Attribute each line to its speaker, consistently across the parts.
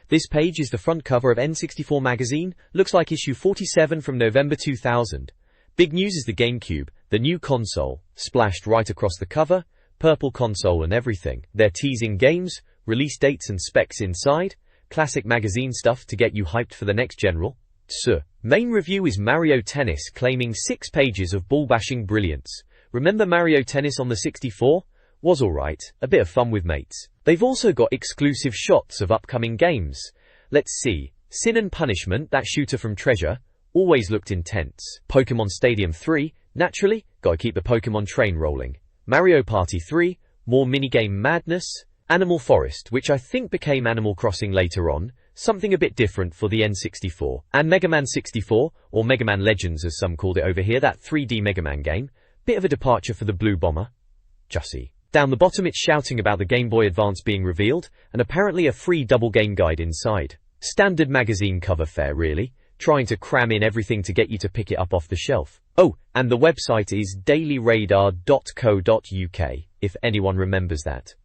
Speaker 1: This page is the front cover of N64 Magazine, looks like issue 47 from November 2000. Big news is the GameCube, the new console, splashed right across the cover, purple console and everything. They're teasing games, release dates and specs inside, classic magazine stuff to get you hyped for the next general. Main review is Mario Tennis, claiming 6 pages of ball-bashing brilliance. Remember Mario Tennis on the 64? Was alright, a bit of fun with mates. They've also got exclusive shots of upcoming games. Let's see. Sin and Punishment, that shooter from Treasure, always looked intense. Pokemon Stadium 3, naturally, gotta keep the Pokemon train rolling. Mario Party 3, more minigame madness. Animal Forest, which I think became Animal Crossing later on, something a bit different for the N64. And Mega Man 64, or Mega Man Legends as some called it over here, that 3D Mega Man game. Bit of a departure for the Blue Bomber. Jussie. Down the bottom it's shouting about the Game Boy Advance being revealed, and apparently a free double game guide inside. Standard magazine cover fare really, trying to cram in everything to get you to pick it up off the shelf. Oh, and the website is dailyradar.co.uk, if anyone remembers that.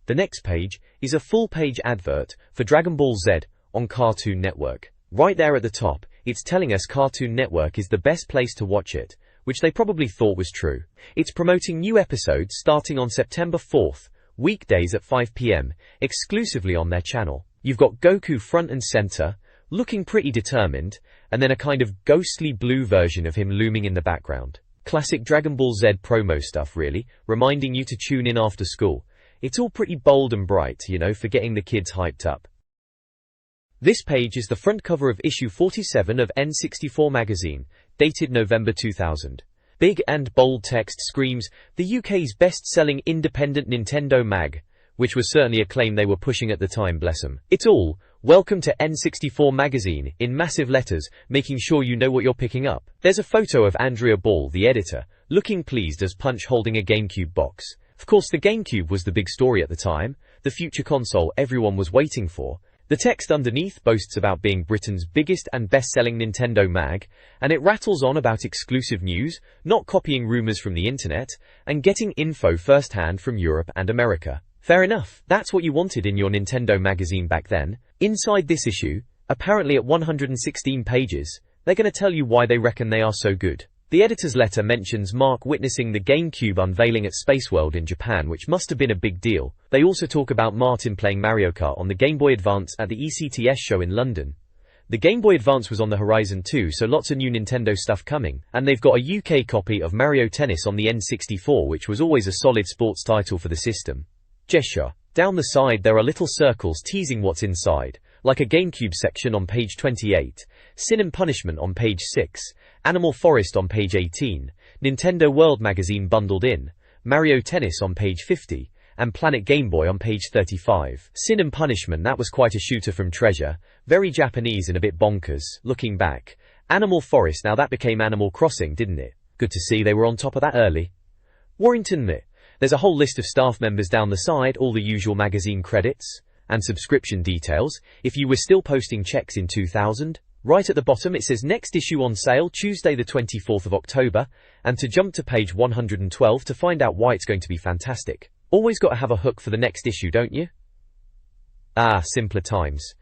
Speaker 1: The next page is a full-page advert for Dragon Ball Z on Cartoon Network. Right there at the top, it's telling us Cartoon Network is the best place to watch it, which they probably thought was true. It's promoting new episodes starting on September 4th, weekdays at 5 p.m, exclusively on their channel. You've got Goku front and center, looking pretty determined, and then a kind of ghostly blue version of him looming in the background. Classic Dragon Ball Z promo stuff really, reminding you to tune in after school. It's all pretty bold and bright, you know, for getting the kids hyped up. This page is the front cover of issue 47 of N64 Magazine, dated November 2000. Big and bold text screams, the UK's best-selling independent Nintendo mag, which was certainly a claim they were pushing at the time, bless 'em. It's all, welcome to N64 Magazine, in massive letters, making sure you know what you're picking up. There's a photo of Andrea Ball, the editor, looking pleased as punch holding a GameCube box. Of course the GameCube was the big story at the time, the future console everyone was waiting for. The text underneath boasts about being Britain's biggest and best-selling Nintendo mag, and it rattles on about exclusive news, not copying rumors from the internet, and getting info firsthand from Europe and America. Fair enough, that's what you wanted in your Nintendo magazine back then. Inside this issue, apparently at 116 pages, they're gonna tell you why they reckon they are so good. The editor's letter mentions Mark witnessing the GameCube unveiling at Space World in Japan, which must have been a big deal. They also talk about Martin playing Mario Kart on the Game Boy Advance at the ECTS show in London. The Game Boy Advance was on the horizon too, so lots of new Nintendo stuff coming. And they've got a UK copy of Mario Tennis on the N64, which was always a solid sports title for the system. Gesture. Down the side there are little circles teasing what's inside, like a GameCube section on page 28, Sin and Punishment on page 6, Animal Forest on page 18, Nintendo World Magazine bundled in, Mario Tennis on page 50, and Planet Game Boy on page 35. Sin and Punishment, that was quite a shooter from Treasure, very Japanese and a bit bonkers, looking back. Animal Forest, now that became Animal Crossing, didn't it? Good to see they were on top of that early. Warrington Mitt. There's a whole list of staff members down the side, all the usual magazine credits and subscription details, if you were still posting checks in 2000. Right at the bottom it says next issue on sale Tuesday the 24th of October, and to jump to page 112 to find out why it's going to be fantastic. Always got to have a hook for the next issue, don't you? Ah, simpler times.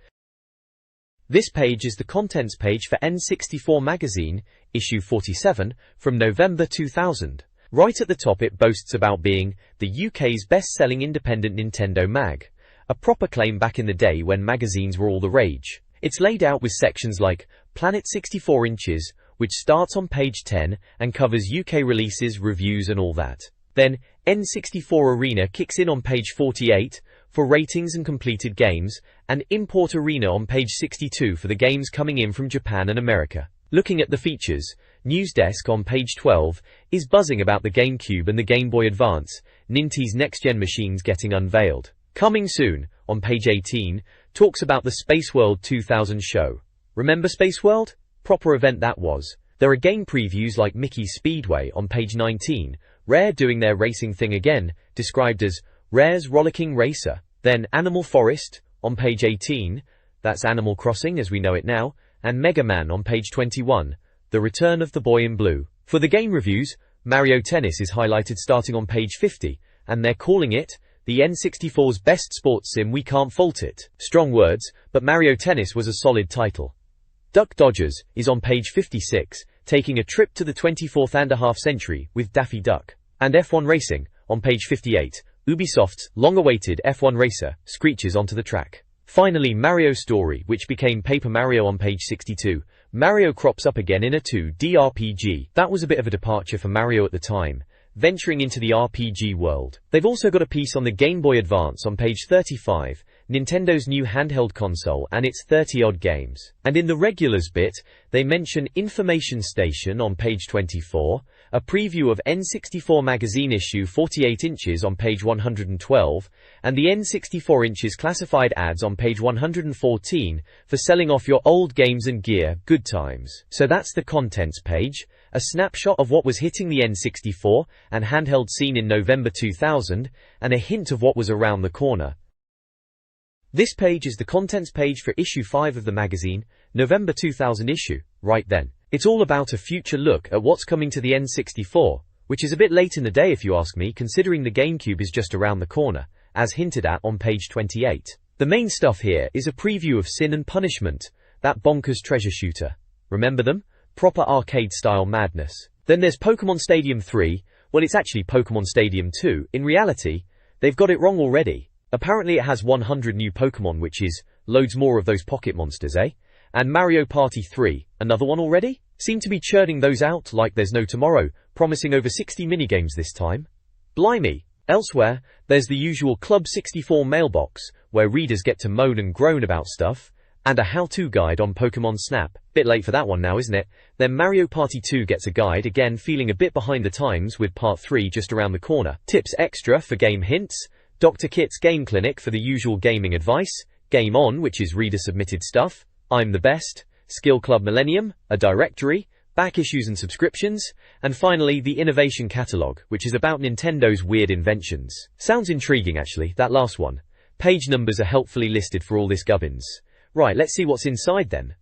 Speaker 1: This page is the contents page for N64 Magazine, issue 47, from November 2000. Right at the top it boasts about being the UK's best-selling independent Nintendo mag. A proper claim back in the day when magazines were all the rage. It's laid out with sections like Planet 64 Inches, which starts on page 10 and covers UK releases, reviews and all that. Then N64 Arena kicks in on page 48 for ratings and completed games, and Import Arena on page 62 for the games coming in from Japan and America. Looking at the features, News Desk on page 12 is buzzing about the GameCube and the Game Boy Advance, Nintendo's next-gen machines getting unveiled. Coming soon, on page 18, talks about the Space World 2000 show. Remember Space World? Proper event that was. There are game previews like Mickey's Speedway on page 19, Rare doing their racing thing again, described as Rare's Rollicking Racer. Then Animal Forest on page 18, that's Animal Crossing as we know it now, and Mega Man on page 21, The Return of the Boy in Blue. For the game reviews, Mario Tennis is highlighted starting on page 50, and they're calling it the N64's best sports sim, we can't fault it. Strong words, but Mario Tennis was a solid title. Duck Dodgers is on page 56, taking a trip to the 24th century with Daffy Duck. And F1 Racing, on page 58, Ubisoft's long-awaited F1 racer screeches onto the track. Finally, Mario Story, which became Paper Mario, on page 62. Mario crops up again in a 2D RPG. That was a bit of a departure for Mario at the time, venturing into the RPG world. They've also got a piece on the Game Boy Advance on page 35, Nintendo's new handheld console and its 30-odd games. And in the regulars bit, they mention Information Station on page 24, a preview of N64 Magazine issue 48 inches on page 112, and the N64 inches classified ads on page 114 for selling off your old games and gear. Good times. So that's the contents page, a snapshot of what was hitting the N64 and handheld scene in November 2000, and a hint of what was around the corner. This page is the contents page for issue 5 of the magazine, November 2000 issue. Right then, it's all about a future look at what's coming to the N64, which is a bit late in the day if you ask me, considering the GameCube is just around the corner, as hinted at on page 28. The main stuff here is a preview of Sin and Punishment, that bonkers treasure shooter. Remember them? Proper arcade-style madness. Then there's Pokemon Stadium 3, well, it's actually Pokemon Stadium 2. In reality, they've got it wrong already. Apparently it has 100 new Pokemon, which is loads more of those pocket monsters, eh? And Mario Party 3, another one already? Seem to be churning those out like there's no tomorrow, promising over 60 minigames this time. Blimey. Elsewhere, there's the usual Club 64 mailbox, where readers get to moan and groan about stuff, and a how-to guide on Pokemon Snap. Bit late for that one now, isn't it? Then Mario Party 2 gets a guide, again feeling a bit behind the times with Part 3 just around the corner. Tips extra for game hints, Dr. Kit's Game Clinic for the usual gaming advice, Game On, which is reader-submitted stuff, I'm the Best, Skill Club Millennium, a directory, back issues and subscriptions, and finally the Innovation Catalogue, which is about Nintendo's weird inventions. Sounds intriguing actually, that last one. Page numbers are helpfully listed for all this gubbins. Right, let's see what's inside then.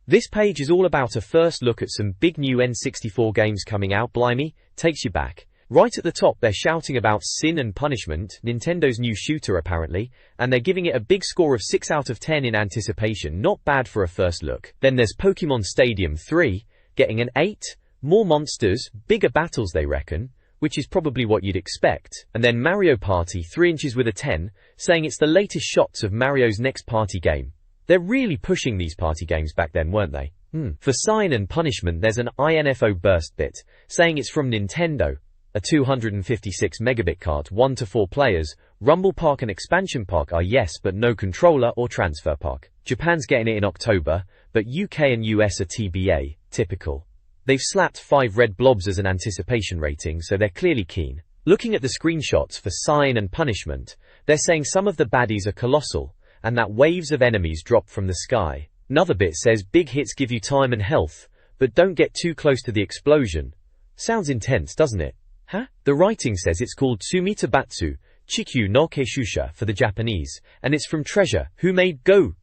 Speaker 1: This page is all about a first look at some big new N64 games coming out. Blimey, takes you back. Right at the top they're shouting about Sin and Punishment, Nintendo's new shooter apparently, and they're giving it a big score of 6 out of 10 in anticipation. Not bad for a first look. Then there's Pokemon Stadium 3, getting an 8, more monsters, bigger battles they reckon, which is probably what you'd expect. And then Mario Party 3 inches with a 10, saying it's the latest shots of Mario's next party game. They're really pushing these party games back then, weren't they? For Sign and Punishment there's an INFO burst bit, saying it's from Nintendo. A 256 megabit card, 1 to 4 players, Rumble Park and Expansion Park are yes but no controller or transfer park. Japan's getting it in October, but UK and US are TBA, typical. They've slapped 5 red blobs as an anticipation rating, so they're clearly keen. Looking at the screenshots for Sign and Punishment, they're saying some of the baddies are colossal, and that waves of enemies drop from the sky. Another bit says big hits give you time and health, but don't get too close to the explosion. Sounds intense, doesn't it? Huh? The writing says it's called Tsumita Batsu, Chikyu no Keishusha for the Japanese, and it's from Treasure, who made Go!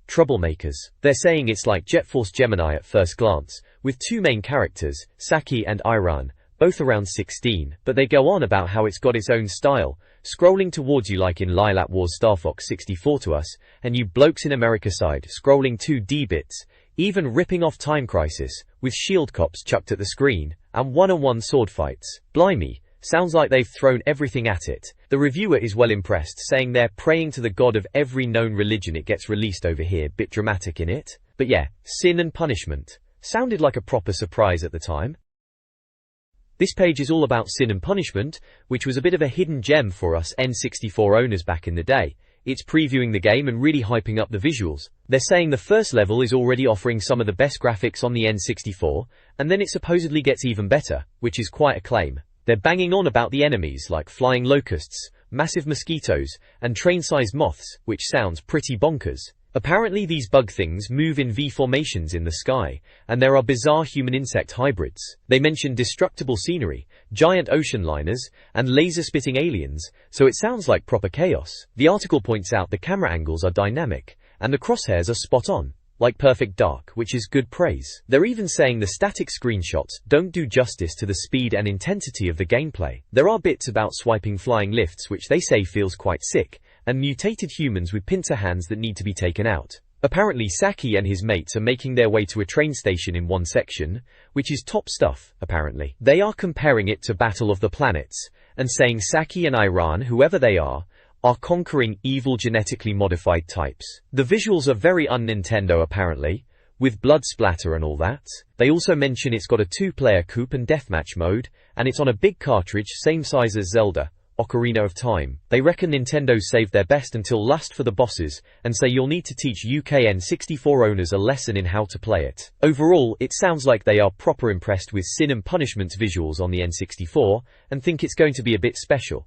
Speaker 1: Troublemakers. They're saying it's like Jet Force Gemini at first glance, with 2 main characters, Saki and Iran, both around 16, but they go on about how it's got its own style, scrolling towards you like in Lilac Wars Star Fox 64 to us, and you blokes in America side, scrolling 2D bits, even ripping off Time Crisis, with shield cops chucked at the screen, and one-on-one sword fights. Blimey, sounds like they've thrown everything at it. The reviewer is well impressed, saying they're praying to the god of every known religion it gets released over here. Bit dramatic in it. But yeah, Sin and Punishment. Sounded like a proper surprise at the time. This page is all about Sin and Punishment, which was a bit of a hidden gem for us N64 owners back in the day. It's previewing the game and really hyping up the visuals. They're saying the first level is already offering some of the best graphics on the N64, and then it supposedly gets even better, which is quite a claim. They're banging on about the enemies like flying locusts, massive mosquitoes, and train-sized moths, which sounds pretty bonkers. Apparently these bug things move in V formations in the sky, and there are bizarre human-insect hybrids. They mention destructible scenery, giant ocean liners, and laser-spitting aliens, so it sounds like proper chaos. The article points out the camera angles are dynamic, and the crosshairs are spot on. like Perfect Dark, which is good praise. They're even saying the static screenshots don't do justice to the speed and intensity of the gameplay. There are bits about swiping flying lifts which they say feels quite sick, and mutated humans with pincer hands that need to be taken out. Apparently Saki and his mates are making their way to a train station in one section, which is top stuff, apparently. They are comparing it to Battle of the Planets, and saying Saki and Iran, whoever they are conquering evil genetically modified types. The visuals are very un-Nintendo apparently, with blood splatter and all that. They also mention it's got a 2-player coup and deathmatch mode, and it's on a big cartridge same size as Zelda, Ocarina of Time. They reckon Nintendo saved their best until last for the bosses, and say you'll need to teach UK N64 owners a lesson in how to play it. Overall, it sounds like they are proper impressed with Sin and Punishment's visuals on the N64, and think it's going to be a bit special.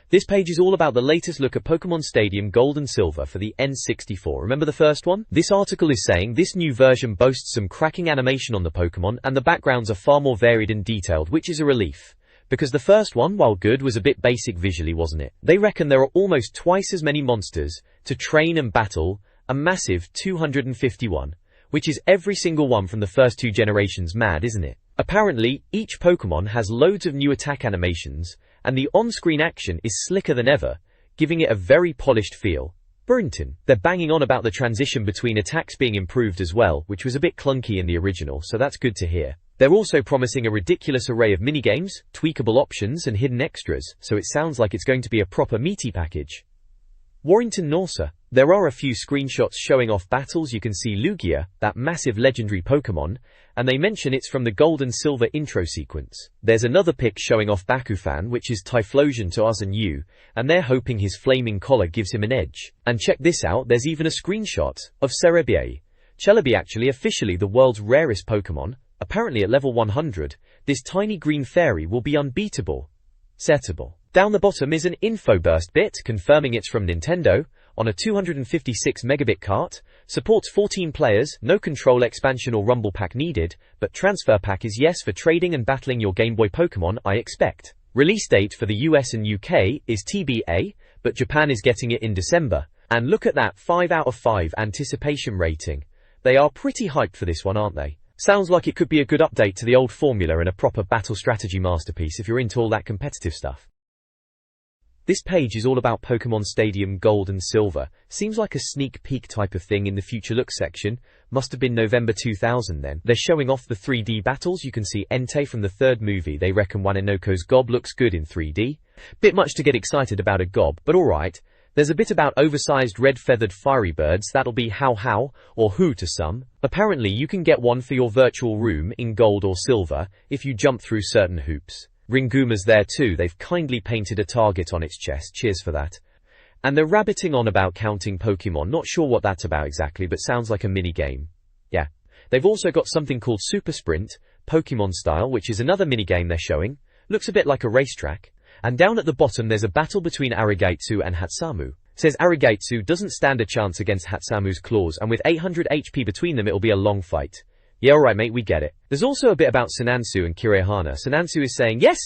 Speaker 1: This page is all about the latest look at Pokémon Stadium Gold and Silver for the N64. Remember the first one? This article is saying this new version boasts some cracking animation on the Pokémon, and the backgrounds are far more varied and detailed, which is a relief. Because the first one, while good, was a bit basic visually, wasn't it? They reckon there are almost twice as many monsters to train and battle, a massive 251, which is every single one from the first 2 generations. Mad, isn't it? Apparently, each Pokémon has loads of new attack animations, and the on-screen action is slicker than ever, giving it a very polished feel. Burnton. They're banging on about the transition between attacks being improved as well, which was a bit clunky in the original, so that's good to hear. They're also promising a ridiculous array of minigames, tweakable options and hidden extras, so it sounds like it's going to be a proper meaty package. Warrington Norsa. There are a few screenshots showing off battles. You can see Lugia, that massive legendary Pokémon, and they mention it's from the Gold and Silver intro sequence. There's another pic showing off Bakufan, which is Typhlosion to us and you, and they're hoping his flaming collar gives him an edge. And check this out, there's even a screenshot of Celebi. Celebi actually officially the world's rarest Pokémon. Apparently at level 100, this tiny green fairy will be unbeatable. Settable. Down the bottom is an info burst bit confirming it's from Nintendo, on a 256 megabit cart, supports 14 players, no control expansion or rumble pack needed, but transfer pack is yes for trading and battling your Game Boy Pokémon, I expect. Release date for the US and UK is TBA, but Japan is getting it in December. And look at that 5 out of 5 anticipation rating. They are pretty hyped for this one, aren't they? Sounds like it could be a good update to the old formula and a proper battle strategy masterpiece if you're into all that competitive stuff. This page is all about Pokémon Stadium Gold and Silver. Seems like a sneak peek type of thing in the future look section. Must have been November 2000 then. They're showing off the 3D battles. You can see Entei from the 3rd movie. They reckon Wanenoko's Gob looks good in 3D. Bit much to get excited about a Gob, but alright. There's a bit about oversized red-feathered fiery birds. That'll be how, or who to some. Apparently you can get one for your virtual room in gold or silver if you jump through certain hoops. Ringuma's there too. They've kindly painted a target on its chest. Cheers for that. And they're rabbiting on about counting Pokemon. Not sure what that's about exactly, but sounds like a mini game. Yeah. They've also got something called Super Sprint, Pokemon style, which is another mini game they're showing. Looks a bit like a racetrack. And down at the bottom there's a battle between Arigatsu and Hatsamu. Says Arigatsu doesn't stand a chance against Hatsamu's claws, and with 800 HP between them it'll be a long fight. Yeah, alright mate, we get it. There's also a bit about Sinansu and Kirihana. Sinansu is saying, yes,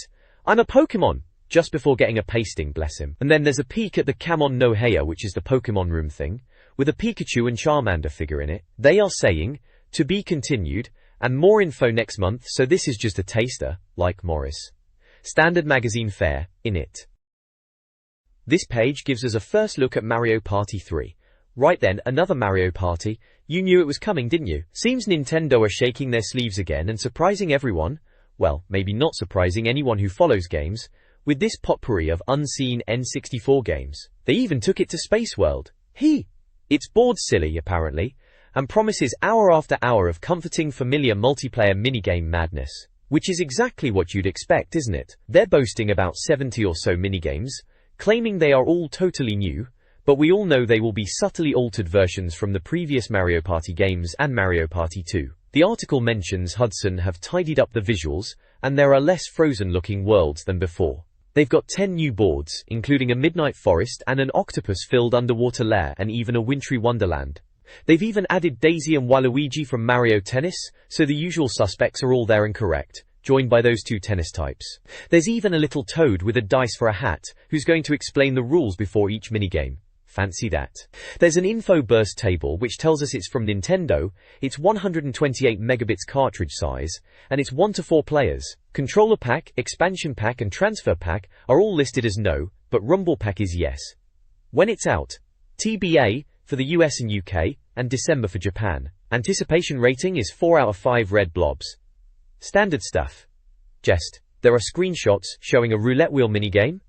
Speaker 1: I'm a Pokemon, just before getting a pasting, bless him. And then there's a peek at the Kamon no Heya, which is the Pokemon room thing, with a Pikachu and Charmander figure in it. They are saying, to be continued, and more info next month, so this is just a taster, like Morris. Standard magazine fare, in it. This page gives us a first look at Mario Party 3. Right then, another Mario Party. You knew it was coming, didn't you? Seems Nintendo are shaking their sleeves again and surprising everyone, well, maybe not surprising anyone who follows games, with this potpourri of unseen N64 games. They even took it to Space World. It's bored silly, apparently, and promises hour after hour of comforting familiar multiplayer minigame madness. Which is exactly what you'd expect, isn't it? They're boasting about 70 or so minigames, claiming they are all totally new, but we all know they will be subtly altered versions from the previous Mario Party games and Mario Party 2. The article mentions Hudson have tidied up the visuals, and there are less frozen-looking worlds than before. They've got 10 new boards, including a midnight forest and an octopus-filled underwater lair and even a wintry wonderland. They've even added Daisy and Waluigi from Mario Tennis, so the usual suspects are all there and correct, joined by those 2 tennis types. There's even a little toad with a dice for a hat, who's going to explain the rules before each minigame. Fancy that. There's an info burst table which tells us it's from Nintendo, it's 128 megabits cartridge size, and it's 1 to 4 players. Controller pack, expansion pack and transfer pack are all listed as no, but rumble pack is yes. When it's out, TBA for the US and UK, and December for Japan. Anticipation rating is 4 out of 5 red blobs. Standard stuff. Jest. There are screenshots showing a roulette wheel minigame,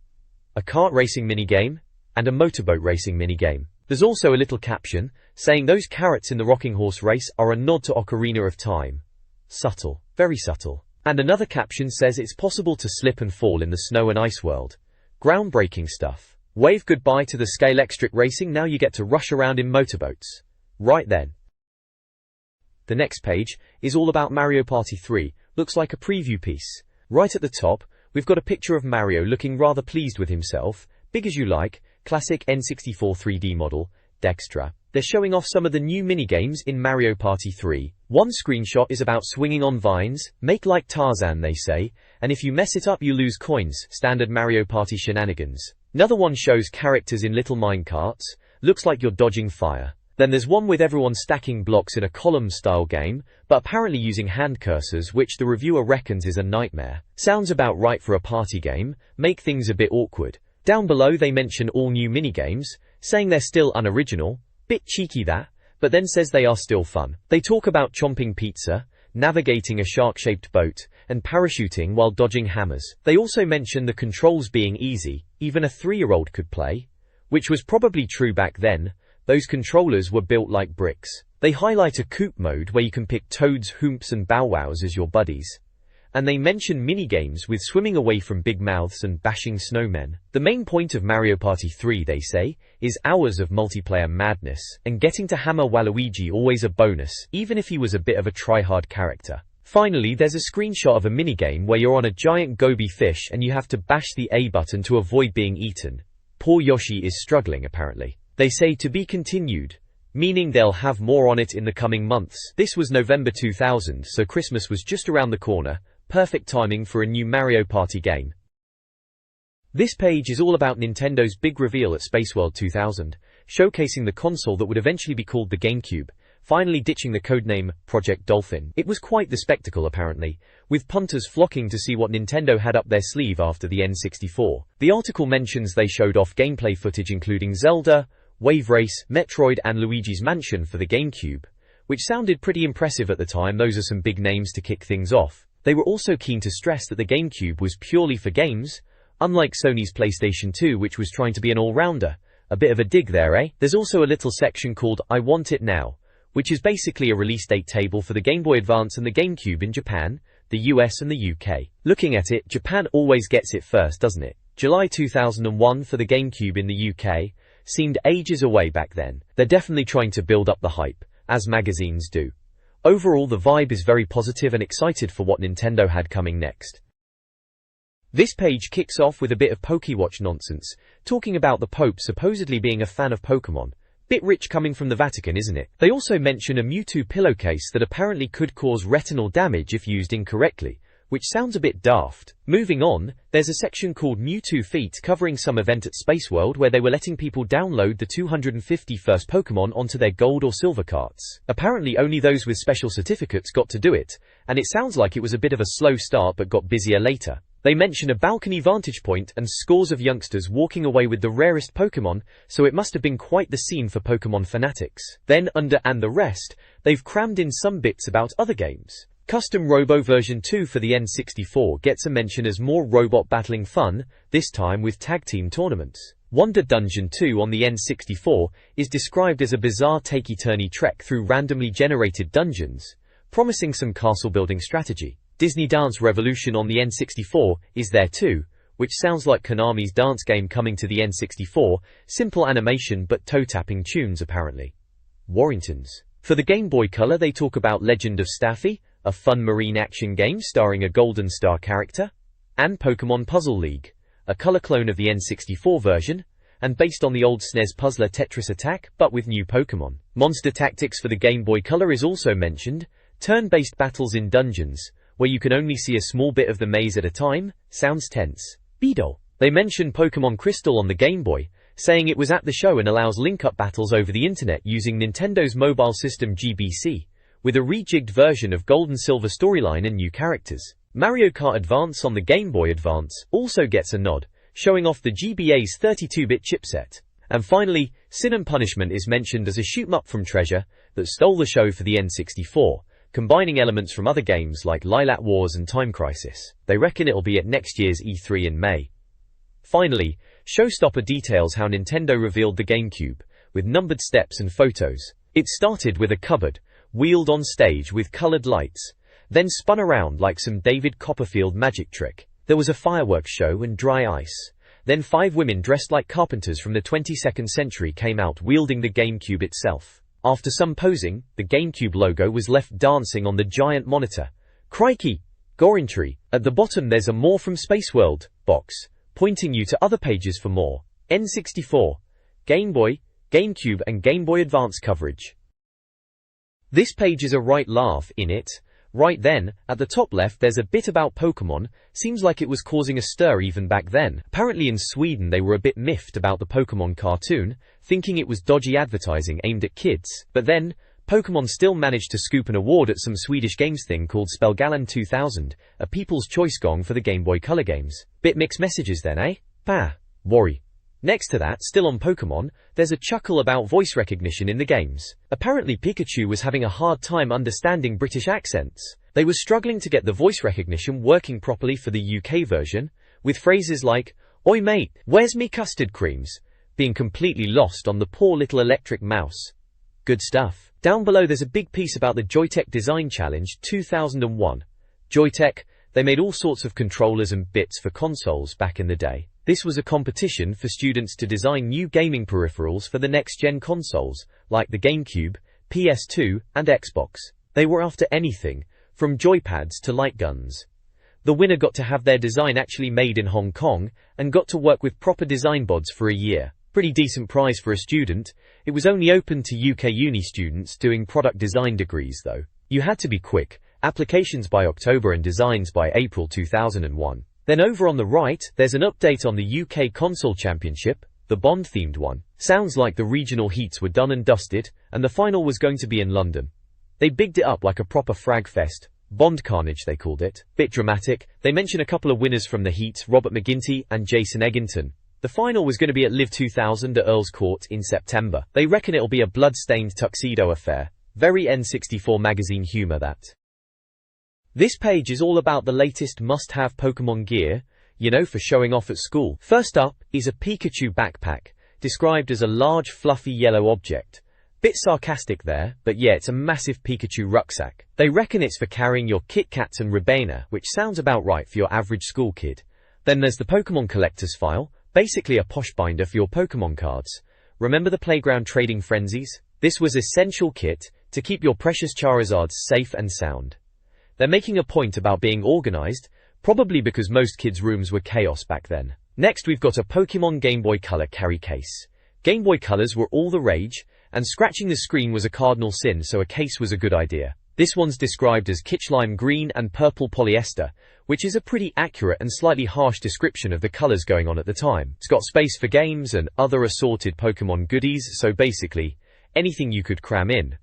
Speaker 1: a kart racing minigame, and a motorboat racing minigame. There's also a little caption saying those carrots in the rocking horse race are a nod to Ocarina of Time. Subtle. Very subtle. And another caption says it's possible to slip and fall in the snow and ice world. Groundbreaking stuff. Wave goodbye to the scale extric racing, now you get to rush around in motorboats. Right then. The next page is all about Mario Party 3, looks like a preview piece. Right at the top, we've got a picture of Mario looking rather pleased with himself, big as you like, classic N64 3D model, Dextra. They're showing off some of the new minigames in Mario Party 3. One screenshot is about swinging on vines, make like Tarzan they say, and if you mess it up you lose coins, standard Mario Party shenanigans. Another one shows characters in little minecarts, looks like you're dodging fire. Then there's one with everyone stacking blocks in a column-style game, but apparently using hand cursors, which the reviewer reckons is a nightmare. Sounds about right for a party game, make things a bit awkward. Down below they mention all new minigames, saying they're still unoriginal, bit cheeky that, but then says they are still fun. They talk about chomping pizza, navigating a shark-shaped boat, and parachuting while dodging hammers. They also mention the controls being easy, even a 3-year-old could play. Which was probably true back then, those controllers were built like bricks. They highlight a coupe mode where you can pick Toads, Hoomps and Bow Wows as your buddies. And they mention minigames with swimming away from big mouths and bashing snowmen. The main point of Mario Party 3, they say, is hours of multiplayer madness, and getting to hammer Waluigi always a bonus, even if he was a bit of a try-hard character. Finally, there's a screenshot of a minigame where you're on a giant goby fish and you have to bash the A button to avoid being eaten. Poor Yoshi is struggling apparently. They say to be continued, meaning they'll have more on it in the coming months. This was November 2000, so Christmas was just around the corner. Perfect timing for a new Mario Party game. This page is all about Nintendo's big reveal at Space World 2000, showcasing the console that would eventually be called the GameCube, finally ditching the codename Project Dolphin. It was quite the spectacle apparently, with punters flocking to see what Nintendo had up their sleeve after the N64. The article mentions they showed off gameplay footage including Zelda, Wave Race, Metroid and Luigi's Mansion for the GameCube, which sounded pretty impressive at the time. Those are some big names to kick things off. They were also keen to stress that the GameCube was purely for games, unlike Sony's PlayStation 2 which was trying to be an all-rounder. A bit of a dig there, eh? There's also a little section called I Want It Now, which is basically a release date table for the Game Boy Advance and the GameCube in Japan, the US and the UK. Looking at it, Japan always gets it first, doesn't it? July 2001 for the GameCube in the UK seemed ages away back then. They're definitely trying to build up the hype, as magazines do. Overall, the vibe is very positive and excited for what Nintendo had coming next. This page kicks off with a bit of PokeWatch nonsense, talking about the Pope supposedly being a fan of Pokemon. Bit rich coming from the Vatican, isn't it? They also mention a Mewtwo pillowcase that apparently could cause retinal damage if used incorrectly, which sounds a bit daft. Moving on, there's a section called Mewtwo Feet covering some event at Space World where they were letting people download the 250 first Pokemon onto their gold or silver carts. Apparently only those with special certificates got to do it, and it sounds like it was a bit of a slow start but got busier later. They mention a balcony vantage point and scores of youngsters walking away with the rarest Pokemon, so it must have been quite the scene for Pokemon fanatics. Then under and the rest, they've crammed in some bits about other games. Custom Robo version 2 for the N64 gets a mention as more robot battling fun, this time with tag team tournaments. Wonder Dungeon 2 on the N64 is described as a bizarre takey-turny trek through randomly generated dungeons, promising some castle building strategy. Disney Dance Revolution on the N64 is there too, which sounds like Konami's dance game coming to the N64, simple animation but toe-tapping tunes apparently. Warringtons. For the Game Boy Color they talk about Legend of Staffy, a fun marine action game starring a Golden Star character, and Pokemon Puzzle League, a color clone of the N64 version, and based on the old SNES puzzler Tetris Attack, but with new Pokemon. Monster Tactics for the Game Boy Color is also mentioned, turn-based battles in dungeons, where you can only see a small bit of the maze at a time, sounds tense. Beedle. They mention Pokemon Crystal on the Game Boy, saying it was at the show and allows link-up battles over the internet using Nintendo's mobile system GBC, with a rejigged version of Gold and Silver storyline and new characters. Mario Kart Advance on the Game Boy Advance also gets a nod, showing off the GBA's 32-bit chipset. And finally, Sin and Punishment is mentioned as a shoot-'em-up from Treasure that stole the show for the N64, combining elements from other games like Lilat Wars and Time Crisis. They reckon it'll be at next year's E3 in May. Finally, Showstopper details how Nintendo revealed the GameCube, with numbered steps and photos. It started with a cupboard, wheeled on stage with colored lights, then spun around like some David Copperfield magic trick. There was a fireworks show and dry ice. Then 5 women dressed like carpenters from the 22nd century came out wielding the GameCube itself. After some posing, the GameCube logo was left dancing on the giant monitor. Crikey! Gorentry. At the bottom there's a More from Space World box, pointing you to other pages for more N64, Game Boy, GameCube and Game Boy Advance coverage. This page is a right laugh in it. Right then, at the top left there's a bit about Pokemon. Seems like it was causing a stir even back then. Apparently in Sweden they were a bit miffed about the Pokemon cartoon, thinking it was dodgy advertising aimed at kids. But then, Pokemon still managed to scoop an award at some Swedish games thing called Spelgalan 2000, a People's Choice Gong for the Game Boy Color games. Bit mixed messages then, eh? Worry. Next to that, still on Pokemon, there's a chuckle about voice recognition in the games. Apparently Pikachu was having a hard time understanding British accents. They were struggling to get the voice recognition working properly for the UK version, with phrases like, "Oi mate, where's me custard creams?" being completely lost on the poor little electric mouse. Good stuff. Down below there's a big piece about the Joytech Design Challenge 2001. Joytech, they made all sorts of controllers and bits for consoles back in the day. This was a competition for students to design new gaming peripherals for the next-gen consoles, like the GameCube, PS2, and Xbox. They were after anything, from joypads to light guns. The winner got to have their design actually made in Hong Kong, and got to work with proper design bods for a year. Pretty decent prize for a student. It was only open to UK uni students doing product design degrees though. You had to be quick, applications by October and designs by April 2001. Then over on the right, there's an update on the UK Console Championship, the Bond-themed one. Sounds like the regional heats were done and dusted, and the final was going to be in London. They bigged it up like a proper frag fest. Bond Carnage they called it. Bit dramatic. They mention a couple of winners from the heats, Robert McGinty and Jason Eggington. The final was going to be at Live 2000 at Earl's Court in September. They reckon it'll be a blood-stained tuxedo affair. Very N64 Magazine humour that. This page is all about the latest must-have Pokemon gear, you know, for showing off at school. First up is a Pikachu backpack, described as a large fluffy yellow object. Bit sarcastic there, but yeah, it's a massive Pikachu rucksack. They reckon it's for carrying your Kit Kats and Ribena, which sounds about right for your average school kid. Then there's the Pokemon Collector's File, basically a posh binder for your Pokemon cards. Remember the playground trading frenzies? This was essential kit to keep your precious Charizards safe and sound. They're making a point about being organized, probably because most kids' rooms were chaos back then. Next we've got a Pokemon Game Boy Color carry case. Game Boy Colors were all the rage, and scratching the screen was a cardinal sin, so a case was a good idea. This one's described as kitsch lime green and purple polyester, which is a pretty accurate and slightly harsh description of the colors going on at the time. It's got space for games and other assorted Pokemon goodies, so basically, anything you could cram in.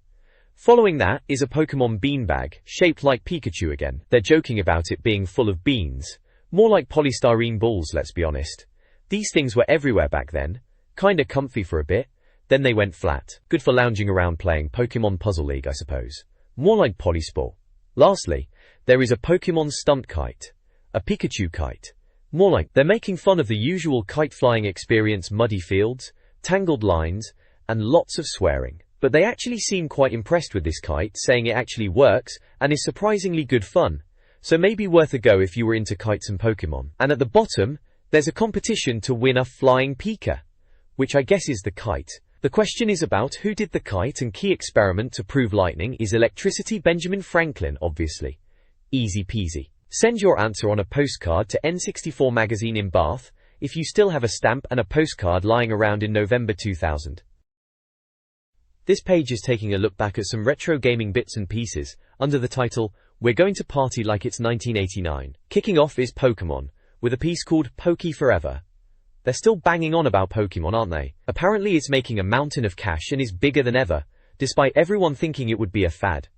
Speaker 1: Following that is a Pokemon beanbag, shaped like Pikachu again. They're joking about it being full of beans. More like polystyrene balls, let's be honest. These things were everywhere back then. Kinda comfy for a bit, then they went flat. Good for lounging around playing Pokemon Puzzle League, I suppose. More like Polysport. Lastly, there is a Pokemon stunt kite. A Pikachu kite. More like they're making fun of the usual kite flying experience, muddy fields, tangled lines, and lots of swearing. But they actually seem quite impressed with this kite, saying it actually works, and is surprisingly good fun. So maybe worth a go if you were into kites and Pokemon. And at the bottom, there's a competition to win a flying Pika, which I guess is the kite. The question is about who did the kite, and key experiment to prove lightning is electricity. Benjamin Franklin, obviously. Easy peasy. Send your answer on a postcard to N64 Magazine in Bath, if you still have a stamp and a postcard lying around in November 2000. This page is taking a look back at some retro gaming bits and pieces, under the title, We're Going to Party Like It's 1989. Kicking off is Pokemon, with a piece called Poke Forever. They're still banging on about Pokemon, aren't they? Apparently it's making a mountain of cash and is bigger than ever, despite everyone thinking it would be a fad.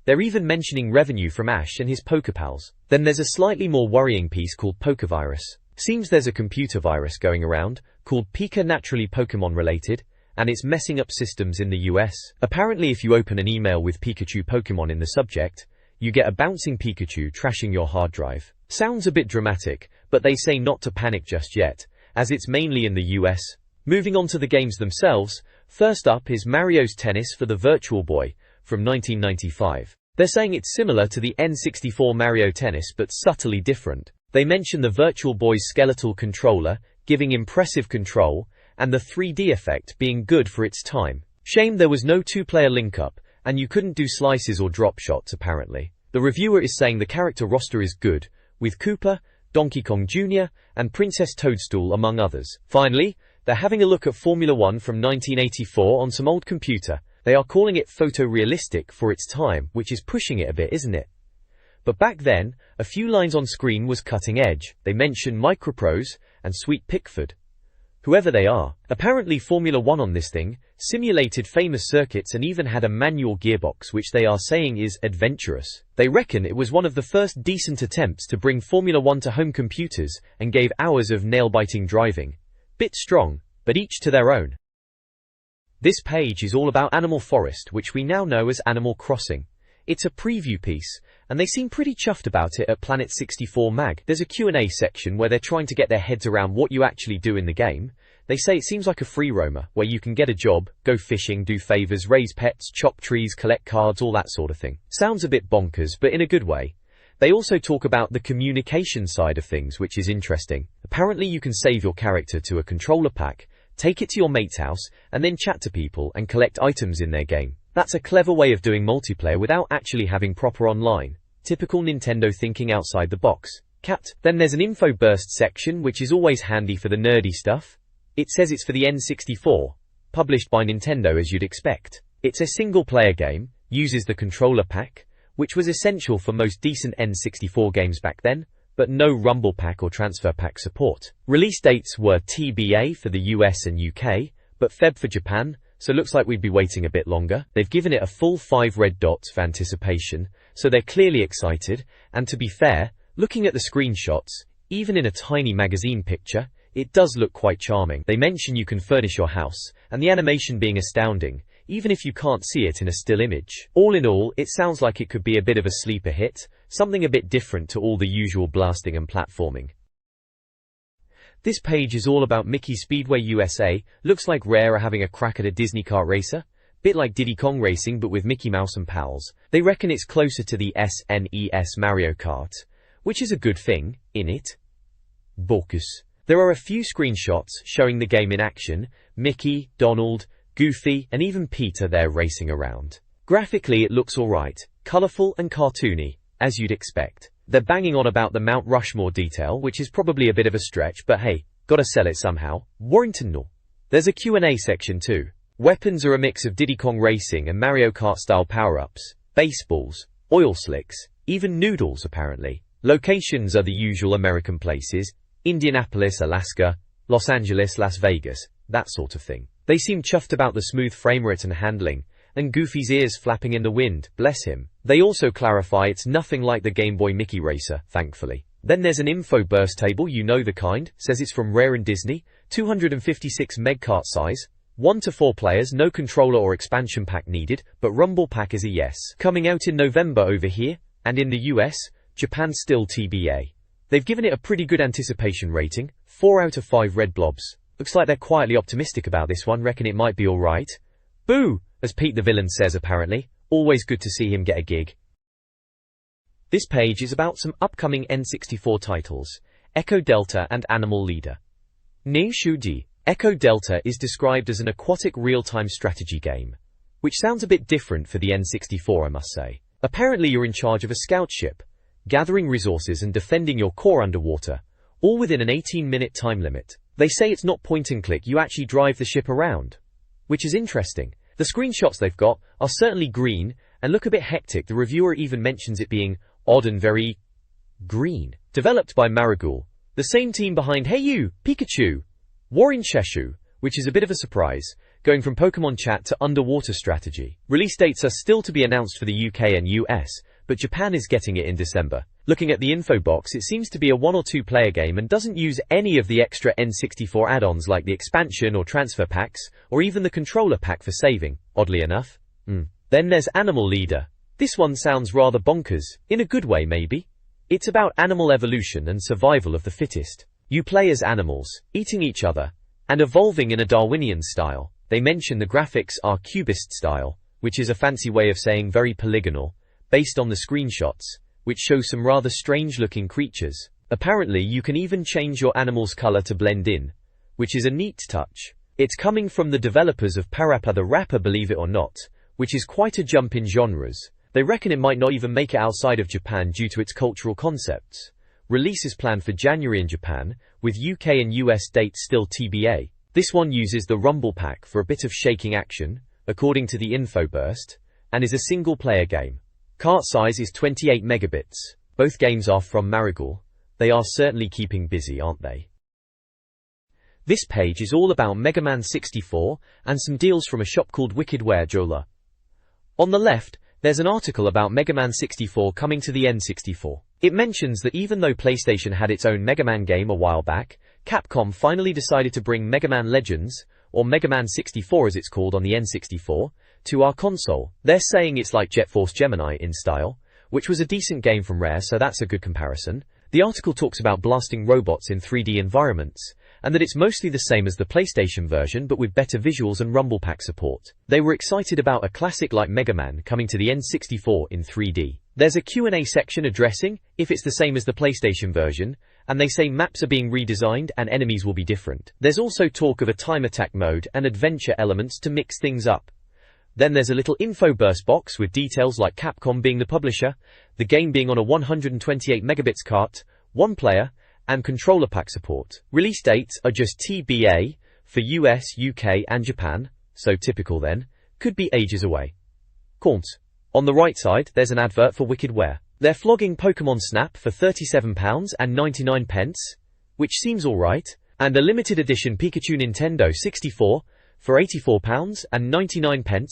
Speaker 1: They're even mentioning revenue from Ash and his Pokepals. Then there's a slightly more worrying piece called Pokevirus. Seems there's a computer virus going around, called Pika, naturally Pokemon related, and it's messing up systems in the US. Apparently if you open an email with Pikachu Pokemon in the subject, you get a bouncing Pikachu trashing your hard drive. Sounds a bit dramatic, but they say not to panic just yet, as it's mainly in the US. Moving on to the games themselves, first up is Mario's Tennis for the Virtual Boy, from 1995. They're saying it's similar to the N64 Mario Tennis but subtly different. They mention the Virtual Boy's skeletal controller, giving impressive control, and the 3D effect being good for its time. Shame there was no two-player link-up, and you couldn't do slices or drop shots apparently. The reviewer is saying the character roster is good, with Koopa, Donkey Kong Jr., and Princess Toadstool among others. Finally, they're having a look at Formula 1 from 1984 on some old computer. They are calling it photorealistic for its time, which is pushing it a bit, isn't it? But back then, a few lines on screen was cutting edge. They mention Microprose and Sweet Pickford. Whoever they are. Apparently Formula 1 on this thing simulated famous circuits and even had a manual gearbox, which they are saying is adventurous. They reckon it was one of the first decent attempts to bring Formula 1 to home computers and gave hours of nail-biting driving. Bit strong, but each to their own. This page is all about Animal Forest, which we now know as Animal Crossing. It's a preview piece, and they seem pretty chuffed about it at Planet 64 Mag. There's a Q&A section where they're trying to get their heads around what you actually do in the game. They say it seems like a free roamer, where you can get a job, go fishing, do favors, raise pets, chop trees, collect cards, all that sort of thing. Sounds a bit bonkers, but in a good way. They also talk about the communication side of things, which is interesting. Apparently you can save your character to a controller pack, take it to your mate's house, and then chat to people and collect items in their game. That's a clever way of doing multiplayer without actually having proper online. Typical Nintendo thinking outside the box. Cat. Then there's an info burst section, which is always handy for the nerdy stuff. It says it's for the N64, published by Nintendo as you'd expect. It's a single-player game, uses the controller pack, which was essential for most decent N64 games back then, but no Rumble Pack or Transfer Pack support. Release dates were TBA for the US and UK, but Feb for Japan, so looks like we'd be waiting a bit longer. They've given it a full 5 red dots for anticipation, so they're clearly excited, and to be fair, looking at the screenshots, even in a tiny magazine picture, it does look quite charming. They mention you can furnish your house, and the animation being astounding, even if you can't see it in a still image. All in all, it sounds like it could be a bit of a sleeper hit, something a bit different to all the usual blasting and platforming. This page is all about Mickey Speedway USA. Looks like Rare are having a crack at a Disney kart racer. Bit like Diddy Kong Racing but with Mickey Mouse and pals. They reckon it's closer to the SNES Mario Kart, which is a good thing, innit? Borkus. There are a few screenshots showing the game in action. Mickey, Donald, Goofy, and even Peter there racing around. Graphically it looks alright, colourful and cartoony, as you'd expect. They're banging on about the Mount Rushmore detail, which is probably a bit of a stretch, but hey, gotta sell it somehow. Warrington no. There's a Q&A section too. Weapons are a mix of Diddy Kong Racing and Mario Kart style power-ups, baseballs, oil slicks, even noodles apparently. Locations are the usual American places, Indianapolis, Alaska, Los Angeles, Las Vegas, that sort of thing. They seem chuffed about the smooth framerate and handling, and Goofy's ears flapping in the wind, bless him. They also clarify it's nothing like the Game Boy Mickey Racer, thankfully. Then there's an info burst table, you know the kind, says it's from Rare and Disney, 256 meg cart size, 1 to 4 players, no controller or expansion pack needed, but Rumble Pack is a yes. Coming out in November over here, and in the US, Japan still TBA. They've given it a pretty good anticipation rating, 4 out of 5 red blobs. Looks like they're quietly optimistic about this one, reckon it might be alright. Boo! As Pete the Villain says apparently, always good to see him get a gig. This page is about some upcoming N64 titles, Echo Delta and Animal Leader. Ne Shuji. Echo Delta is described as an aquatic real-time strategy game, which sounds a bit different for the N64 I must say. Apparently you're in charge of a scout ship, gathering resources and defending your core underwater, all within an 18-minute time limit. They say it's not point and click, you actually drive the ship around, which is interesting. The screenshots they've got are certainly green and look a bit hectic. The reviewer even mentions it being odd and very green. Developed by Marigold, the same team behind Hey You, Pikachu, Warren Cheshu, which is a bit of a surprise, going from Pokemon chat to underwater strategy. Release dates are still to be announced for the UK and US, but Japan is getting it in December. Looking at the info box, it seems to be a 1 or 2 player game and doesn't use any of the extra N64 add-ons like the expansion or transfer packs, or even the controller pack for saving, oddly enough. Then there's Animal Leader. This one sounds rather bonkers, in a good way maybe. It's about animal evolution and survival of the fittest. You play as animals, eating each other, and evolving in a Darwinian style. They mention the graphics are cubist style, which is a fancy way of saying very polygonal, based on the screenshots, which show some rather strange-looking creatures. Apparently you can even change your animal's color to blend in, which is a neat touch. It's coming from the developers of Parappa the Rapper, believe it or not, which is quite a jump in genres. They reckon it might not even make it outside of Japan due to its cultural concepts. Release is planned for January in Japan, with UK and US dates still TBA. This one uses the Rumble Pack for a bit of shaking action, according to the info burst, and is a single-player game. Cart size is 28 megabits. Both games are from Marigold. They are certainly keeping busy, aren't they? This page is all about Mega Man 64 and some deals from a shop called Wickedware Jola. On the left, there's an article about Mega Man 64 coming to the N64. It mentions that even though PlayStation had its own Mega Man game a while back, Capcom finally decided to bring Mega Man Legends, or Mega Man 64 as it's called on the N64, to our console. They're saying it's like Jet Force Gemini in style, which was a decent game from Rare, so that's a good comparison. The article talks about blasting robots in 3D environments, and that it's mostly the same as the PlayStation version but with better visuals and Rumble Pack support. They were excited about a classic like Mega Man coming to the N64 in 3D. There's a Q&A section addressing if it's the same as the PlayStation version, and they say maps are being redesigned and enemies will be different. There's also talk of a time attack mode and adventure elements to mix things up. Then there's a little info burst box with details like Capcom being the publisher, the game being on a 128 megabits cart, 1 player, and controller pack support. Release dates are just TBA for US, UK and Japan, so typical then, could be ages away. Count. On the right side, there's an advert for Wickedware. They're flogging Pokemon Snap for £37.99, which seems alright, and a limited edition Pikachu Nintendo 64 for £84.99.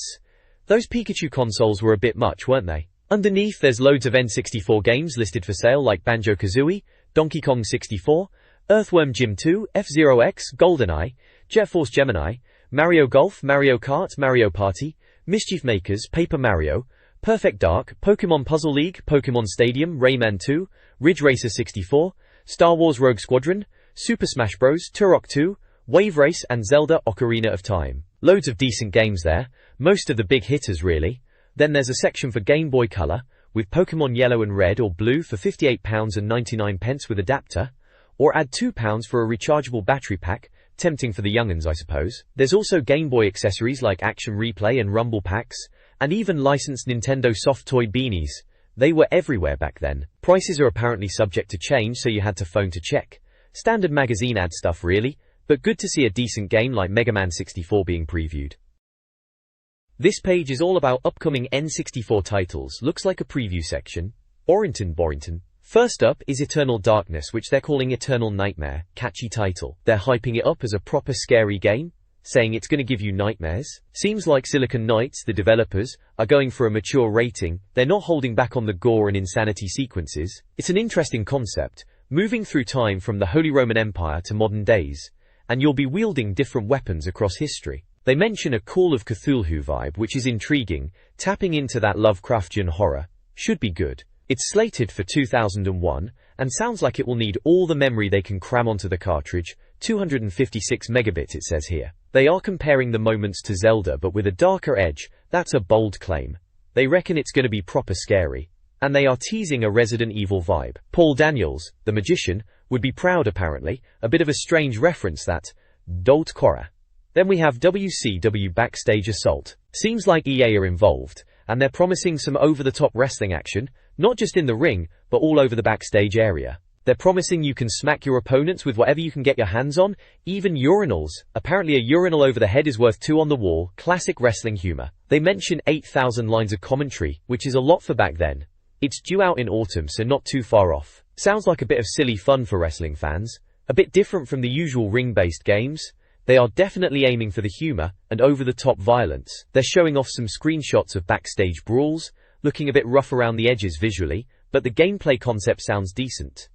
Speaker 1: Those Pikachu consoles were a bit much, weren't they? Underneath there's loads of N64 games listed for sale like Banjo-Kazooie, Donkey Kong 64, Earthworm Jim 2, F-Zero X, GoldenEye, Jet Force Gemini, Mario Golf, Mario Kart, Mario Party, Mischief Makers, Paper Mario, Perfect Dark, Pokemon Puzzle League, Pokemon Stadium, Rayman 2, Ridge Racer 64, Star Wars Rogue Squadron, Super Smash Bros, Turok 2, Wave Race and Zelda Ocarina of Time. Loads of decent games there, most of the big hitters really. Then there's a section for Game Boy Color, with Pokemon Yellow and Red or Blue for £58.99 with adapter, or add £2 for a rechargeable battery pack, tempting for the young'uns I suppose. There's also Game Boy accessories like Action Replay and Rumble Packs, and even licensed Nintendo soft toy beanies. They were everywhere back then. Prices are apparently subject to change, so you had to phone to check. Standard magazine ad stuff really, but good to see a decent game like Mega Man 64 being previewed. This page is all about upcoming N64 titles, looks like a preview section. Borrington. First up is Eternal Darkness, which they're calling Eternal Nightmare. Catchy title. They're hyping it up as a proper scary game, saying it's gonna give you nightmares. Seems like Silicon Knights, the developers, are going for a mature rating. They're not holding back on the gore and insanity sequences. It's an interesting concept, moving through time from the Holy Roman Empire to modern days, and you'll be wielding different weapons across history. They mention a Call of Cthulhu vibe, which is intriguing, tapping into that Lovecraftian horror. Should be good. It's slated for 2001, and sounds like it will need all the memory they can cram onto the cartridge, 256 megabits it says here. They are comparing the moments to Zelda but with a darker edge. That's a bold claim. They reckon it's gonna be proper scary. And they are teasing a Resident Evil vibe. Paul Daniels, the magician, would be proud apparently, a bit of a strange reference that. Dolt Korra. Then we have WCW Backstage Assault. Seems like EA are involved, and they're promising some over-the-top wrestling action, not just in the ring, but all over the backstage area. They're promising you can smack your opponents with whatever you can get your hands on, even urinals. Apparently a urinal over the head is worth 2 on the wall, classic wrestling humor. They mention 8,000 lines of commentary, which is a lot for back then. It's due out in autumn, so not too far off. Sounds like a bit of silly fun for wrestling fans. A bit different from the usual ring-based games, they are definitely aiming for the humor and over-the-top violence. They're showing off some screenshots of backstage brawls, looking a bit rough around the edges visually, but the gameplay concept sounds decent.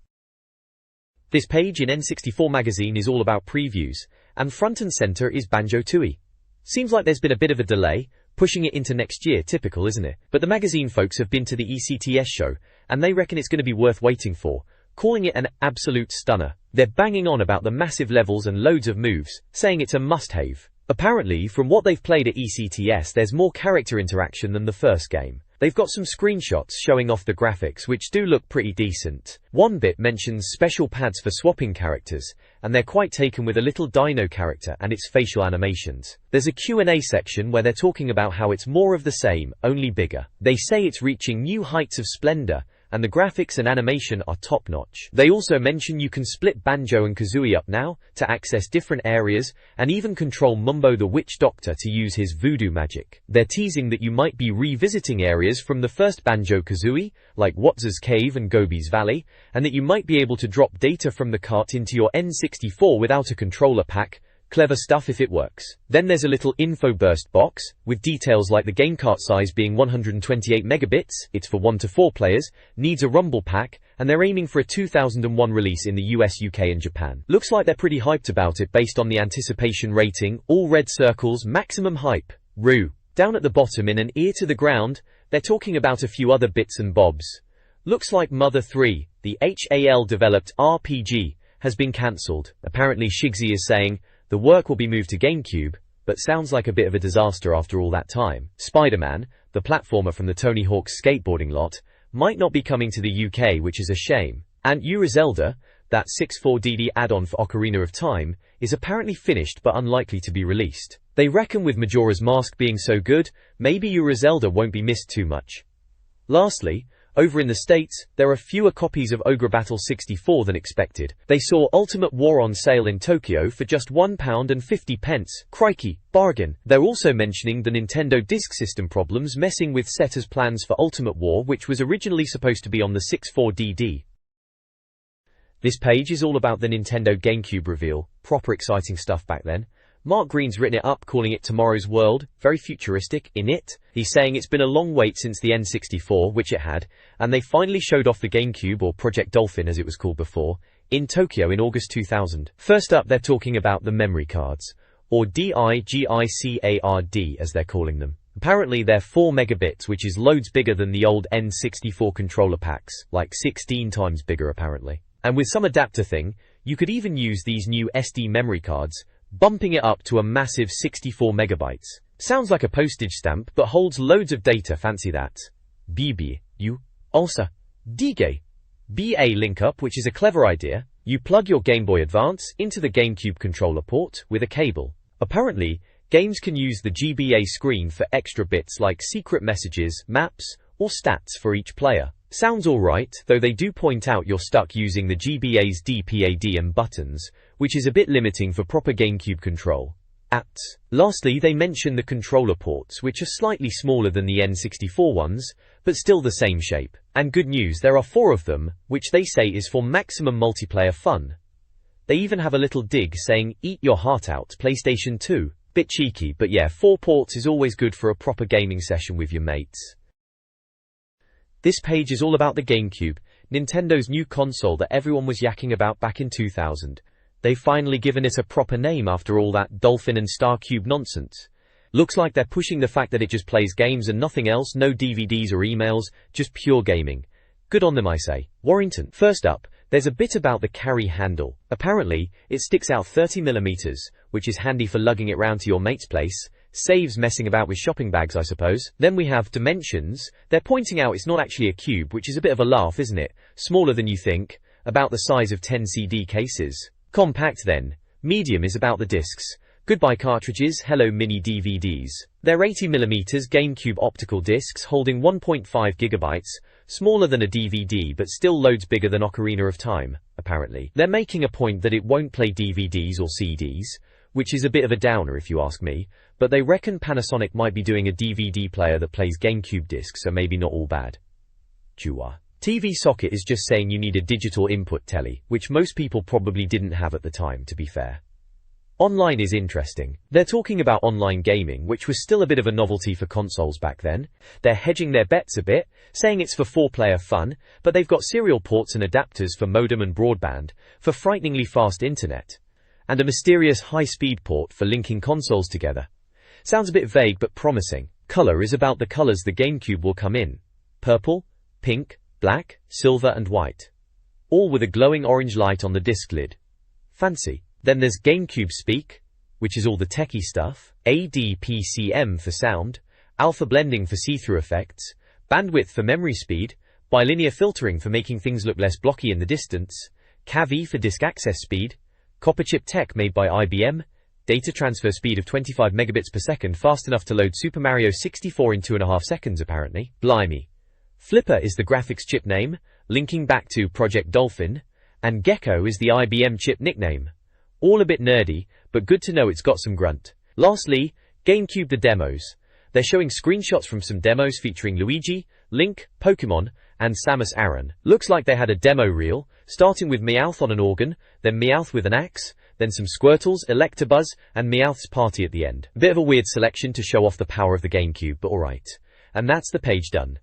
Speaker 1: This page in N64 Magazine is all about previews, and front and center is Banjo-Tooie. Seems like there's been a bit of a delay, pushing it into next year, typical isn't it? But the magazine folks have been to the ECTS show, and they reckon it's going to be worth waiting for, calling it an absolute stunner. They're banging on about the massive levels and loads of moves, saying it's a must-have. Apparently, from what they've played at ECTS, there's more character interaction than the first game. They've got some screenshots showing off the graphics which do look pretty decent. One bit mentions special pads for swapping characters, and they're quite taken with a little dino character and its facial animations. There's a Q&A section where they're talking about how it's more of the same, only bigger. They say it's reaching new heights of splendor, and the graphics and animation are top-notch. They also mention you can split Banjo and Kazooie up now, to access different areas, and even control Mumbo the Witch Doctor to use his voodoo magic. They're teasing that you might be revisiting areas from the first Banjo-Kazooie, like Watz's Cave and Gobi's Valley, and that you might be able to drop data from the cart into your N64 without a controller pack. Clever stuff if it works. Then there's a little info burst box, with details like the game cart size being 128 megabits, it's for 1 to 4 players, needs a rumble pack, and they're aiming for a 2001 release in the US, UK and Japan. Looks like they're pretty hyped about it based on the anticipation rating, all red circles, maximum hype. Roo. Down at the bottom in an ear to the ground, they're talking about a few other bits and bobs. Looks like Mother 3, the HAL-developed RPG, has been cancelled. Apparently Shigsy is saying, the work will be moved to GameCube, but sounds like a bit of a disaster after all that time. Spider-Man, the platformer from the Tony Hawk's skateboarding lot, might not be coming to the UK, which is a shame. And Zelda, that 64DD add-on for Ocarina of Time, is apparently finished but unlikely to be released. They reckon with Majora's Mask being so good, maybe Zelda won't be missed too much. Lastly, over in the States, there are fewer copies of Ogre Battle 64 than expected. They saw Ultimate War on sale in Tokyo for just £1.50. Crikey, bargain. They're also mentioning the Nintendo Disk System problems messing with Setta's plans for Ultimate War, which was originally supposed to be on the 64DD. This page is all about the Nintendo GameCube reveal. Proper exciting stuff back then. Mark Green's written it up, calling it Tomorrow's World, very futuristic, in it. He's saying it's been a long wait since the N64, which it had, and they finally showed off the GameCube, or Project Dolphin as it was called before, in Tokyo in August 2000. First up, they're talking about the memory cards, or DIGICARD as they're calling them. Apparently they're 4 megabits, which is loads bigger than the old N64 controller packs, like 16 times bigger apparently. And with some adapter thing, you could even use these new SD memory cards, bumping it up to a massive 64 megabytes. Sounds like a postage stamp, but holds loads of data, fancy that. BB, you, also, DG, BA link up, which is a clever idea. You plug your Game Boy Advance into the GameCube controller port with a cable. Apparently, games can use the GBA screen for extra bits like secret messages, maps, or stats for each player. Sounds alright, though they do point out you're stuck using the GBA's DPAD and buttons, which is a bit limiting for proper GameCube control. Lastly, they mention the controller ports, which are slightly smaller than the N64 ones, but still the same shape. And good news, there are 4 of them, which they say is for maximum multiplayer fun. They even have a little dig saying, eat your heart out, PlayStation 2. Bit cheeky, but yeah, 4 ports is always good for a proper gaming session with your mates. This page is all about the GameCube, Nintendo's new console that everyone was yakking about back in 2000. They've finally given it a proper name after all that Dolphin and Star Cube nonsense. Looks like they're pushing the fact that it just plays games and nothing else, no DVDs or emails, just pure gaming. Good on them, I say. Warrington. First up, there's a bit about the carry handle. Apparently, it sticks out 30mm, which is handy for lugging it round to your mate's place. Saves messing about with shopping bags, I suppose. Then we have dimensions. They're pointing out it's not actually a cube, which is a bit of a laugh, isn't it? Smaller than you think. About the size of 10 CD cases. Compact then. Medium is about the discs. Goodbye cartridges, hello mini DVDs. They're 80mm GameCube optical discs holding 1.5 gigabytes, smaller than a DVD but still loads bigger than Ocarina of Time, apparently. They're making a point that it won't play DVDs or CDs, which is a bit of a downer if you ask me, but they reckon Panasonic might be doing a DVD player that plays GameCube discs, so maybe not all bad. Chua. TV socket is just saying you need a digital input telly, which most people probably didn't have at the time, to be fair. Online is interesting. They're talking about online gaming, which was still a bit of a novelty for consoles back then. They're hedging their bets a bit, saying it's for 4-player fun, but they've got serial ports and adapters for modem and broadband, for frighteningly fast internet, and a mysterious high-speed port for linking consoles together. Sounds a bit vague but promising. Color is about the colors the GameCube will come in. Purple, pink, black, silver and white. All with a glowing orange light on the disc lid. Fancy. Then there's GameCube Speak, which is all the techie stuff, ADPCM for sound, alpha blending for see-through effects, bandwidth for memory speed, bilinear filtering for making things look less blocky in the distance, CAV for disk access speed, copper chip tech made by IBM, data transfer speed of 25 megabits per second, fast enough to load Super Mario 64 in 2.5 seconds apparently. Blimey. Flipper is the graphics chip name, linking back to Project Dolphin, and Gecko is the IBM chip nickname. All a bit nerdy, but good to know it's got some grunt. Lastly, GameCube the demos. They're showing screenshots from some demos featuring Luigi, Link, Pokemon, and Samus Aran. Looks like they had a demo reel, starting with Meowth on an organ, then Meowth with an axe, then some Squirtles, Electabuzz, and Meowth's party at the end. Bit of a weird selection to show off the power of the GameCube, but alright. And that's the page done.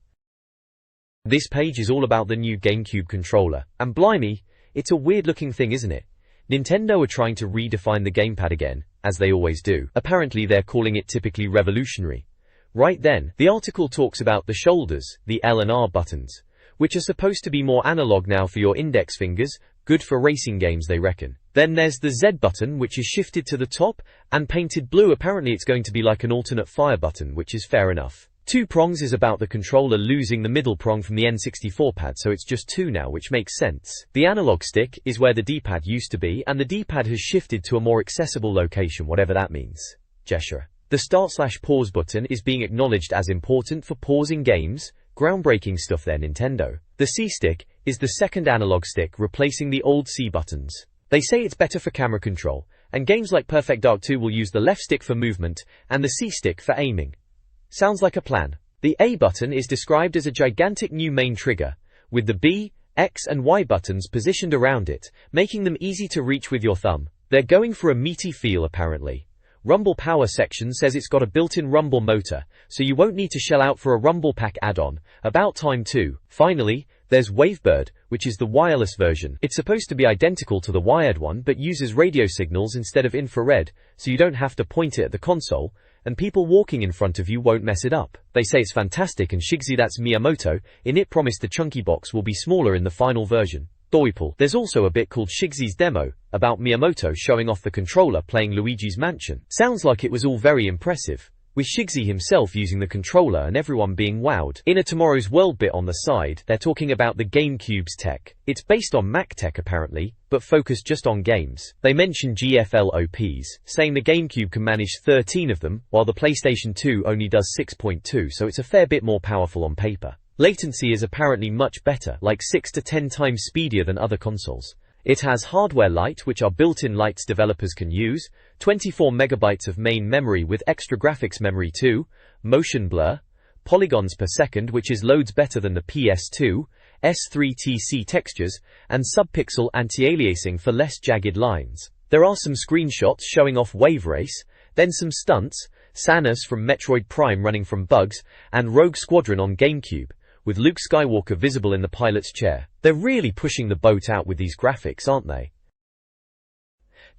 Speaker 1: This page is all about the new GameCube controller, and blimey, it's a weird looking thing, isn't it? Nintendo are trying to redefine the gamepad again, as they always do. Apparently they're calling it typically revolutionary. Right then, the article talks about the shoulders, the L and R buttons, which are supposed to be more analog now for your index fingers, good for racing games they reckon. Then there's the Z button, which is shifted to the top, and painted blue. Apparently it's going to be like an alternate fire button, which is fair enough. 2 prongs is about the controller losing the middle prong from the N64 pad, so it's just 2 now, which makes sense. The analog stick is where the D-pad used to be, and the D-pad has shifted to a more accessible location, whatever that means. Gesture. The start/pause button is being acknowledged as important for pausing games. Groundbreaking stuff there, Nintendo. The C-stick is the second analog stick, replacing the old C buttons. They say it's better for camera control, and games like Perfect Dark 2 will use the left stick for movement, and the C-stick for aiming. Sounds like a plan. The A button is described as a gigantic new main trigger, with the B, X and Y buttons positioned around it, making them easy to reach with your thumb. They're going for a meaty feel apparently. Rumble Power section says it's got a built-in rumble motor, so you won't need to shell out for a rumble pack add-on. About time too. Finally, there's Wavebird, which is the wireless version. It's supposed to be identical to the wired one, but uses radio signals instead of infrared, so you don't have to point it at the console, and people walking in front of you won't mess it up. They say it's fantastic, and Shigsy, that's Miyamoto, in it promised the chunky box will be smaller in the final version. Doiple. There's also a bit called Shigsy's Demo, about Miyamoto showing off the controller playing Luigi's Mansion. Sounds like it was all very impressive, with Shigsy himself using the controller and everyone being wowed. In a Tomorrow's World bit on the side, they're talking about the GameCube's tech. It's based on Mac tech apparently, but focused just on games. They mention GFLOPs, saying the GameCube can manage 13 of them, while the PlayStation 2 only does 6.2, so it's a fair bit more powerful on paper. Latency is apparently much better, like 6 to 10 times speedier than other consoles. It has hardware light, which are built-in lights developers can use, 24 megabytes of main memory with extra graphics memory too, motion blur, polygons per second, which is loads better than the PS2, S3TC textures, and subpixel anti-aliasing for less jagged lines. There are some screenshots showing off Wave Race, then some stunts, Samus from Metroid Prime running from bugs, and Rogue Squadron on GameCube, with Luke Skywalker visible in the pilot's chair. They're really pushing the boat out with these graphics, aren't they?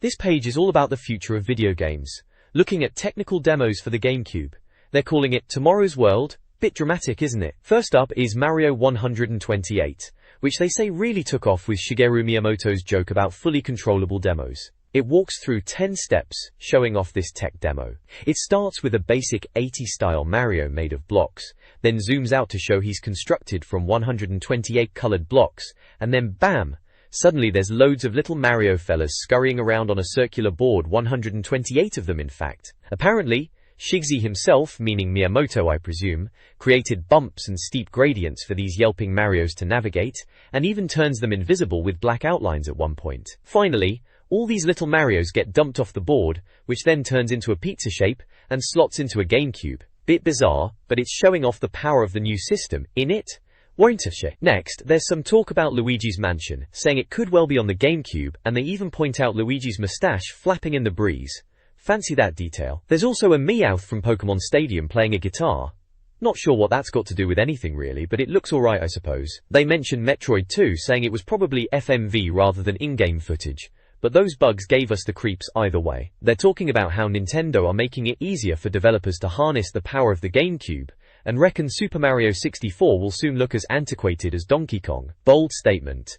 Speaker 1: This page is all about the future of video games, looking at technical demos for the GameCube. They're calling it Tomorrow's World. Bit dramatic, isn't it? First up is Mario 128, which they say really took off with Shigeru Miyamoto's joke about fully controllable demos. It walks through 10 steps, showing off this tech demo. It starts with a basic 80s-style Mario made of blocks, then zooms out to show he's constructed from 128 colored blocks, and then bam! Suddenly there's loads of little Mario fellas scurrying around on a circular board, 128 of them in fact. Apparently, Shigsy himself, meaning Miyamoto I presume, created bumps and steep gradients for these yelping Marios to navigate, and even turns them invisible with black outlines at one point. Finally, all these little Marios get dumped off the board, which then turns into a pizza shape, and slots into a GameCube. Bit bizarre, but it's showing off the power of the new system. In it, Warranty. Next, there's some talk about Luigi's Mansion, saying it could well be on the GameCube, and they even point out Luigi's mustache flapping in the breeze. Fancy that detail. There's also a Meowth from Pokemon Stadium playing a guitar. Not sure what that's got to do with anything really, but it looks alright I suppose. They mention Metroid 2, saying it was probably FMV rather than in-game footage. But those bugs gave us the creeps either way. They're talking about how Nintendo are making it easier for developers to harness the power of the GameCube, and reckon Super Mario 64 will soon look as antiquated as Donkey Kong. Bold statement.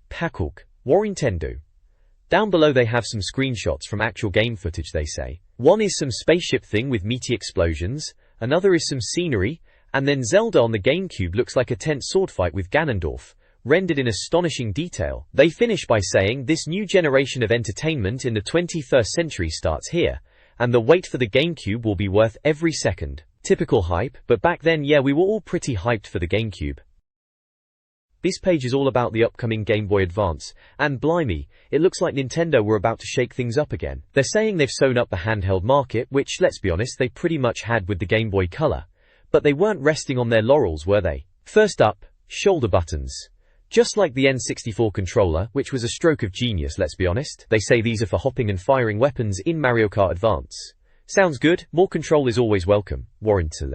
Speaker 1: Pakuk. Nintendo. Down below they have some screenshots from actual game footage they say. One is some spaceship thing with meaty explosions, another is some scenery, and then Zelda on the GameCube looks like a tense sword fight with Ganondorf, rendered in astonishing detail. They finish by saying this new generation of entertainment in the 21st century starts here, and the wait for the GameCube will be worth every second. Typical hype, but back then yeah we were all pretty hyped for the GameCube. This page is all about the upcoming Game Boy Advance, and blimey, it looks like Nintendo were about to shake things up again. They're saying they've sewn up the handheld market, which, let's be honest, they pretty much had with the Game Boy Color. But they weren't resting on their laurels, were they? First up, shoulder buttons. Just like the N64 controller, which was a stroke of genius, let's be honest. They say these are for hopping and firing weapons in Mario Kart Advance. Sounds good, more control is always welcome. Warranty.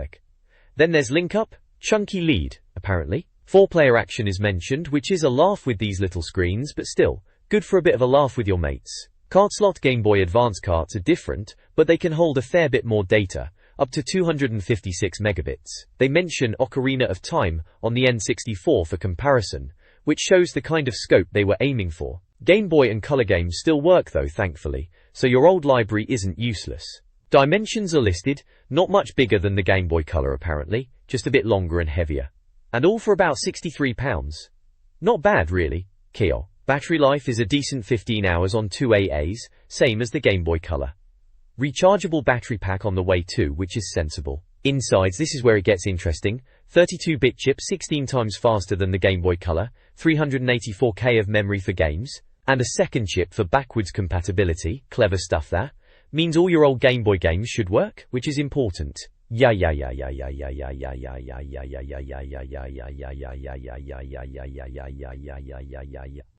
Speaker 1: Then there's link up, chunky lead, apparently. 4-player action is mentioned, which is a laugh with these little screens, but still, good for a bit of a laugh with your mates. Card slot Game Boy Advance carts are different, but they can hold a fair bit more data, up to 256 megabits. They mention Ocarina of Time on the N64 for comparison, which shows the kind of scope they were aiming for. Game Boy and Color games still work though, thankfully, so your old library isn't useless. Dimensions are listed, not much bigger than the Game Boy Color apparently, just a bit longer and heavier. And all for about £63. Not bad really. Keo. Battery life is a decent 15 hours on 2 AAs, same as the Game Boy Color. Rechargeable battery pack on the way too, which is sensible. Insides, this is where it gets interesting. 32-bit chip 16 times faster than the Game Boy Color, 384K of memory for games, and a second chip for backwards compatibility. Clever stuff that. Means all your old Game Boy games should work, which is important.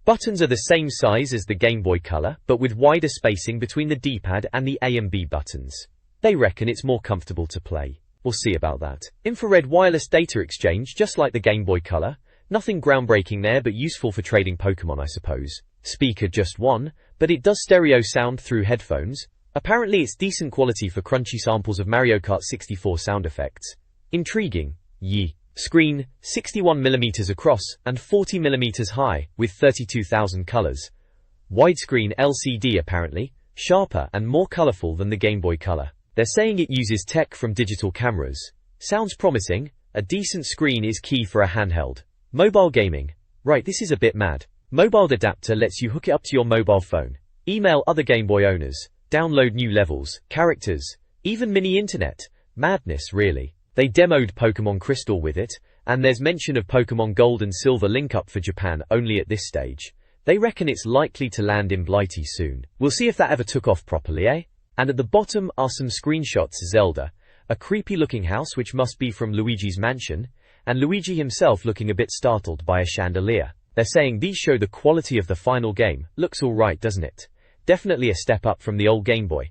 Speaker 1: Buttons are the same size as the Game Boy Color, but with wider spacing between the D-pad and the A and B buttons. They reckon it's more comfortable to play. We'll see about that. Infrared wireless data exchange, just like the Game Boy Color. Nothing groundbreaking there, but useful for trading Pokemon, I suppose. Speaker just one, but it does stereo sound through headphones. Apparently it's decent quality for crunchy samples of Mario Kart 64 sound effects. Intriguing. Yee. Screen, 61mm across and 40mm high, with 32,000 colors. Widescreen LCD apparently, sharper and more colorful than the Game Boy Color. They're saying it uses tech from digital cameras. Sounds promising. A decent screen is key for a handheld. Mobile gaming. Right, this is a bit mad. Mobile adapter lets you hook it up to your mobile phone. Email other Game Boy owners. Download new levels, characters, even mini-internet. Madness, really. They demoed Pokemon Crystal with it, and there's mention of Pokemon Gold and Silver link-up for Japan only at this stage. They reckon it's likely to land in Blighty soon. We'll see if that ever took off properly, eh? And at the bottom are some screenshots of Zelda, a creepy-looking house which must be from Luigi's Mansion, and Luigi himself looking a bit startled by a chandelier. They're saying these show the quality of the final game. Looks alright, doesn't it? Definitely a step up from the old Game Boy.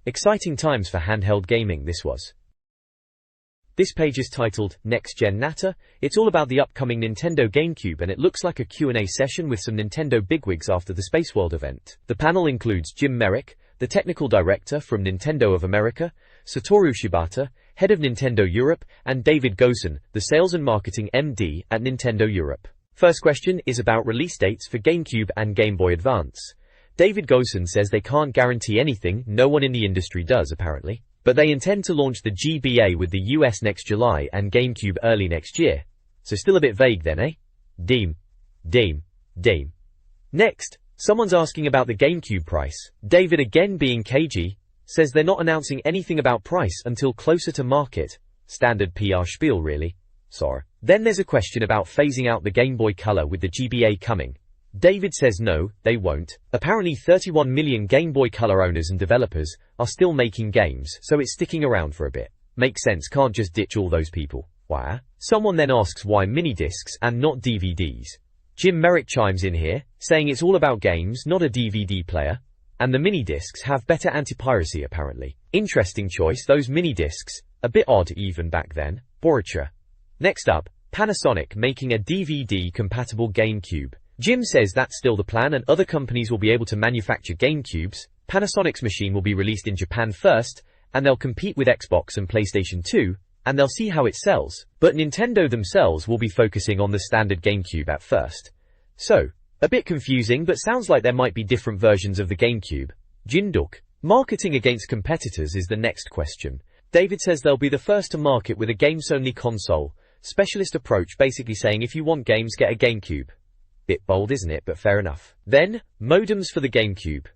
Speaker 1: Exciting times for handheld gaming this was. This page is titled, Next Gen Natter. It's all about the upcoming Nintendo GameCube and it looks like a Q&A session with some Nintendo bigwigs after the Space World event. The panel includes Jim Merrick, the technical director from Nintendo of America, Satoru Shibata, head of Nintendo Europe, and David Gosen, the sales and marketing MD at Nintendo Europe. First question is about release dates for GameCube and Game Boy Advance. David Gosen says they can't guarantee anything, no one in the industry does apparently, but they intend to launch the GBA with the US next July and GameCube early next year. So still a bit vague then, eh? Deem. Next, someone's asking about the GameCube price. David, again being cagey, says they're not announcing anything about price until closer to market. Standard PR spiel really. Sorry. Then there's a question about phasing out the Game Boy Color with the GBA coming. David says no, they won't. Apparently 31 million Game Boy Color owners and developers are still making games, so it's sticking around for a bit. Makes sense, can't just ditch all those people. Why? Someone then asks why mini-discs and not DVDs. Jim Merrick chimes in here, saying it's all about games, not a DVD player, and the mini-discs have better anti-piracy apparently. Interesting choice, those mini-discs, a bit odd even back then. Boricha. Next up, Panasonic making a DVD-compatible GameCube. Jim says that's still the plan and other companies will be able to manufacture GameCubes. Panasonic's machine will be released in Japan first, and they'll compete with Xbox and PlayStation 2, and they'll see how it sells. But Nintendo themselves will be focusing on the standard GameCube at first. So, a bit confusing, but sounds like there might be different versions of the GameCube. Jinduk. Marketing against competitors is the next question. David says they'll be the first to market with a games-only console. Specialist approach, basically saying if you want games, get a GameCube. Bit bold, isn't it? But fair enough. Then, modems for the GameCube.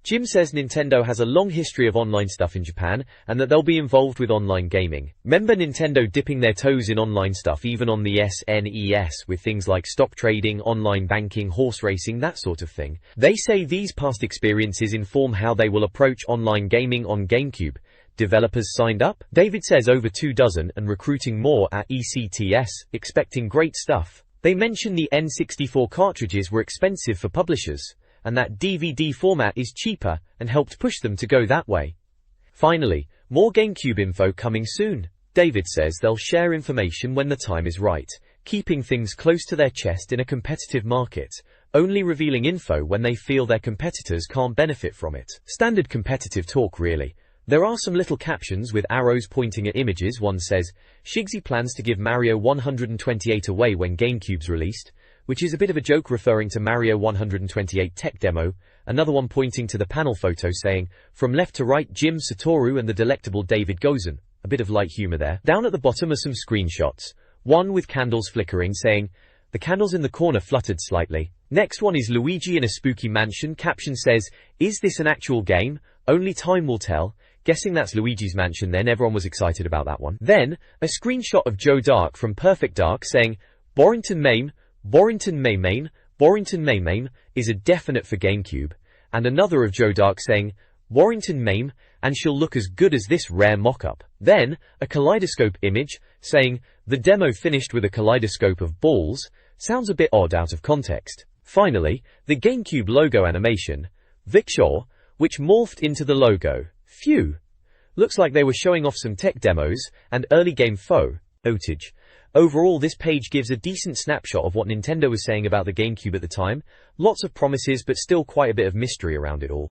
Speaker 1: Jim says Nintendo has a long history of online stuff in Japan, and that they'll be involved with online gaming. Remember Nintendo dipping their toes in online stuff even on the SNES with things like stock trading, online banking, horse racing, that sort of thing. They say these past experiences inform how they will approach online gaming on GameCube. Developers signed up? David says over 24 and recruiting more at ECTS, expecting great stuff. They mention the N64 cartridges were expensive for publishers, and that DVD format is cheaper and helped push them to go that way. Finally, more GameCube info coming soon. David says they'll share information when the time is right, keeping things close to their chest in a competitive market, only revealing info when they feel their competitors can't benefit from it. Standard competitive talk really. There are some little captions with arrows pointing at images. One says, Shigsy plans to give Mario 128 away when GameCube's released, which is a bit of a joke referring to Mario 128 tech demo. Another one pointing to the panel photo saying, from left to right, Jim, Satoru and the delectable David Gozen. A bit of light humor there. Down at the bottom are some screenshots. One with candles flickering saying, the candles in the corner fluttered slightly. Next one is Luigi in a spooky mansion. Caption says, is this an actual game? Only time will tell. Guessing that's Luigi's Mansion then, everyone was excited about that one. Then, a screenshot of Joe Dark from Perfect Dark saying, Borrington Maim is a definite for GameCube, and another of Joe Dark saying, Warrington Maim, and she'll look as good as this rare mock-up. Then, a kaleidoscope image saying, the demo finished with a kaleidoscope of balls, sounds a bit odd out of context. Finally, the GameCube logo animation, Vicshaw, which morphed into the logo. Phew. Looks like they were showing off some tech demos and early game footage. Overall, this page gives a decent snapshot of what Nintendo was saying about the GameCube at the time. Lots of promises, but still quite a bit of mystery around it all.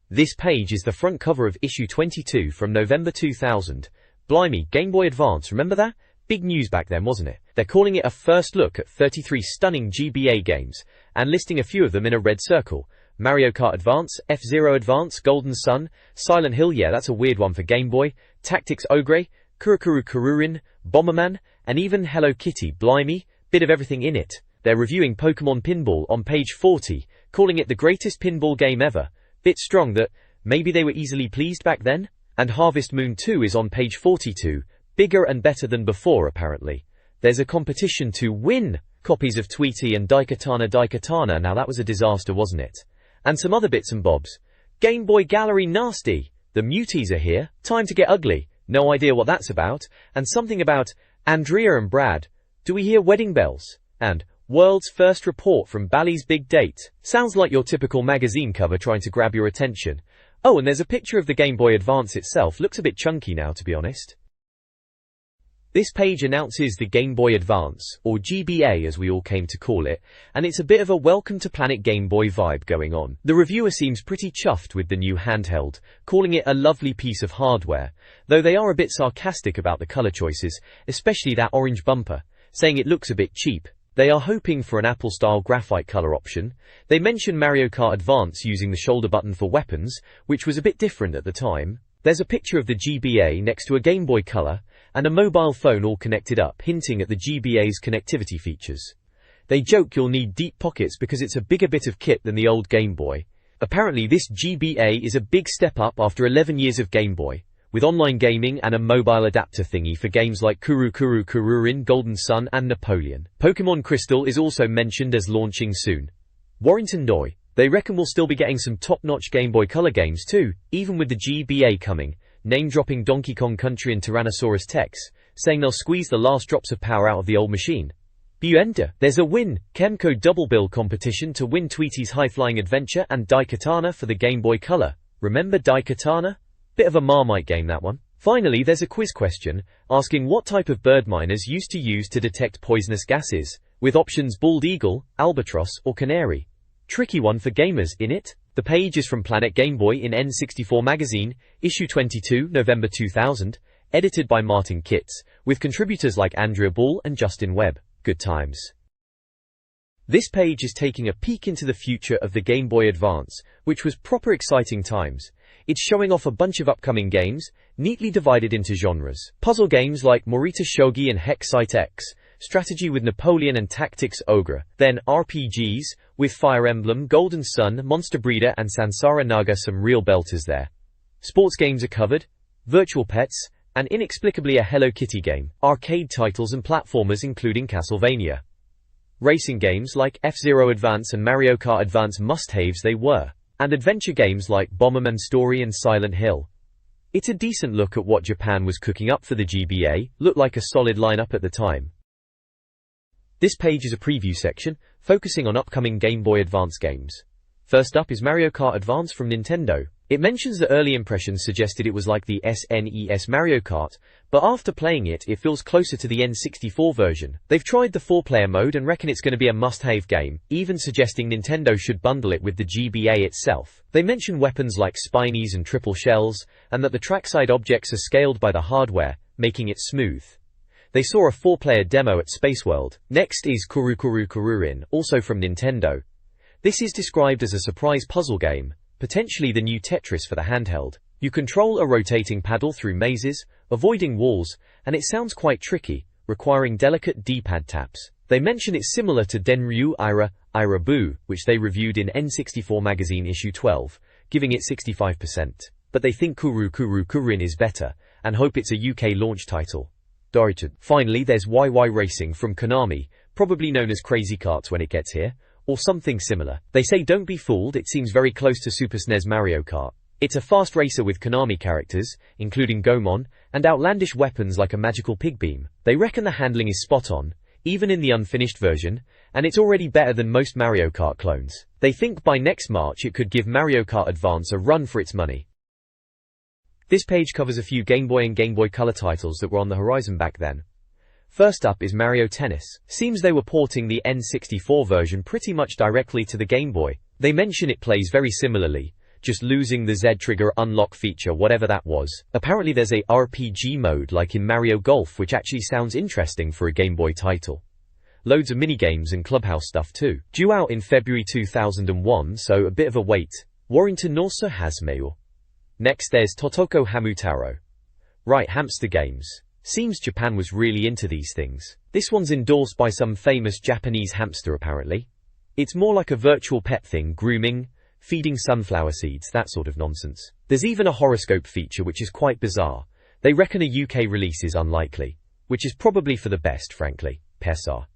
Speaker 1: This page is the front cover of issue 22 from November 2000. Blimey, Game Boy Advance, remember that? Big news back then, wasn't it? They're calling it a first look at 33 stunning GBA games, and listing a few of them in a red circle. Mario Kart Advance, F-Zero Advance, Golden Sun, Silent Hill, yeah that's a weird one for Game Boy, Tactics Ogre, Kurukuru Kururin, Bomberman, and even Hello Kitty. Blimey, bit of everything in it. They're reviewing Pokemon Pinball on page 40, calling it the greatest pinball game ever. Bit strong that maybe they were easily pleased back then? And Harvest Moon 2 is on page 42, bigger and better than before apparently. There's a competition to win copies of Tweety and Daikatana. Now that was a disaster, wasn't it? And some other bits and bobs. Game Boy Gallery nasty. The Muties are here. Time to get ugly. No idea what that's about. And something about Andrea and Brad. Do we hear wedding bells? And world's first report from Bally's big date. Sounds like your typical magazine cover trying to grab your attention. Oh, and there's a picture of the Game Boy Advance itself. Looks a bit chunky now, to be honest. This page announces the Game Boy Advance, or GBA as we all came to call it, and it's a bit of a Welcome to Planet Game Boy vibe going on. The reviewer seems pretty chuffed with the new handheld, calling it a lovely piece of hardware, though they are a bit sarcastic about the color choices, especially that orange bumper, saying it looks a bit cheap. They are hoping for an Apple-style graphite color option. They mention Mario Kart Advance using the shoulder button for weapons, which was a bit different at the time. There's a picture of the GBA next to a Game Boy Color, and a mobile phone all connected up, hinting at the GBA's connectivity features. They joke you'll need deep pockets because it's a bigger bit of kit than the old Game Boy. Apparently this GBA is a big step up after 11 years of Game Boy, with online gaming and a mobile adapter thingy for games like Kurukuru Kururin, Golden Sun and Napoleon. Pokemon Crystal is also mentioned as launching soon. Warrington Doi. They reckon we'll still be getting some top-notch Game Boy Color games too, even with the GBA coming. name-dropping Donkey Kong Country and Tyrannosaurus Rex, saying they'll squeeze the last drops of power out of the old machine. Buenda, there's a win! Kemco double bill competition to win Tweety's high-flying adventure and Daikatana for the Game Boy Color. Remember Daikatana? Bit of a Marmite game, that one. Finally, there's a quiz question, asking what type of bird miners used to use to detect poisonous gases, with options bald eagle, albatross, or canary. Tricky one for gamers, innit? The page is from Planet Game Boy in N64 Magazine, issue 22, November 2000, edited by Martin Kitts, with contributors like Andrea Ball and Justin Webb. Good times. This page is taking a peek into the future of the Game Boy Advance, which was proper exciting times. It's showing off a bunch of upcoming games, neatly divided into genres. Puzzle games like Morita Shogi and Hex Site X, strategy with Napoleon and Tactics Ogre, then RPGs, with Fire Emblem, Golden Sun, Monster Breeder and Sansara Naga, some real belters there. Sports games are covered, virtual pets, and inexplicably a Hello Kitty game, arcade titles and platformers including Castlevania. Racing games like F-Zero Advance and Mario Kart Advance must-haves they were, and adventure games like Bomberman Story and Silent Hill. It's a decent look at what Japan was cooking up for the GBA, looked like a solid lineup at the time. This page is a preview section, focusing on upcoming Game Boy Advance games. First up is Mario Kart Advance from Nintendo. It mentions that early impressions suggested it was like the SNES Mario Kart, but after playing it, it feels closer to the N64 version. They've tried the 4-player mode and reckon it's going to be a must-have game, even suggesting Nintendo should bundle it with the GBA itself. They mention weapons like spinies and triple shells, and that the trackside objects are scaled by the hardware, making it smooth. They saw a 4-player demo at Space World. Next is Kururin, also from Nintendo. This is described as a surprise puzzle game, potentially the new Tetris for the handheld. You control a rotating paddle through mazes, avoiding walls, and it sounds quite tricky, requiring delicate D-pad taps. They mention it's similar to Denryu Ira Boo, which they reviewed in N64 Magazine issue 12, giving it 65%. But they think Kururin is better, and hope it's a UK launch title. Finally, there's YY Racing from Konami, probably known as Crazy Karts when it gets here, or something similar. They say don't be fooled, it seems very close to Super SNES Mario Kart. It's a fast racer with Konami characters, including Goemon, and outlandish weapons like a magical pig beam. They reckon the handling is spot on, even in the unfinished version, and it's already better than most Mario Kart clones. They think by next March it could give Mario Kart Advance a run for its money. This page covers a few Game Boy and Game Boy Color titles that were on the horizon back then. First up is Mario Tennis. Seems they were porting the N64 version pretty much directly to the Game Boy. They mention it plays very similarly, just losing the Z-trigger unlock feature, whatever that was. Apparently there's a RPG mode like in Mario Golf, which actually sounds interesting for a Game Boy title. Loads of minigames and clubhouse stuff too. Due out in February 2001, so a bit of a wait. Warrington Norsa Hasmail. Next there's Totoko Hamutaro. Right, hamster games. Seems Japan was really into these things. This one's endorsed by some famous Japanese hamster apparently. It's more like a virtual pet thing, grooming, feeding sunflower seeds, that sort of nonsense. There's even a horoscope feature which is quite bizarre. They reckon a UK release is unlikely, which is probably for the best, frankly. Pesar.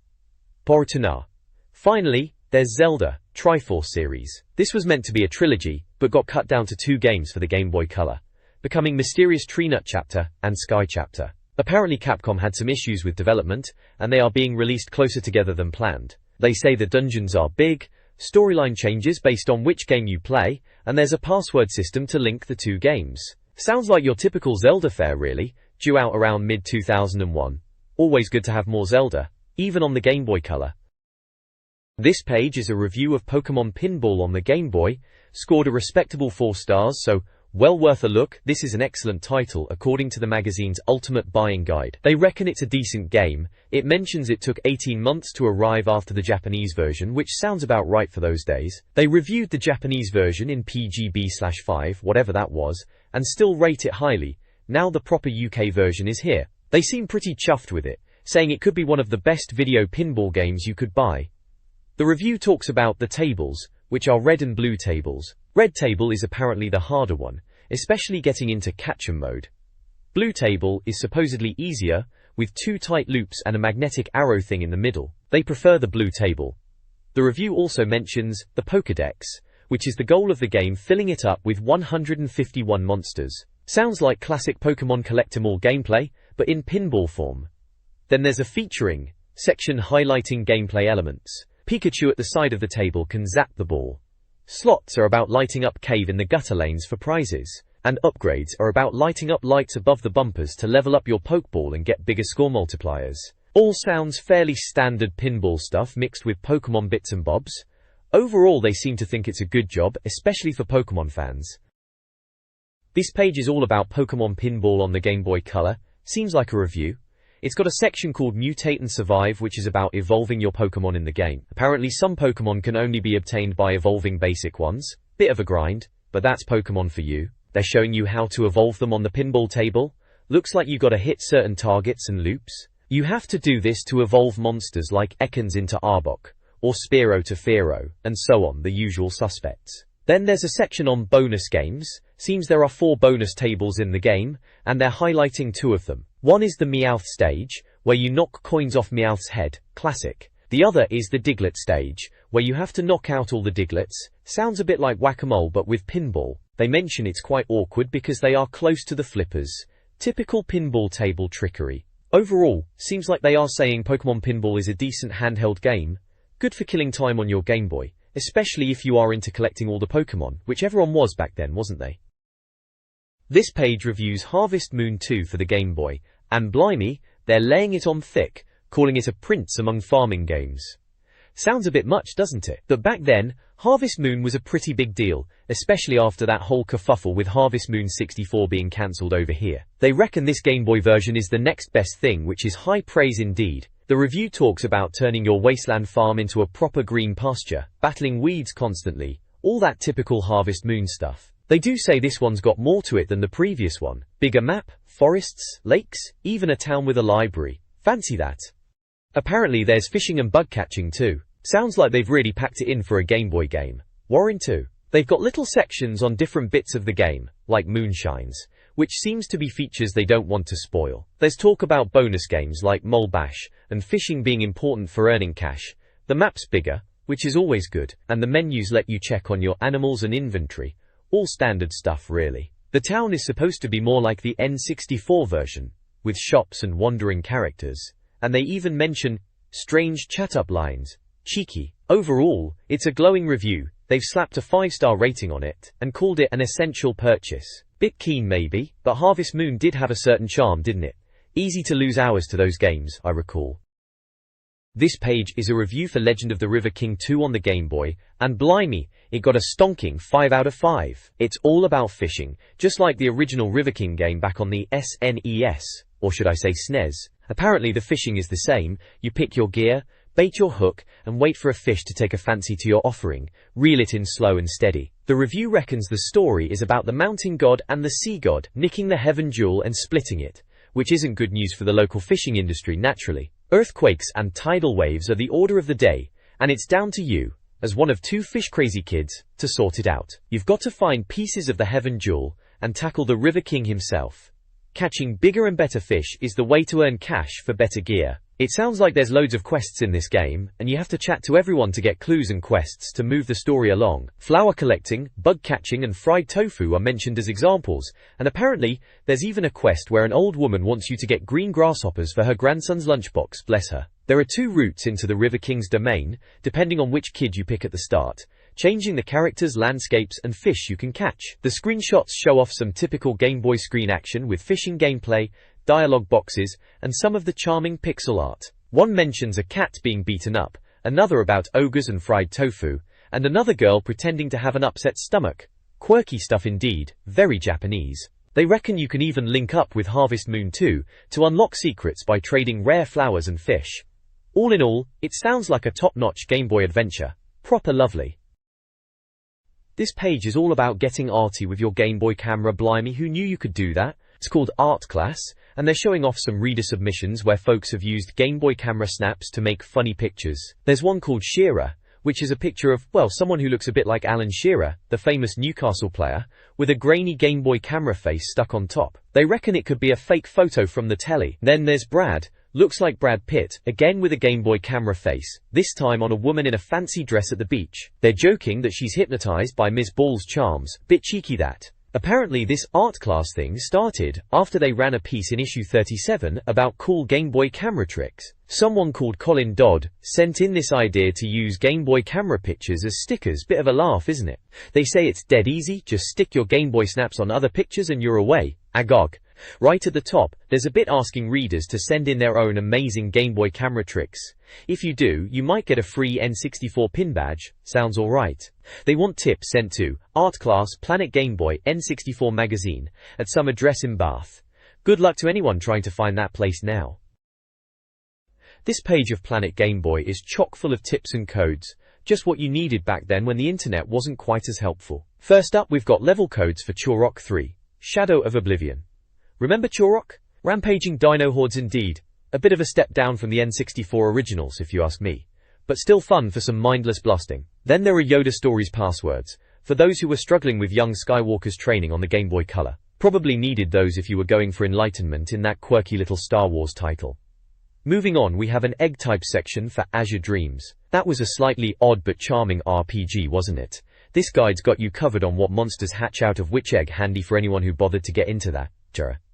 Speaker 1: Portana. Finally, there's Zelda, Triforce series. This was meant to be a trilogy, but got cut down to 2 games for the Game Boy Color, becoming Mysterious Treenut Chapter and Sky Chapter. Apparently Capcom had some issues with development, and they are being released closer together than planned. They say the dungeons are big, storyline changes based on which game you play, and there's a password system to link the 2 games. Sounds like your typical Zelda fare really, due out around mid-2001. Always good to have more Zelda, even on the Game Boy Color. This page is a review of Pokemon Pinball on the Game Boy, scored a respectable 4 stars, so well worth a look. This is an excellent title according to the magazine's Ultimate Buying Guide. They reckon it's a decent game. It mentions it took 18 months to arrive after the Japanese version, which sounds about right for those days. They reviewed the Japanese version in PGB/5, whatever that was, and still rate it highly. Now the proper UK version is here. They seem pretty chuffed with it, saying it could be one of the best video pinball games you could buy. The review talks about the tables, which are red and blue tables. Red table is apparently the harder one, especially getting into catch-em mode. Blue table is supposedly easier, with 2 tight loops and a magnetic arrow thing in the middle. They prefer the blue table. The review also mentions the Pokédex, which is the goal of the game, filling it up with 151 monsters. Sounds like classic Pokemon Collect-em-all gameplay, but in pinball form. Then there's a featuring section highlighting gameplay elements. Pikachu at the side of the table can zap the ball. Slots are about lighting up cave in the gutter lanes for prizes. And upgrades are about lighting up lights above the bumpers to level up your Pokeball and get bigger score multipliers. All sounds fairly standard pinball stuff mixed with Pokemon bits and bobs. Overall, they seem to think it's a good job, especially for Pokemon fans. This page is all about Pokemon Pinball on the Game Boy Color. Seems like a review. It's got a section called Mutate and Survive, which is about evolving your Pokemon in the game. Apparently some Pokemon can only be obtained by evolving basic ones. Bit of a grind, but that's Pokemon for you. They're showing you how to evolve them on the pinball table. Looks like you gotta hit certain targets and loops. You have to do this to evolve monsters like Ekans into Arbok, or Spearow to Fearow, and so on, the usual suspects. Then there's a section on bonus games. Seems there are 4 bonus tables in the game, and they're highlighting 2 of them. One is the Meowth stage, where you knock coins off Meowth's head, classic. The other is the Diglett stage, where you have to knock out all the Diglets. Sounds a bit like whack-a-mole but with pinball. They mention it's quite awkward because they are close to the flippers. Typical pinball table trickery. Overall, seems like they are saying Pokemon Pinball is a decent handheld game. Good for killing time on your Game Boy, especially if you are into collecting all the Pokemon, which everyone was back then, wasn't they? This page reviews Harvest Moon 2 for the Game Boy, and blimey, they're laying it on thick, calling it a prince among farming games. Sounds a bit much, doesn't it? But back then, Harvest Moon was a pretty big deal, especially after that whole kerfuffle with Harvest Moon 64 being cancelled over here. They reckon this Game Boy version is the next best thing, which is high praise indeed. The review talks about turning your wasteland farm into a proper green pasture, battling weeds constantly, all that typical Harvest Moon stuff. They do say this one's got more to it than the previous one. Bigger map, forests, lakes, even a town with a library. Fancy that. Apparently there's fishing and bug catching too. Sounds like they've really packed it in for a Game Boy game. Warren too. They've got little sections on different bits of the game, like moonshines, which seems to be features they don't want to spoil. There's talk about bonus games like Mole Bash, and fishing being important for earning cash. The map's bigger, which is always good, and the menus let you check on your animals and inventory. All standard stuff really. The town is supposed to be more like the N64 version, with shops and wandering characters. And they even mention strange chat-up lines. Cheeky. Overall, it's a glowing review. They've slapped a 5-star rating on it, and called it an essential purchase. Bit keen maybe, but Harvest Moon did have a certain charm, didn't it? Easy to lose hours to those games, I recall. This page is a review for Legend of the River King 2 on the Game Boy, and blimey, it got a stonking 5 out of 5. It's all about fishing, just like the original River King game back on the SNES, or should I say SNES. Apparently the fishing is the same. You pick your gear, bait your hook, and wait for a fish to take a fancy to your offering. Reel it in slow and steady. The review reckons the story is about the mountain god and the sea god nicking the heaven jewel and splitting it, which isn't good news for the local fishing industry naturally. Earthquakes and tidal waves are the order of the day, and it's down to you, as one of 2 fish-crazy kids, to sort it out. You've got to find pieces of the heaven jewel and tackle the River King himself. Catching bigger and better fish is the way to earn cash for better gear. It sounds like there's loads of quests in this game, and you have to chat to everyone to get clues and quests to move the story along. Flower collecting, bug catching and fried tofu are mentioned as examples, and apparently, there's even a quest where an old woman wants you to get green grasshoppers for her grandson's lunchbox, bless her. There are 2 routes into the River King's domain, depending on which kid you pick at the start, changing the characters, landscapes and fish you can catch. The screenshots show off some typical Game Boy screen action with fishing gameplay, dialogue boxes, and some of the charming pixel art. One mentions a cat being beaten up, another about ogres and fried tofu, and another girl pretending to have an upset stomach. Quirky stuff indeed, very Japanese. They reckon you can even link up with Harvest Moon 2 to unlock secrets by trading rare flowers and fish. All in all, it sounds like a top-notch Game Boy adventure. Proper lovely. This page is all about getting arty with your Game Boy camera. Blimey, who knew you could do that? It's called Art Class, and they're showing off some reader submissions where folks have used Game Boy camera snaps to make funny pictures. There's one called Shearer, which is a picture of, well, someone who looks a bit like Alan Shearer, the famous Newcastle player, with a grainy Game Boy camera face stuck on top. They reckon it could be a fake photo from the telly. Then there's Brad, looks like Brad Pitt, again with a Game Boy camera face, this time on a woman in a fancy dress at the beach. They're joking that she's hypnotized by Ms. Ball's charms. Bit cheeky that. Apparently this art class thing started after they ran a piece in issue 37 about cool Game Boy camera tricks. Someone called Colin Dodd sent in this idea to use Game Boy camera pictures as stickers. Bit of a laugh, isn't it? They say it's dead easy, just stick your Game Boy snaps on other pictures and you're away. Agog. Right at the top, there's a bit asking readers to send in their own amazing Game Boy camera tricks. If you do, you might get a free N64 pin badge. Sounds alright. They want tips sent to Art Class, Planet Game Boy, N64 Magazine, at some address in Bath. Good luck to anyone trying to find that place now. This page of Planet Game Boy is chock full of tips and codes, just what you needed back then when the internet wasn't quite as helpful. First up, we've got level codes for Turok 3, Shadow of Oblivion. Remember Turok? Rampaging dino hordes indeed. A bit of a step down from the N64 originals if you ask me, but still fun for some mindless blasting. Then there are Yoda Stories passwords, for those who were struggling with young Skywalker's training on the Game Boy Color. Probably needed those if you were going for enlightenment in that quirky little Star Wars title. Moving on, we have an egg type section for Azure Dreams. That was a slightly odd but charming RPG, wasn't it? This guide's got you covered on what monsters hatch out of which egg, handy for anyone who bothered to get into that.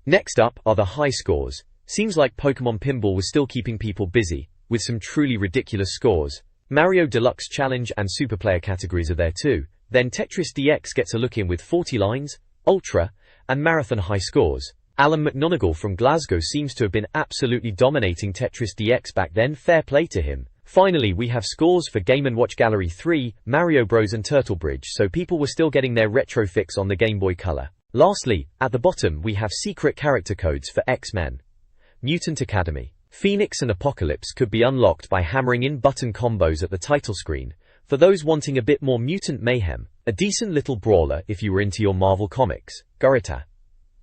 Speaker 1: Next up are the high scores. Seems like Pokemon Pinball was still keeping people busy, with some truly ridiculous scores. Mario Deluxe Challenge and Super Player categories are there too. Then Tetris DX gets a look in with 40 lines, Ultra, and Marathon high scores. Alan McNonigal from Glasgow seems to have been absolutely dominating Tetris DX back then, fair play to him. Finally, we have scores for Game & Watch Gallery 3, Mario Bros and Turtle Bridge, so people were still getting their retro fix on the Game Boy Color. Lastly, at the bottom we have secret character codes for X-Men, Mutant Academy. Phoenix and Apocalypse could be unlocked by hammering in button combos at the title screen, for those wanting a bit more mutant mayhem. A decent little brawler if you were into your Marvel comics. Gurita.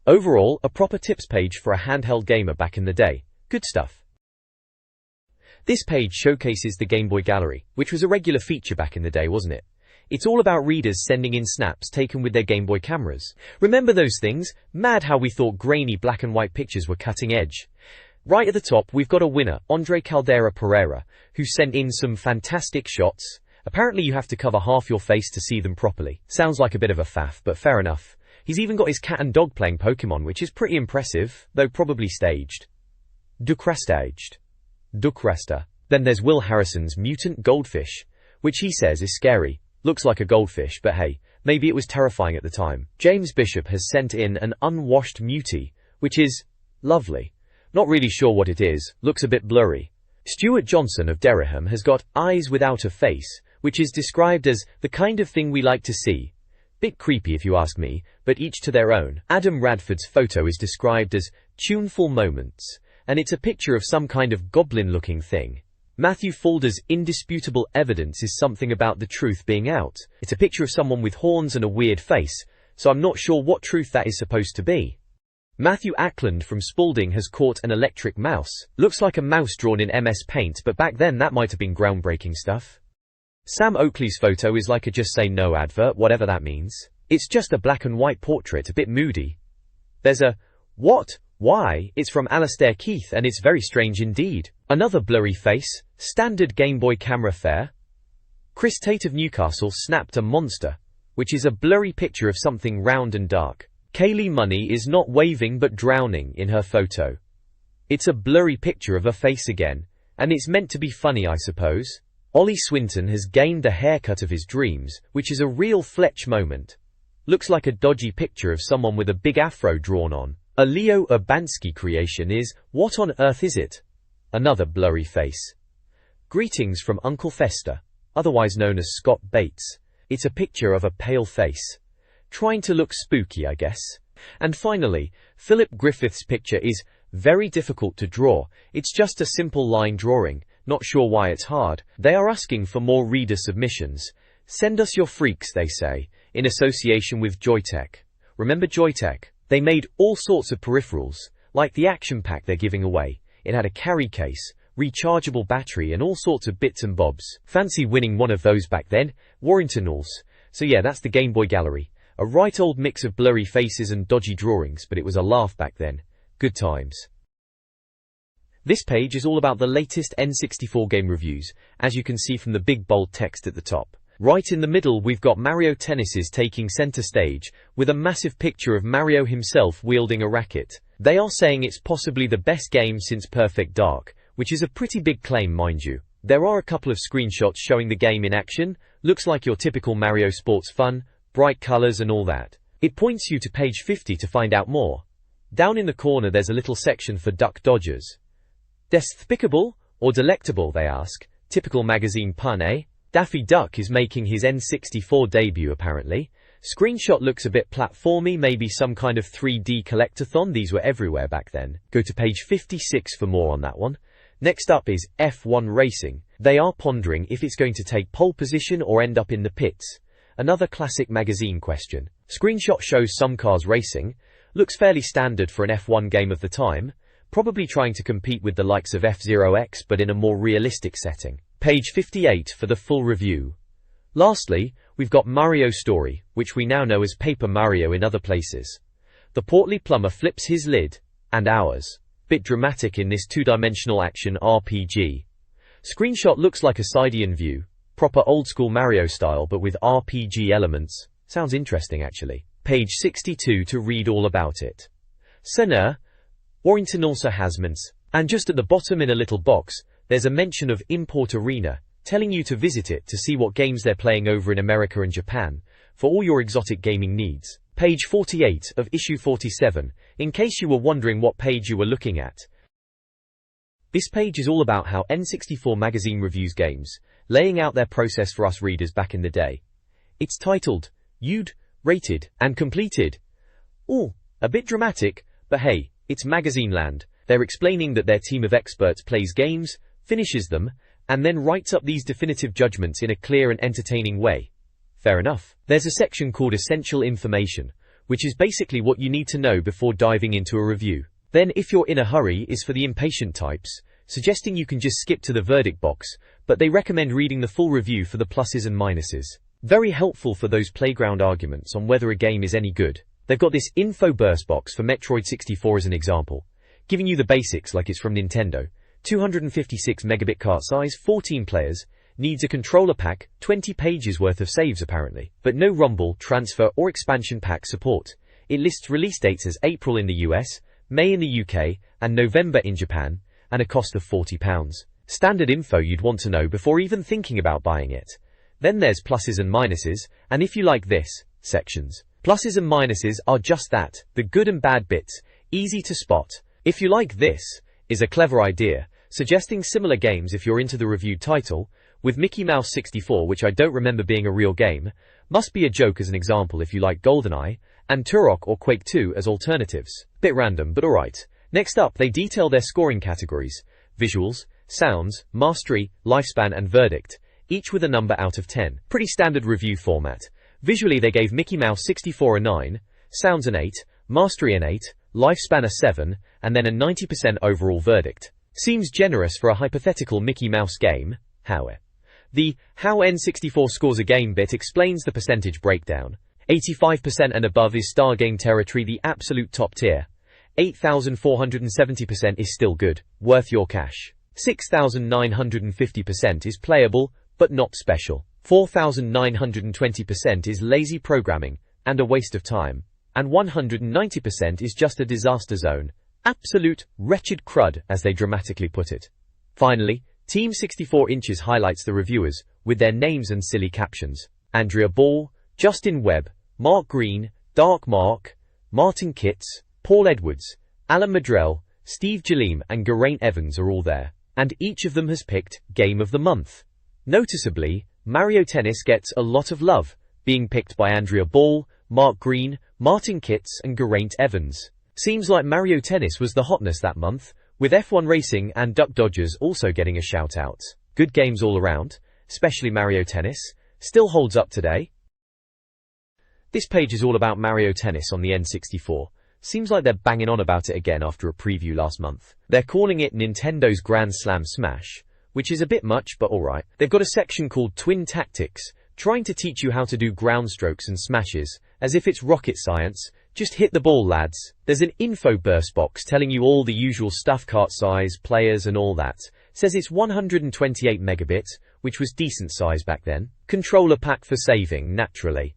Speaker 1: Overall, a proper tips page for a handheld gamer back in the day. Good stuff. This page showcases the Game Boy Gallery, which was a regular feature back in the day, wasn't it? It's all about readers sending in snaps taken with their Game Boy cameras. Remember those things? Mad how we thought grainy black and white pictures were cutting edge. Right at the top, we've got a winner, Andre Caldera Pereira, who sent in some fantastic shots. Apparently you have to cover half your face to see them properly. Sounds like a bit of a faff, but fair enough. He's even got his cat and dog playing Pokemon, which is pretty impressive, though probably staged. Dukrastaged. Dukrasta. Then there's Will Harrison's Mutant Goldfish, which he says is scary. Looks like a goldfish, but hey, maybe it was terrifying at the time. James Bishop has sent in an unwashed Mutie, which is lovely. Not really sure what it is, looks a bit blurry. Stuart Johnson of Dereham has got Eyes Without a Face, which is described as the kind of thing we like to see. Bit creepy if you ask me, but each to their own. Adam Radford's photo is described as tuneful moments, and it's a picture of some kind of goblin-looking thing. Matthew Falder's Indisputable Evidence is something about the truth being out. It's a picture of someone with horns and a weird face, so I'm not sure what truth that is supposed to be. Matthew Ackland from Spalding has caught an electric mouse. Looks like a mouse drawn in MS Paint, but back then that might have been groundbreaking stuff. Sam Oakley's photo is like a Just Say No advert, whatever that means. It's just a black and white portrait, a bit moody. There's a what? Why? It's from Alastair Keith, and it's very strange indeed. Another blurry face. Standard Game Boy camera fare. Chris Tate of Newcastle snapped a monster, which is a blurry picture of something round and dark. Kaylee Money is not waving but drowning in her photo. It's a blurry picture of a face again, and it's meant to be funny, I suppose. Ollie Swinton has gained the haircut of his dreams, which is a real Fletch moment. Looks like a dodgy picture of someone with a big afro drawn on. A Leo Urbanski creation is, what on earth is it? Another blurry face. Greetings from Uncle Fester, otherwise known as Scott Bates. It's a picture of a pale face. Trying to look spooky, I guess. And finally, Philip Griffith's picture is very difficult to draw. It's just a simple line drawing. Not sure why it's hard. They are asking for more reader submissions. Send us your freaks, they say, in association with Joytech. Remember Joytech? They made all sorts of peripherals, like the action pack they're giving away. It had a carry case, rechargeable battery, and all sorts of bits and bobs. Fancy winning one of those back then. Warringtonals. So yeah, that's the Game Boy Gallery. A right old mix of blurry faces and dodgy drawings, but it was a laugh back then. Good times. This page is all about the latest N64 game reviews, as you can see from the big bold text at the top. Right in the middle we've got Mario Tennis is taking center stage, with a massive picture of Mario himself wielding a racket. They are saying it's possibly the best game since Perfect Dark, which is a pretty big claim mind you. There are a couple of screenshots showing the game in action, looks like your typical Mario sports fun, bright colors and all that. It points you to page 50 to find out more. Down in the corner there's a little section for Duck Dodgers. Despicable or delectable, they ask. Typical magazine pun, eh? Daffy Duck is making his N64 debut apparently. Screenshot looks a bit platformy, maybe some kind of 3D collectathon. These were everywhere back then. Go to page 56 for more on that one. Next up is F1 Racing. They are pondering if it's going to take pole position or end up in the pits. Another classic magazine question. Screenshot shows some cars racing. Looks fairly standard for an F1 game of the time. Probably trying to compete with the likes of F-Zero X but in a more realistic setting. Page 58 for the full review. Lastly, we've got Mario Story, which we now know as Paper Mario in other places. The portly plumber flips his lid, and ours. Bit dramatic in this two-dimensional action RPG. Screenshot looks like a Sidean view, proper old-school Mario style but with RPG elements. Sounds interesting actually. Page 62 to read all about it. Senna, Warrington also has mints, and just at the bottom in a little box, there's a mention of Import Arena, telling you to visit it to see what games they're playing over in America and Japan, for all your exotic gaming needs. Page 48 of issue 47, in case you were wondering what page you were looking at. This page is all about how N64 Magazine reviews games, laying out their process for us readers back in the day. It's titled, Viewed, Rated, and Completed. Ooh, a bit dramatic, but hey, it's magazine land. They're explaining that their team of experts plays games, finishes them, and then writes up these definitive judgments in a clear and entertaining way. Fair enough. There's a section called Essential Information, which is basically what you need to know before diving into a review. Then if you're in a hurry is for the impatient types, suggesting you can just skip to the verdict box, but they recommend reading the full review for the pluses and minuses. Very helpful for those playground arguments on whether a game is any good. They've got this info burst box for Metroid 64 as an example, giving you the basics like it's from Nintendo. 256 megabit cart size, 14 players, needs a controller pack, 20 pages worth of saves apparently, but no rumble, transfer or expansion pack support. It lists release dates as April in the US, May in the UK, and November in Japan, and a cost of £40. Standard info you'd want to know before even thinking about buying it. Then there's pluses and minuses, and if you like this, sections. Pluses and minuses are just that, the good and bad bits, easy to spot. If you like this, is a clever idea, suggesting similar games if you're into the reviewed title, with Mickey Mouse 64, which I don't remember being a real game, must be a joke as an example if you like GoldenEye, and Turok or Quake 2 as alternatives. Bit random, but alright. Next up, they detail their scoring categories: visuals, sounds, mastery, lifespan and verdict, each with a number out of 10. Pretty standard review format. Visually they gave Mickey Mouse 64 a 9, sounds an 8, mastery an 8, lifespan a 7, and then a 90% overall verdict. Seems generous for a hypothetical Mickey Mouse game. However, the How N64 Scores a Game bit explains the percentage breakdown. 85% and above is star game territory, the absolute top tier. 8,470% is still good, worth your cash. 6,950% is playable, but not special. 4,920% is lazy programming, and a waste of time. And 190% is just a disaster zone. Absolute, wretched crud, as they dramatically put it. Finally, Team 64 Inches highlights the reviewers, with their names and silly captions. Andrea Ball, Justin Webb, Mark Green, Dark Mark, Martin Kitts, Paul Edwards, Alan Madrell, Steve Jaleem and Geraint Evans are all there, and each of them has picked Game of the Month. Noticeably, Mario Tennis gets a lot of love, being picked by Andrea Ball, Mark Green, Martin Kitts and Geraint Evans. Seems like Mario Tennis was the hotness that month, with F1 Racing and Duck Dodgers also getting a shout out. Good games all around, especially Mario Tennis, still holds up today. This page is all about Mario Tennis on the N64. Seems like they're banging on about it again after a preview last month. They're calling it Nintendo's Grand Slam Smash, which is a bit much, but alright. They've got a section called Twin Tactics, trying to teach you how to do ground strokes and smashes, as if it's rocket science. Just hit the ball, lads. There's an info burst box telling you all the usual stuff, cart size, players and all that. Says it's 128 megabits, which was decent size back then. Controller pack for saving, naturally.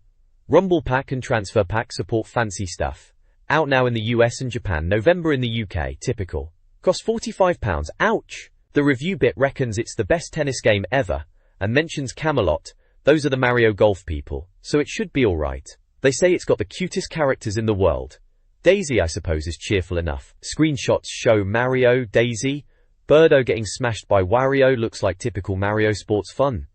Speaker 1: Rumble pack and transfer pack support fancy stuff. Out now in the US and Japan, November in the UK, typical. Cost £45, ouch! The review bit reckons it's the best tennis game ever, and mentions Camelot, those are the Mario Golf people, so it should be alright. They say it's got the cutest characters in the world. Daisy I suppose is cheerful enough. Screenshots show Mario, Daisy, Birdo getting smashed by Wario, looks like typical Mario sports fun.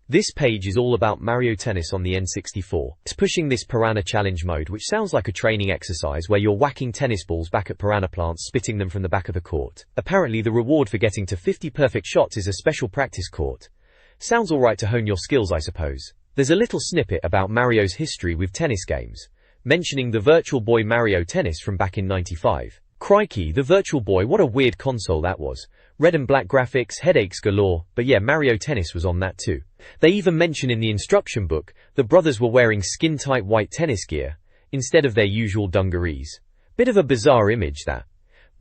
Speaker 1: This page is all about Mario Tennis on the N64. It's pushing this Piranha Challenge mode, which sounds like a training exercise where you're whacking tennis balls back at piranha plants, spitting them from the back of the court. Apparently the reward for getting to 50 perfect shots is a special practice court. Sounds alright to hone your skills, I suppose. There's a little snippet about Mario's history with tennis games, mentioning the Virtual Boy Mario Tennis from back in '95. Crikey, the Virtual Boy, what a weird console that was. Red and black graphics, headaches galore, but yeah, Mario Tennis was on that too. They even mention in the instruction book, the brothers were wearing skin-tight white tennis gear, instead of their usual dungarees. Bit of a bizarre image that.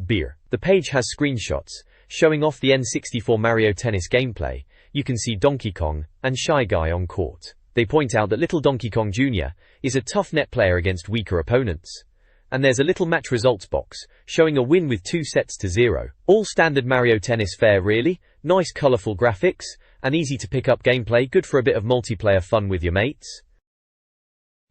Speaker 1: Beer. The page has screenshots, showing off the N64 Mario Tennis gameplay. You can see Donkey Kong and Shy Guy on court. They point out that little Donkey Kong Jr. is a tough net player against weaker opponents. And there's a little match results box, showing a win with 2-0. All standard Mario Tennis fare really, nice colourful graphics, and easy to pick up gameplay, good for a bit of multiplayer fun with your mates.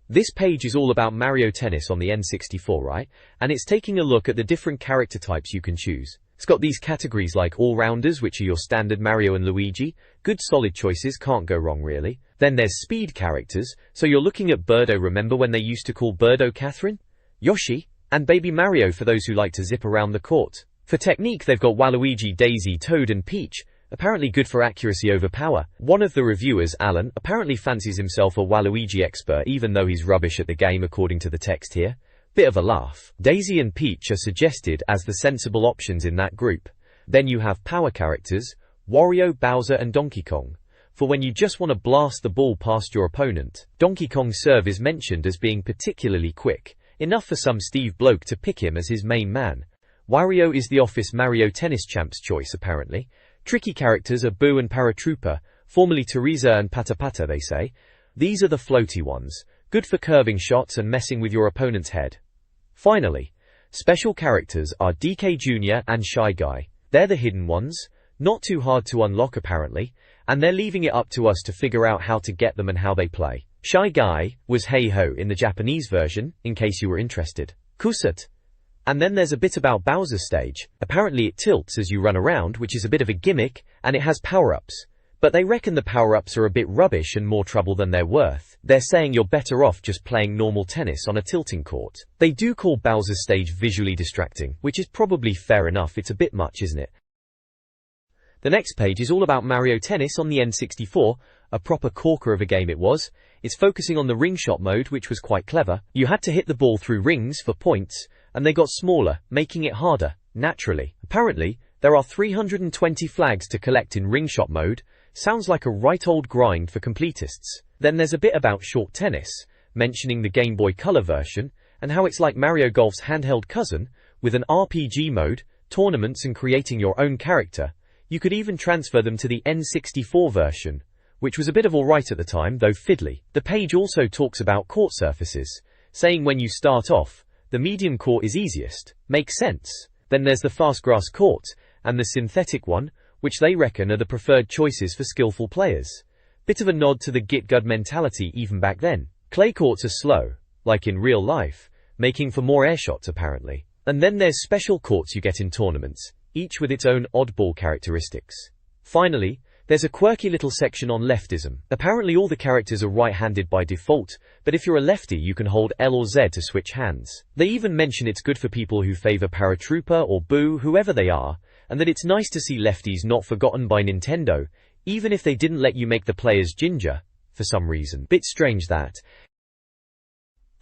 Speaker 1: This page is all about Mario Tennis on the N64, right? And it's taking a look at the different character types you can choose. It's got these categories like all-rounders, which are your standard Mario and Luigi. Good solid choices, can't go wrong really. Then there's speed characters, so you're looking at Birdo, remember when they used to call Birdo Catherine? Yoshi, and Baby Mario for those who like to zip around the court. For technique they've got Waluigi, Daisy, Toad and Peach, apparently good for accuracy over power. One of the reviewers, Alan, apparently fancies himself a Waluigi expert even though he's rubbish at the game according to the text here. Bit of a laugh. Daisy and Peach are suggested as the sensible options in that group. Then you have power characters, Wario, Bowser and Donkey Kong, for when you just want to blast the ball past your opponent. Donkey Kong's serve is mentioned as being particularly quick, enough for some Steve bloke to pick him as his main man. Wario is the office Mario Tennis champ's choice apparently. Tricky characters are Boo and Paratrooper, formerly Teresa and Patapata they say. These are the floaty ones, good for curving shots and messing with your opponent's head. Finally, special characters are DK Jr. and Shy Guy. They're the hidden ones, not too hard to unlock apparently, and they're leaving it up to us to figure out how to get them and how they play. Shy Guy was Hey-Ho in the Japanese version, in case you were interested. Kusut. And then there's a bit about Bowser's stage. Apparently it tilts as you run around, which is a bit of a gimmick, and it has power-ups. But they reckon the power-ups are a bit rubbish and more trouble than they're worth. They're saying you're better off just playing normal tennis on a tilting court. They do call Bowser's stage visually distracting, which is probably fair enough, it's a bit much, isn't it? The next page is all about Mario Tennis on the N64, a proper corker of a game it was. It's focusing on the ring shot mode, which was quite clever. You had to hit the ball through rings for points, and they got smaller, making it harder, naturally. Apparently, there are 320 flags to collect in ring shot mode. Sounds like a right old grind for completists. Then there's a bit about short tennis, mentioning the Game Boy Color version, and how it's like Mario Golf's handheld cousin, with an RPG mode, tournaments and creating your own character. You could even transfer them to the N64 version, which was a bit of alright at the time, though fiddly. The page also talks about court surfaces, saying when you start off, the medium court is easiest. Makes sense. Then there's the fast grass court, and the synthetic one, which they reckon are the preferred choices for skillful players. Bit of a nod to the Git Gud mentality even back then. Clay courts are slow, like in real life, making for more airshots apparently. And then there's special courts you get in tournaments, each with its own oddball characteristics. Finally, there's a quirky little section on leftism. Apparently all the characters are right-handed by default, but if you're a lefty you can hold L or Z to switch hands. They even mention it's good for people who favor Paratrooper or Boo, whoever they are, and that it's nice to see lefties not forgotten by Nintendo, even if they didn't let you make the players ginger, for some reason. Bit strange that.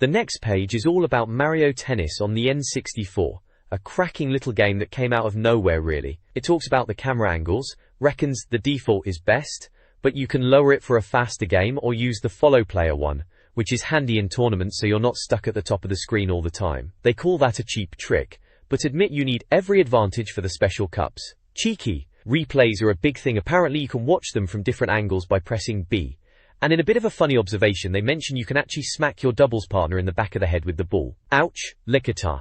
Speaker 1: The next page is all about Mario Tennis on the N64, a cracking little game that came out of nowhere really. It talks about the camera angles, reckons the default is best, but you can lower it for a faster game or use the follow player one, which is handy in tournaments so you're not stuck at the top of the screen all the time. They call that a cheap trick, but admit you need every advantage for the special cups. Cheeky. Replays are a big thing. Apparently you can watch them from different angles by pressing B. And in a bit of a funny observation, they mention you can actually smack your doubles partner in the back of the head with the ball. Ouch, lickata.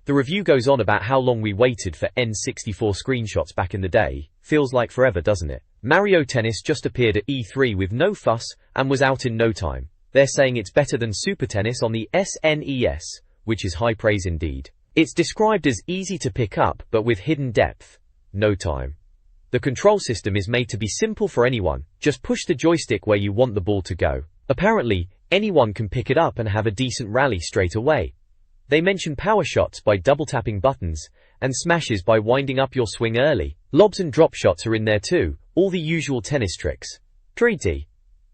Speaker 1: The review goes on about how long we waited for N64 screenshots back in the day. Feels like forever, doesn't it? Mario Tennis just appeared at E3 with no fuss and was out in no time. They're saying it's better than Super Tennis on the SNES, which is high praise indeed. It's described as easy to pick up but with hidden depth. No time. The control system is made to be simple for anyone. Just push the joystick where you want the ball to go. Apparently, anyone can pick it up and have a decent rally straight away. They mention power shots by double tapping buttons, and smashes by winding up your swing early. Lobs and drop shots are in there too, all the usual tennis tricks. Treaty.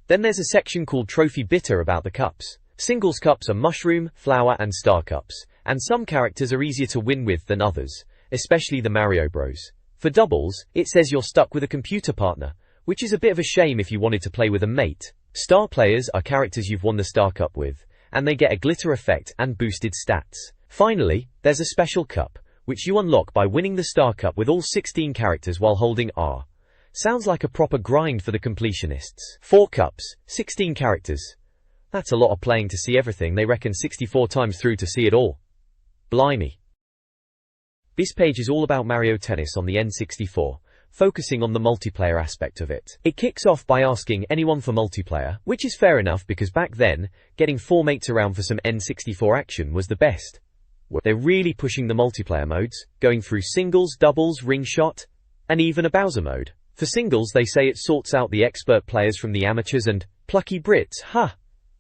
Speaker 1: Then there's a section called Trophy Bitter about the cups. Singles cups are mushroom, flower and star cups, and some characters are easier to win with than others, especially the Mario Bros. For doubles, it says you're stuck with a computer partner, which is a bit of a shame if you wanted to play with a mate. Star players are characters you've won the Star Cup with, and they get a glitter effect and boosted stats. Finally, there's a special cup, which you unlock by winning the Star Cup with all 16 characters while holding R. Sounds like a proper grind for the completionists. 4 cups, 16 characters. That's a lot of playing to see everything. They reckon 64 times through to see it all. Blimey. This page is all about Mario Tennis on the N64, focusing on the multiplayer aspect of it. It kicks off by asking anyone for multiplayer, which is fair enough because back then, getting 4 mates around for some N64 action was the best. They're really pushing the multiplayer modes, going through singles, doubles, ring shot, and even a Bowser mode. For singles, they say it sorts out the expert players from the amateurs and plucky Brits, huh?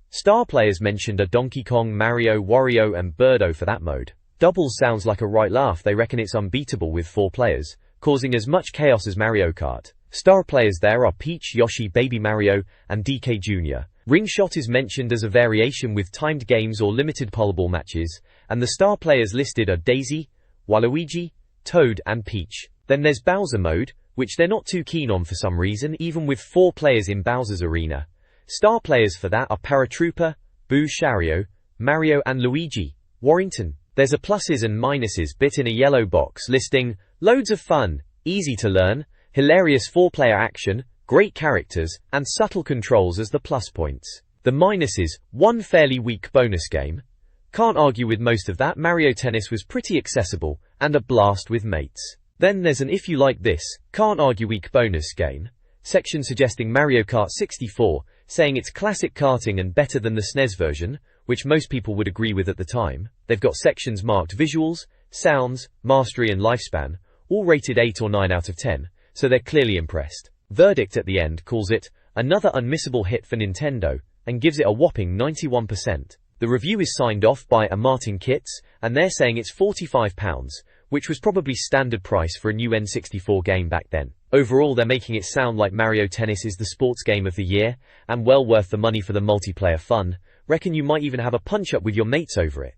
Speaker 1: Star players mentioned are Donkey Kong, Mario, Wario and Birdo for that mode. Doubles sounds like a right laugh. They reckon it's unbeatable with 4 players, causing as much chaos as Mario Kart. Star players there are Peach, Yoshi, Baby Mario, and DK Jr. Ring shot is mentioned as a variation with timed games or limited polyball matches, and the star players listed are Daisy, Waluigi, Toad, and Peach. Then there's Bowser mode, which they're not too keen on for some reason, even with 4 players in Bowser's arena. Star players for that are Paratrooper, Boo Shario, Mario, and Luigi. Warrington. There's a pluses and minuses bit in a yellow box listing loads of fun, easy to learn, hilarious 4-player action, great characters, and subtle controls as the plus points. The minuses, 1 fairly weak bonus game. Can't argue with most of that. Mario Tennis was pretty accessible, and a blast with mates. Then there's an if you like this, can't argue weak bonus game section suggesting Mario Kart 64, saying it's classic karting and better than the SNES version, which most people would agree with at the time. They've got sections marked visuals, sounds, mastery and lifespan, all rated 8 or 9 out of 10, so they're clearly impressed. Verdict at the end calls it another unmissable hit for Nintendo, and gives it a whopping 91%. The review is signed off by a Martin Kitts, and they're saying it's £45, which was probably standard price for a new N64 game back then. Overall, they're making it sound like Mario Tennis is the sports game of the year, and well worth the money for the multiplayer fun. Reckon you might even have a punch-up with your mates over it.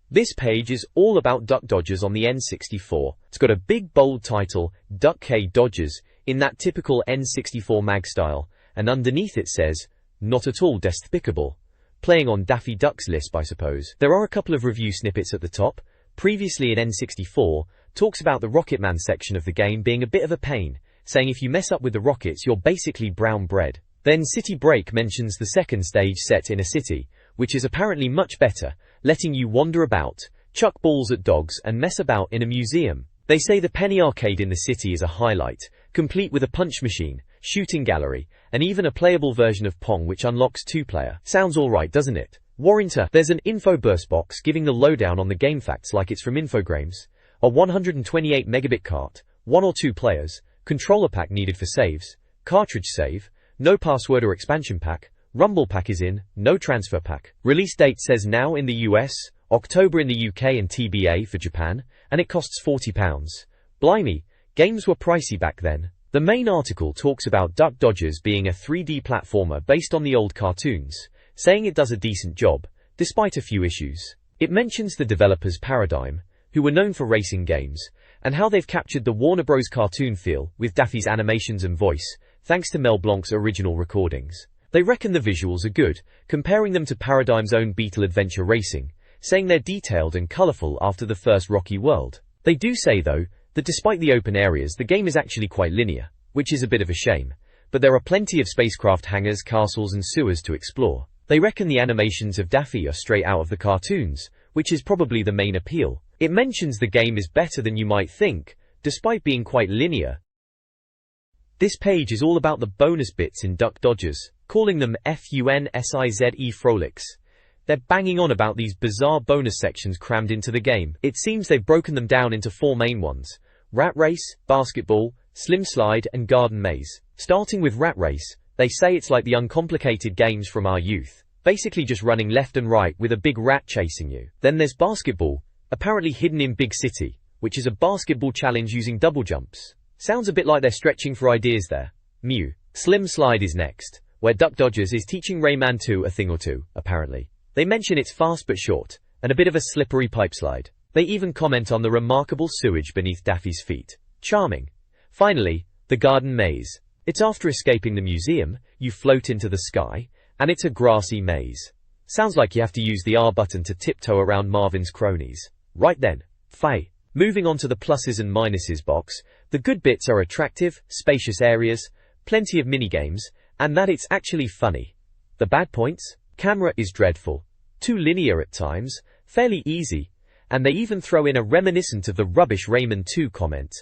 Speaker 1: This page is all about Duck Dodgers on the N64. It's got a big bold title, Duck K Dodgers, in that typical N64 mag style, and underneath it says, not at all despicable. Playing on Daffy Duck's lisp, I suppose. There are a couple of review snippets at the top. Previously in N64, talks about the Rocketman section of the game being a bit of a pain, saying if you mess up with the rockets you're basically brown bread. Then City Break mentions the second stage set in a city, which is apparently much better, letting you wander about, chuck balls at dogs and mess about in a museum. They say the Penny Arcade in the city is a highlight, complete with a punch machine, shooting gallery, and even a playable version of Pong which unlocks 2-player. Sounds alright, doesn't it? Warrington. There's an info burst box giving the lowdown on the game facts like it's from Infogrames. A 128 megabit cart, 1 or 2 players, controller pack needed for saves, cartridge save, no password or expansion pack, rumble pack is in, no transfer pack. Release date says now in the US, October in the UK and TBA for Japan, and it costs £40. Blimey, games were pricey back then. The main article talks about Duck Dodgers being a 3D platformer based on the old cartoons, saying it does a decent job, despite a few issues. It mentions the developers Paradigm, who were known for racing games, and how they've captured the Warner Bros. Cartoon feel, with Daffy's animations and voice, thanks to Mel Blanc's original recordings. They reckon the visuals are good, comparing them to Paradigm's own Beetle Adventure Racing, saying they're detailed and colourful after the first Rocky World. They do say though, that despite the open areas, the game is actually quite linear, which is a bit of a shame. But there are plenty of spacecraft hangars, castles and sewers to explore. They reckon the animations of Daffy are straight out of the cartoons, which is probably the main appeal. It mentions the game is better than you might think, despite being quite linear. This page is all about the bonus bits in Duck Dodgers, calling them FUNSIZE frolics. They're banging on about these bizarre bonus sections crammed into the game. It seems they've broken them down into 4 main ones: Rat Race, Basketball, Slim Slide and Garden Maze. Starting with Rat Race, they say it's like the uncomplicated games from our youth, basically just running left and right with a big rat chasing you. Then there's Basketball, apparently hidden in Big City, which is a basketball challenge using double jumps. Sounds a bit like they're stretching for ideas there. Mew. Slim Slide is next, where Duck Dodgers is teaching Rayman 2 a thing or two, apparently. They mention it's fast but short, and a bit of a slippery pipe slide. They even comment on the remarkable sewage beneath Daffy's feet. Charming. Finally, the Garden Maze. It's after escaping the museum, you float into the sky, and it's a grassy maze. Sounds like you have to use the R button to tiptoe around Marvin's cronies. Right then. Faye. Moving on to the pluses and minuses box, the good bits are attractive, spacious areas, plenty of minigames, and that it's actually funny. The bad points? Camera is dreadful, too linear at times, fairly easy, and they even throw in a reminiscent of the rubbish Rayman 2 comment.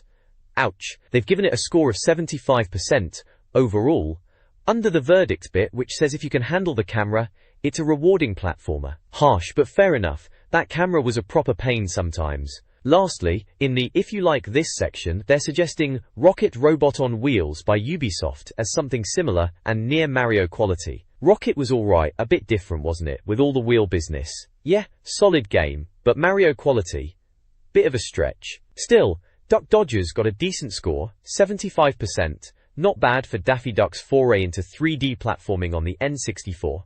Speaker 1: Ouch. They've given it a score of 75% overall. Under the verdict bit, which says if you can handle the camera, it's a rewarding platformer. Harsh, but fair enough. That camera was a proper pain sometimes. Lastly, in the If You Like This section, they're suggesting Rocket Robot on Wheels by Ubisoft as something similar and near Mario quality. Rocket was alright, a bit different wasn't it, with all the wheel business. Yeah, solid game, but Mario quality? Bit of a stretch. Still, Duck Dodgers got a decent score, 75%, not bad for Daffy Duck's foray into 3D platforming on the N64.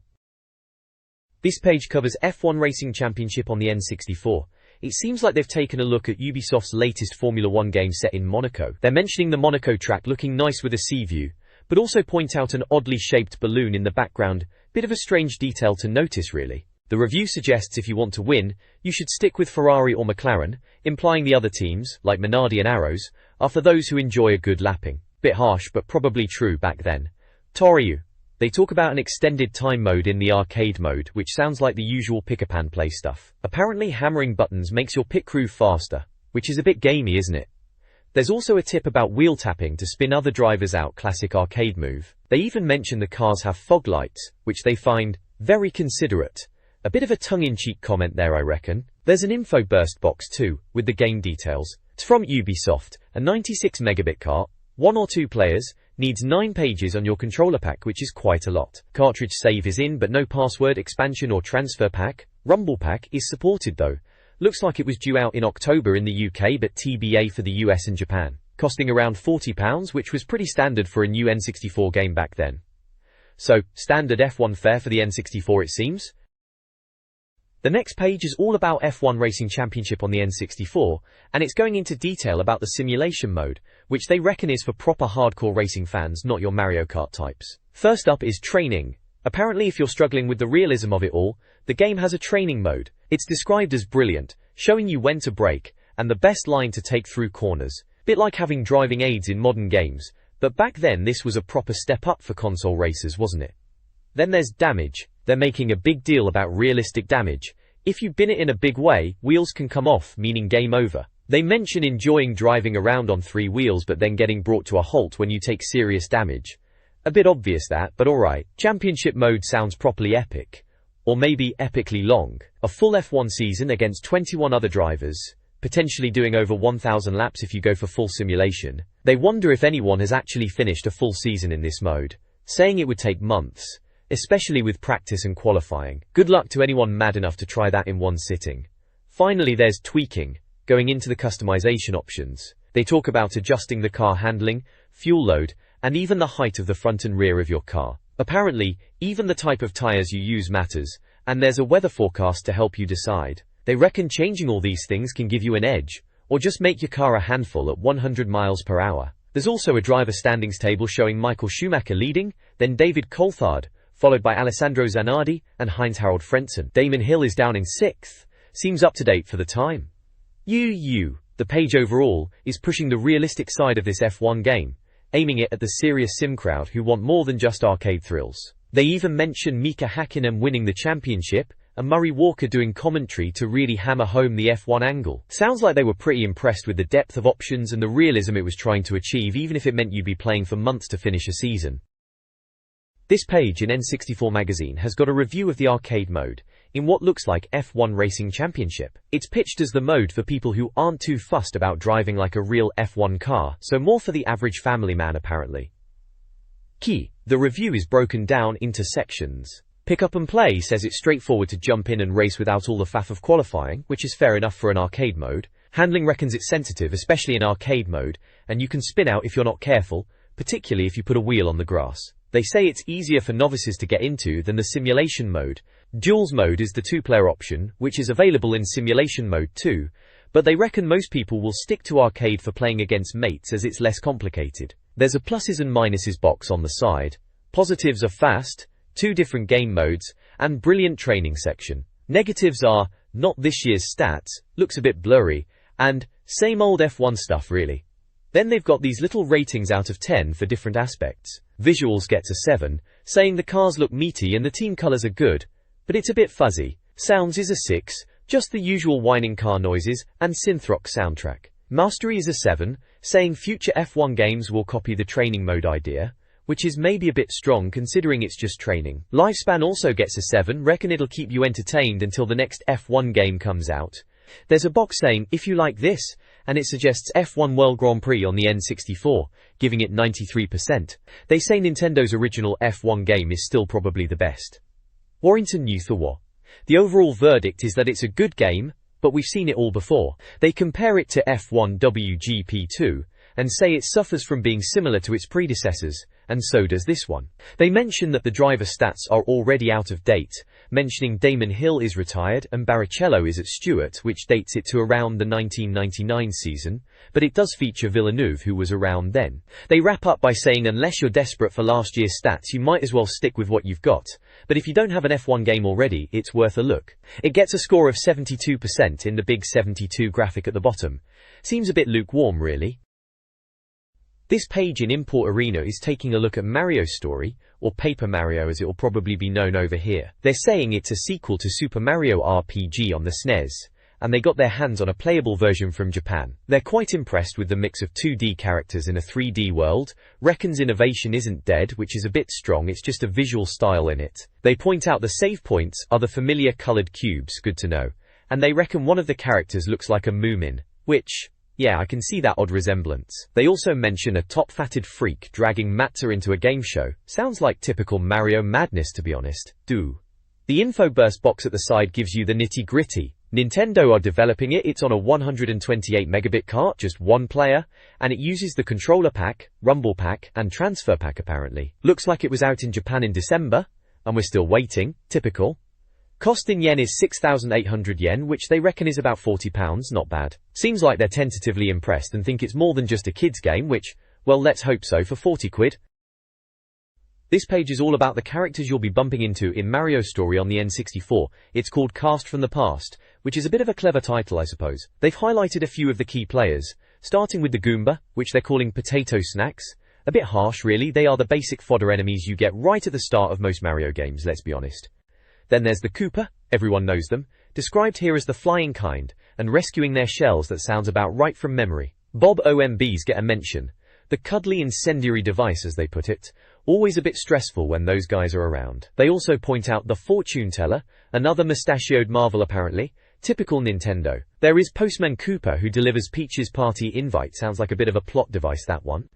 Speaker 1: This page covers F1 Racing Championship on the N64. It seems like they've taken a look at Ubisoft's latest Formula 1 game set in Monaco. They're mentioning the Monaco track looking nice with a sea view, but also point out an oddly shaped balloon in the background, bit of a strange detail to notice really. The review suggests if you want to win, you should stick with Ferrari or McLaren, implying the other teams, like Minardi and Arrows, are for those who enjoy a good lapping. Bit harsh but probably true back then. Toriu. They talk about an extended time mode in the arcade mode, which sounds like the usual pick-a-pan play stuff. Apparently hammering buttons makes your pit crew faster, which is a bit gamey, isn't it? There's also a tip about wheel tapping to spin other drivers out, classic arcade move. They even mention the cars have fog lights, which they find very considerate. A bit of a tongue-in-cheek comment there, I reckon. There's an info burst box too, with the game details. It's from Ubisoft, a 96 megabit cart, 1 or 2 players, needs 9 pages on your controller pack, which is quite a lot. Cartridge save is in but no password, expansion or transfer pack. Rumble pack is supported though. Looks like it was due out in October in the UK but TBA for the US and Japan. Costing around £40, which was pretty standard for a new N64 game back then. So, standard F1 fare for the N64 it seems. The next page is all about F1 Racing Championship on the N64, and it's going into detail about the simulation mode, which they reckon is for proper hardcore racing fans, not your Mario Kart types. First up is training. Apparently if you're struggling with the realism of it all, the game has a training mode. It's described as brilliant, showing you when to brake, and the best line to take through corners. Bit like having driving aids in modern games, but back then this was a proper step up for console racers, wasn't it? Then there's damage. They're making a big deal about realistic damage. If you bin it in a big way, wheels can come off, meaning game over. They mention enjoying driving around on 3 wheels but then getting brought to a halt when you take serious damage. A bit obvious that, but alright. Championship mode sounds properly epic. Or maybe epically long. A full F1 season against 21 other drivers, potentially doing over 1,000 laps if you go for full simulation. They wonder if anyone has actually finished a full season in this mode, saying it would take months, especially with practice and qualifying. Good luck to anyone mad enough to try that in one sitting. Finally there's tweaking, going into the customization options. They talk about adjusting the car handling, fuel load, and even the height of the front and rear of your car. Apparently, even the type of tires you use matters, and there's a weather forecast to help you decide. They reckon changing all these things can give you an edge, or just make your car a handful at 100 miles per hour. There's also a driver standings table showing Michael Schumacher leading, then David Coulthard, followed by Alessandro Zanardi and Heinz-Harald Frentzen. Damon Hill is down in 6th. Seems up to date for the time. The page overall is pushing the realistic side of this F1 game, aiming it at the serious sim crowd who want more than just arcade thrills. They even mention Mika Hakkinen winning the championship, and Murray Walker doing commentary to really hammer home the F1 angle. Sounds like they were pretty impressed with the depth of options and the realism it was trying to achieve, even if it meant you'd be playing for months to finish a season. This page in N64 Magazine has got a review of the arcade mode, in what looks like F1 Racing Championship. It's pitched as the mode for people who aren't too fussed about driving like a real F1 car, so more for the average family man apparently. Key. The review is broken down into sections. Pick Up and Play says it's straightforward to jump in and race without all the faff of qualifying, which is fair enough for an arcade mode. Handling reckons it's sensitive, especially in arcade mode, and you can spin out if you're not careful, particularly if you put a wheel on the grass. They say it's easier for novices to get into than the simulation mode. Duels mode is the two-player option, which is available in simulation mode too, but they reckon most people will stick to arcade for playing against mates as it's less complicated. There's a pluses and minuses box on the side. Positives are fast, 2 different game modes, and brilliant training section. Negatives are, not this year's stats, looks a bit blurry, and same old F1 stuff really. Then they've got these little ratings out of 10 for different aspects. Visuals gets a 7, saying the cars look meaty and the team colours are good, but it's a bit fuzzy. Sounds is a 6, just the usual whining car noises and synth-rock soundtrack. Mastery is a 7, saying future F1 games will copy the training mode idea, which is maybe a bit strong considering it's just training. Lifespan also gets a 7, reckon it'll keep you entertained until the next F1 game comes out. There's a box saying, if you like this, and it suggests F1 World Grand Prix on the N64, giving it 93%. They say Nintendo's original F1 game is still probably the best. Warrington Youth Award. The overall verdict is that it's a good game, but we've seen it all before. They compare it to F1 WGP2, and say it suffers from being similar to its predecessors, and so does this one. They mention that the driver stats are already out of date, mentioning Damon Hill is retired and Barrichello is at Stewart, which dates it to around the 1999 season, but it does feature Villeneuve, who was around then. They wrap up by saying unless you're desperate for last year's stats, you might as well stick with what you've got, but if you don't have an F1 game already, it's worth a look. It gets a score of 72% in the big 72 graphic at the bottom. Seems a bit lukewarm really. This page in Import Arena is taking a look at Mario's story, or Paper Mario as it will probably be known over here. They're saying it's a sequel to Super Mario RPG on the SNES, and they got their hands on a playable version from Japan. They're quite impressed with the mix of 2D characters in a 3D world, reckons innovation isn't dead, which is a bit strong, it's just a visual style in it. They point out the save points are the familiar coloured cubes, good to know, and they reckon one of the characters looks like a Moomin, which, yeah, I can see that odd resemblance. They also mention a top-fatted freak dragging Matza into a game show. Sounds like typical Mario madness, to be honest. The info burst box at the side gives you the nitty-gritty. Nintendo are developing it, it's on a 128 megabit cart, just one player, and it uses the controller pack, rumble pack, and transfer pack apparently. Looks like it was out in Japan in December, and we're still waiting. Typical. Cost in yen is 6,800 yen, which they reckon is about £40, not bad. Seems like they're tentatively impressed and think it's more than just a kids game, which, well, let's hope so for 40 quid. This page is all about the characters you'll be bumping into in Mario's story on the N64. It's called Cast from the Past, which is a bit of a clever title, I suppose. They've highlighted a few of the key players, starting with the Goomba, which they're calling Potato Snacks. A bit harsh, really. They are the basic fodder enemies you get right at the start of most Mario games, let's be honest. Then there's the Koopa, everyone knows them, described here as the flying kind, and rescuing their shells that sounds about right from memory. Bob OMBs get a mention. The cuddly incendiary device, as they put it, always a bit stressful when those guys are around. They also point out the fortune teller, another mustachioed marvel apparently, typical Nintendo. There is Postman Koopa who delivers Peach's party invite, sounds like a bit of a plot device that one.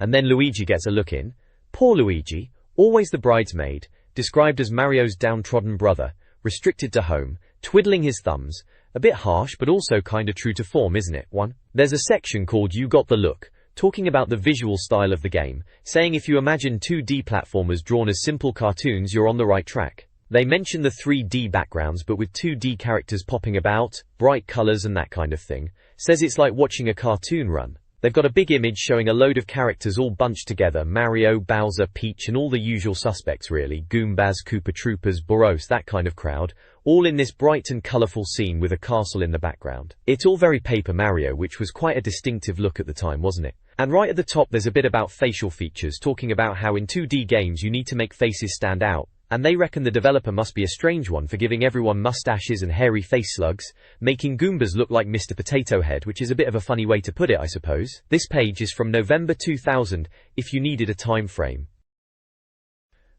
Speaker 1: And then Luigi gets a look in. Poor Luigi, always the bridesmaid, described as Mario's downtrodden brother, restricted to home, twiddling his thumbs, a bit harsh but also kinda true to form, isn't it? There's a section called You Got the Look, talking about the visual style of the game, saying if you imagine 2D platformers drawn as simple cartoons, you're on the right track. They mention the 3D backgrounds but with 2D characters popping about, bright colours and that kind of thing, says it's like watching a cartoon run. They've got a big image showing a load of characters all bunched together: Mario, Bowser, Peach, and all the usual suspects really, Goombas, Koopa Troopers, Boros, that kind of crowd, all in this bright and colourful scene with a castle in the background. It's all very Paper Mario, which was quite a distinctive look at the time, wasn't it? And right at the top there's a bit about facial features, talking about how in 2D games you need to make faces stand out, and they reckon the developer must be a strange one for giving everyone mustaches and hairy face slugs, making Goombas look like Mr. Potato Head, which is a bit of a funny way to put it, I suppose. This page is from November 2000, if you needed a time frame.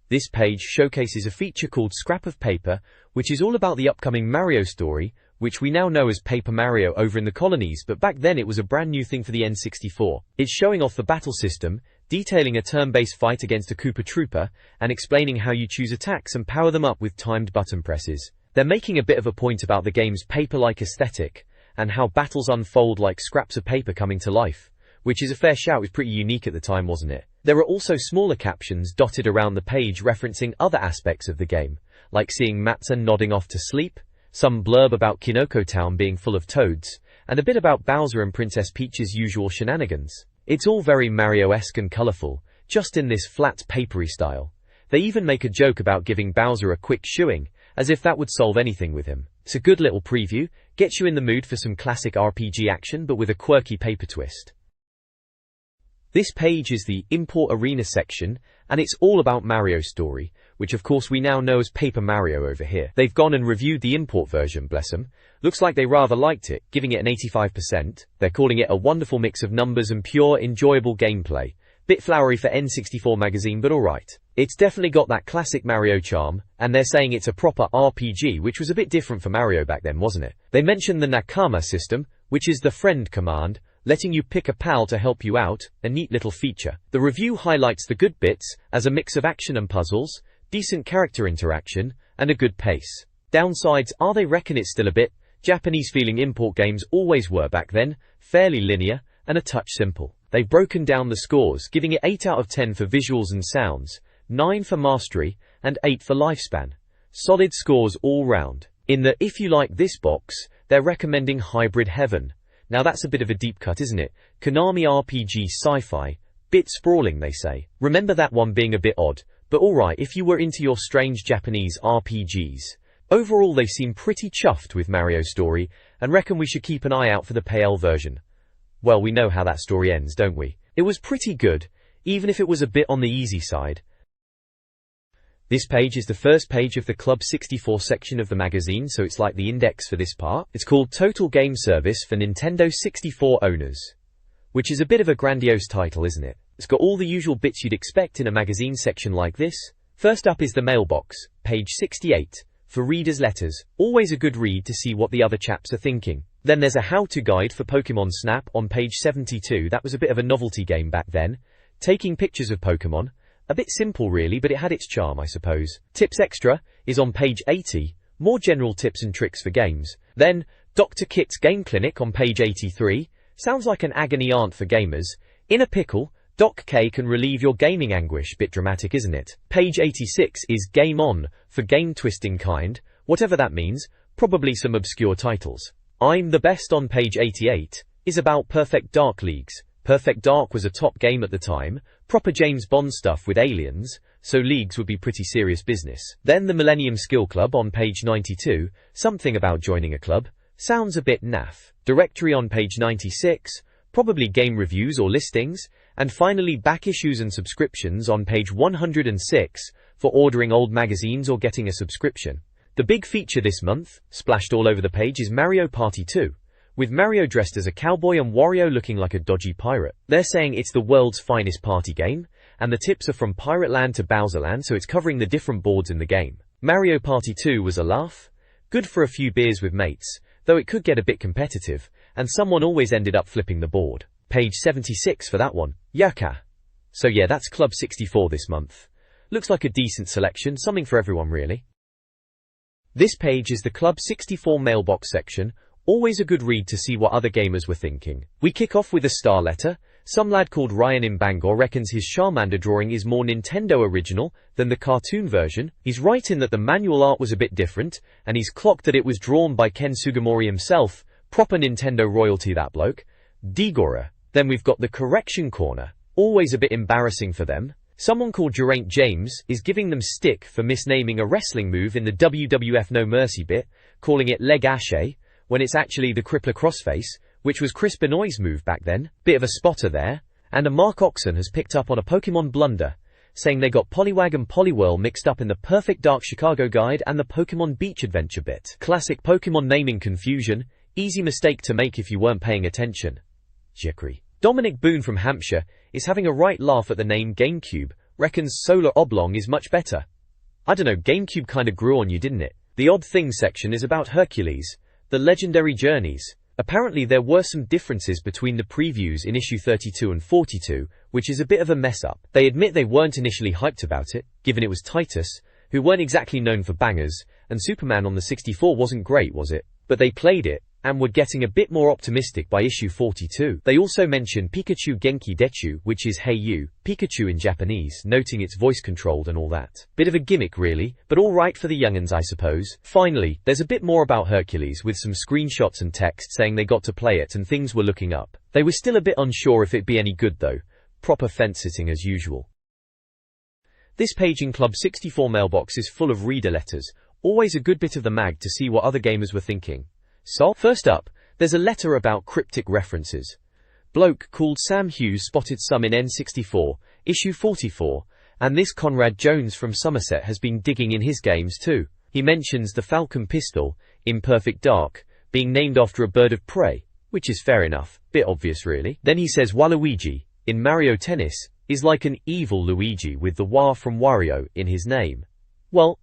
Speaker 1: This page showcases a feature called Scrap of Paper, which is all about the upcoming Mario story, which we now know as Paper Mario over in the colonies, but back then it was a brand new thing for the N64. It's showing off the battle system, detailing a turn-based fight against a Koopa Trooper, and explaining how you choose attacks and power them up with timed button presses. They're making a bit of a point about the game's paper-like aesthetic, and how battles unfold like scraps of paper coming to life, which is a fair shout. It was pretty unique at the time, wasn't it? There are also smaller captions dotted around the page referencing other aspects of the game, like seeing Matza nodding off to sleep, some blurb about Kinoko Town being full of toads, and a bit about Bowser and Princess Peach's usual shenanigans. It's all very Mario-esque and colourful, just in this flat, papery style. They even make a joke about giving Bowser a quick shoeing, as if that would solve anything with him. It's a good little preview, gets you in the mood for some classic RPG action but with a quirky paper twist. This page is the Import Arena section, and it's all about Mario's story, which of course we now know as Paper Mario over here. They've gone and reviewed the import version, bless them. Looks like they rather liked it, giving it an 85%. They're calling it a wonderful mix of numbers and pure, enjoyable gameplay. Bit flowery for N64 Magazine, but alright. It's definitely got that classic Mario charm, and they're saying it's a proper RPG, which was a bit different for Mario back then, wasn't it? They mentioned the Nakama system, which is the friend command, letting you pick a pal to help you out, a neat little feature. The review highlights the good bits, as a mix of action and puzzles, decent character interaction, and a good pace. Downsides are they reckon it's still a bit Japanese feeling. Import games always were back then, fairly linear, and a touch simple. They've broken down the scores, giving it 8 out of 10 for visuals and sounds, 9 for mastery, and 8 for lifespan. Solid scores all round. In the if you like this box, they're recommending Hybrid Heaven. Now that's a bit of a deep cut, isn't it? Konami RPG sci-fi, bit sprawling they say. Remember that one being a bit odd, but alright if you were into your strange Japanese RPGs. Overall they seem pretty chuffed with Mario's story, and reckon we should keep an eye out for the PL version. Well, we know how that story ends, don't we? It was pretty good, even if it was a bit on the easy side. This page is the first page of the Club 64 section of the magazine, so it's like the index for this part. It's called Total Game Service for Nintendo 64 Owners, which is a bit of a grandiose title, isn't it? It's got all the usual bits you'd expect in a magazine section like this. First up is the mailbox, page 68, for readers' letters. Always a good read to see what the other chaps are thinking. Then there's a how-to guide for Pokemon Snap on page 72. That was a bit of a novelty game back then, taking pictures of Pokemon. A bit simple really, but it had its charm, I suppose. Tips Extra is on page 80, more general tips and tricks for games. Then, Dr. Kit's Game Clinic on page 83, sounds like an agony aunt for gamers. In a pickle, Doc K can relieve your gaming anguish. Bit dramatic, isn't it? Page 86 is Game On, for game twisting kind, whatever that means, probably some obscure titles. I'm the Best on page 88, is about Perfect Dark Leagues. Perfect Dark was a top game at the time, proper James Bond stuff with aliens, so leagues would be pretty serious business. Then the Millennium Skill Club on page 92, something about joining a club, sounds a bit naff. Directory on page 96, probably game reviews or listings, and finally back issues and subscriptions on page 106, for ordering old magazines or getting a subscription. The big feature this month, splashed all over the page, is Mario Party 2. With Mario dressed as a cowboy and Wario looking like a dodgy pirate. They're saying it's the world's finest party game, and the tips are from Pirate Land to Bowser Land, so it's covering the different boards in the game. Mario Party 2 was a laugh, good for a few beers with mates, though it could get a bit competitive, and someone always ended up flipping the board. Page 76 for that one. Yaka. So yeah, that's Club 64 this month. Looks like a decent selection, something for everyone really. This page is the Club 64 mailbox section. Always a good read to see what other gamers were thinking. We kick off with a star letter. Some lad called Ryan in Bangor reckons his Charmander drawing is more Nintendo original than the cartoon version. He's right in that the manual art was a bit different, and he's clocked that it was drawn by Ken Sugimori himself. Proper Nintendo royalty, that bloke. Digora. Then we've got the correction corner, always a bit embarrassing for them. Someone called Geraint James is giving them stick for misnaming a wrestling move in the WWF No Mercy bit, calling it leg ashe, when it's actually the crippler crossface, which was Chris Benoit's move back then. Bit of a spotter there. And a Mark Oxon has picked up on a Pokemon blunder, saying they got Poliwag and Poliwhirl mixed up in the Perfect Dark Chicago guide and the Pokemon Beach Adventure bit. Classic Pokemon naming confusion, easy mistake to make if you weren't paying attention. Jickery. Dominic Boone from Hampshire is having a right laugh at the name GameCube, reckons Solar Oblong is much better. I dunno, GameCube kinda grew on you, didn't it? The odd things section is about Hercules, the legendary journeys. Apparently there were some differences between the previews in issue 32 and 42, which is a bit of a mess up. They admit they weren't initially hyped about it, given it was Titus, who weren't exactly known for bangers, and Superman on the 64 wasn't great, was it? But they played it, and were getting a bit more optimistic by issue 42. They also mention Pikachu Genki Dechu, which is Hey You, Pikachu in Japanese, noting it's voice controlled and all that. Bit of a gimmick really, but alright for the young'uns I suppose. Finally, there's a bit more about Hercules with some screenshots and text saying they got to play it and things were looking up. They were still a bit unsure if it'd be any good though. Proper fence sitting as usual. This page in Club 64 mailbox is full of reader letters, always a good bit of the mag to see what other gamers were thinking. So, first up, there's a letter about cryptic references. Bloke called Sam Hughes spotted some in N64, issue 44, and this Conrad Jones from Somerset has been digging in his games too. He mentions the Falcon pistol, in Perfect Dark, being named after a bird of prey, which is fair enough, bit obvious really. Then he says Waluigi, in Mario Tennis, is like an evil Luigi with the Wa from Wario in his name. Well,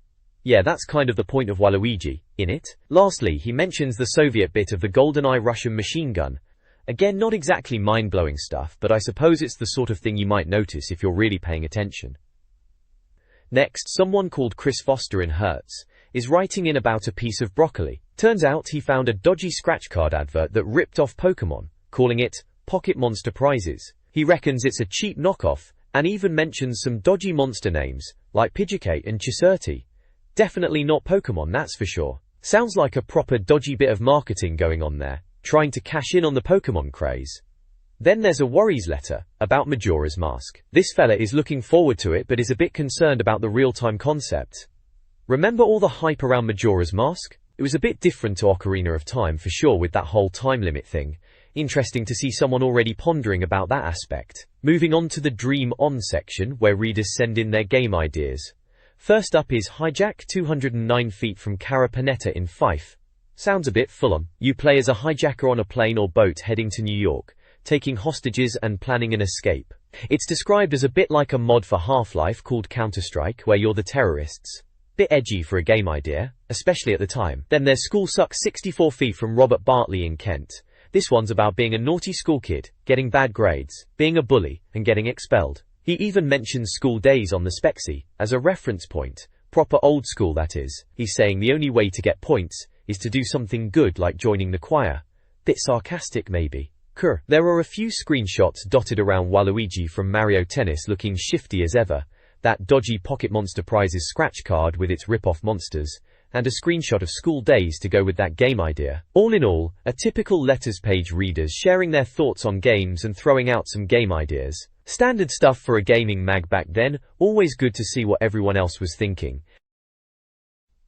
Speaker 1: yeah, that's kind of the point of Waluigi, innit? Lastly, he mentions the Soviet bit of the GoldenEye Russian machine gun. Again, not exactly mind-blowing stuff, but I suppose it's the sort of thing you might notice if you're really paying attention. Next, someone called Chris Foster in Hertz is writing in about a piece of broccoli. Turns out he found a dodgy scratch card advert that ripped off Pokemon, calling it Pocket Monster Prizes. He reckons it's a cheap knockoff, and even mentions some dodgy monster names, like Pidgeot and Chisurti. Definitely not Pokemon, that's for sure. Sounds like a proper dodgy bit of marketing going on there, trying to cash in on the Pokemon craze. Then there's a worries letter about Majora's Mask. This fella is looking forward to it but is a bit concerned about the real-time concept. Remember all the hype around Majora's Mask? It was a bit different to Ocarina of Time for sure with that whole time limit thing. Interesting to see someone already pondering about that aspect. Moving on to the Dream On section where readers send in their game ideas. First up is Hijack 209 feet from Carapanetta in Fife. Sounds a bit full-on. You play as a hijacker on a plane or boat heading to New York, taking hostages and planning an escape. It's described as a bit like a mod for Half-Life called Counter-Strike where you're the terrorists. Bit edgy for a game idea, especially at the time. Then there's School Sucks 64 feet from Robert Bartley in Kent. This one's about being a naughty school kid, getting bad grades, being a bully, and getting expelled. He even mentions School Days on the Spexy as a reference point. Proper old school that is. He's saying the only way to get points is to do something good like joining the choir. Bit sarcastic maybe. There are a few screenshots dotted around Waluigi from Mario Tennis looking shifty as ever, that dodgy Pocket Monster Prizes scratch card with its rip-off monsters, and a screenshot of School Days to go with that game idea. All in all, a typical letters page readers sharing their thoughts on games and throwing out some game ideas. Standard stuff for a gaming mag back then, always good to see what everyone else was thinking.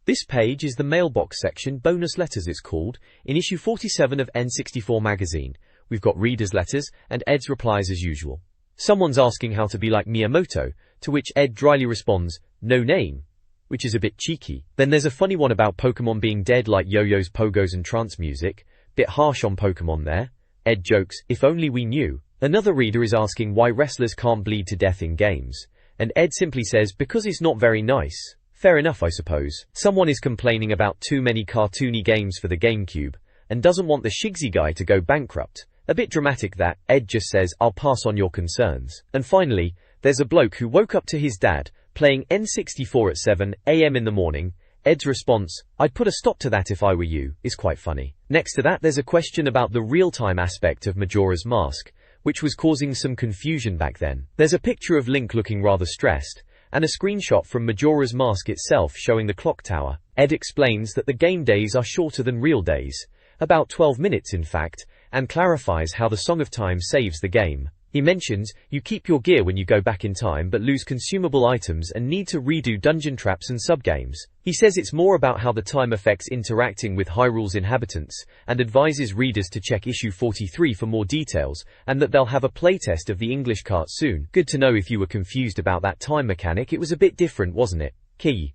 Speaker 1: This page is the mailbox section, bonus letters it's called, in issue 47 of N64 Magazine. We've got readers' letters, and Ed's replies as usual. Someone's asking how to be like Miyamoto, to which Ed dryly responds, no name, which is a bit cheeky. Then there's a funny one about Pokemon being dead like yo-yos, pogos and trance music. Bit harsh on Pokemon there. Ed jokes, if only we knew. Another reader is asking why wrestlers can't bleed to death in games, and Ed simply says because it's not very nice. Fair enough I suppose. Someone is complaining about too many cartoony games for the GameCube, and doesn't want the Shigsy guy to go bankrupt. A bit dramatic that. Ed just says, I'll pass on your concerns. And finally, there's a bloke who woke up to his dad playing N64 at 7 AM in the morning. Ed's response, I'd put a stop to that if I were you, is quite funny. Next to that there's a question about the real-time aspect of Majora's Mask, which was causing some confusion back then. There's a picture of Link looking rather stressed, and a screenshot from Majora's Mask itself showing the clock tower. Ed explains that the game days are shorter than real days, about 12 minutes in fact, and clarifies how the Song of Time saves the game. He mentions, you keep your gear when you go back in time but lose consumable items and need to redo dungeon traps and subgames. He says it's more about how the time affects interacting with Hyrule's inhabitants, and advises readers to check issue 43 for more details, and that they'll have a playtest of the English cart soon. Good to know if you were confused about that time mechanic. It was a bit different, wasn't it? Key.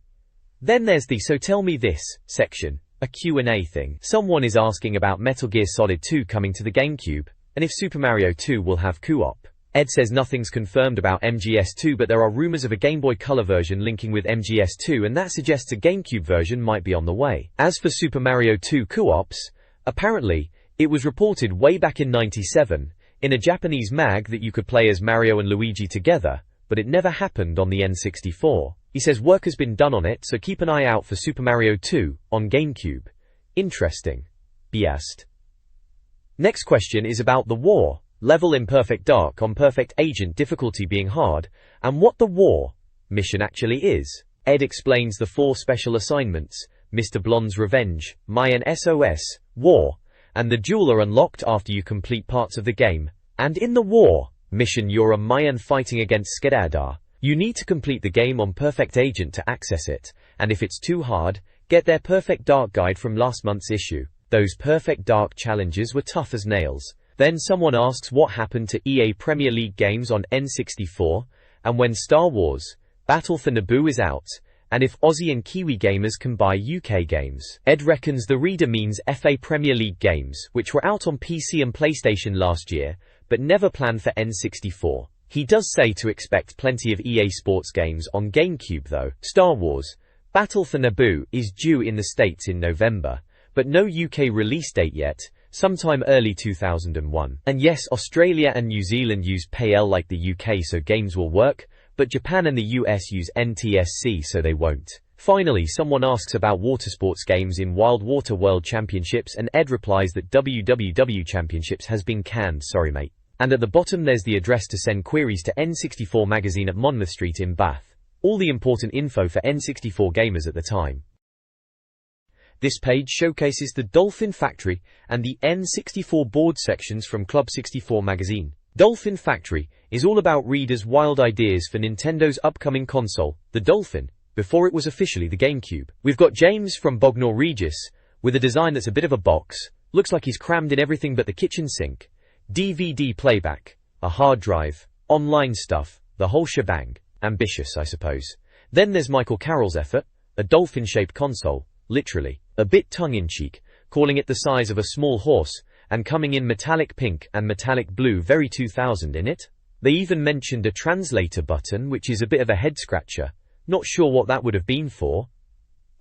Speaker 1: Then there's the So Tell Me This section, a Q&A thing. Someone is asking about Metal Gear Solid 2 coming to the GameCube, and if Super Mario 2 will have co-op. Ed says nothing's confirmed about MGS2, but there are rumors of a Game Boy Color version linking with MGS2, and that suggests a GameCube version might be on the way. As for Super Mario 2 co-ops, apparently, it was reported way back in '97, in a Japanese mag, that you could play as Mario and Luigi together, but it never happened on the N64. He says work has been done on it, so keep an eye out for Super Mario 2 on GameCube. Interesting. Biast. Next question is about the war, level in Perfect Dark on Perfect Agent difficulty being hard, and what the war mission actually is. Ed explains the 4 special assignments, Mr. Blonde's Revenge, Mayan SOS, War, and the Duel are unlocked after you complete parts of the game, and in the war mission you're a Mayan fighting against Skedadar. You need to complete the game on Perfect Agent to access it, and if it's too hard, get their Perfect Dark guide from last month's issue. Those Perfect Dark challenges were tough as nails. Then someone asks what happened to EA Premier League games on N64, and when Star Wars Battle for Naboo is out, and if Aussie and Kiwi gamers can buy UK games. Ed reckons the reader means FA Premier League games, which were out on PC and PlayStation last year, but never planned for N64. He does say to expect plenty of EA Sports games on GameCube though. Star Wars Battle for Naboo is due in the States in November, but no UK release date yet, sometime early 2001. And yes, Australia and New Zealand use PAL like the UK, so games will work, but Japan and the US use NTSC, so they won't. Finally, someone asks about water sports games in Wild Water World Championships, and Ed replies that WWW Championships has been canned, sorry mate. And at the bottom there's the address to send queries to N64 Magazine at Monmouth Street in Bath. All the important info for N64 gamers at the time. This page showcases the Dolphin Factory and the N64 board sections from Club 64 magazine. Dolphin Factory is all about readers' wild ideas for Nintendo's upcoming console, the Dolphin, before it was officially the GameCube. We've got James from Bognor Regis, with a design that's a bit of a box, looks like he's crammed in everything but the kitchen sink, DVD playback, a hard drive, online stuff, the whole shebang. Ambitious, I suppose. Then there's Michael Carroll's effort, a dolphin-shaped console, literally, a bit tongue-in-cheek, calling it the size of a small horse, and coming in metallic pink and metallic blue, very 2000 in it. They even mentioned a translator button, which is a bit of a head-scratcher, not sure what that would have been for.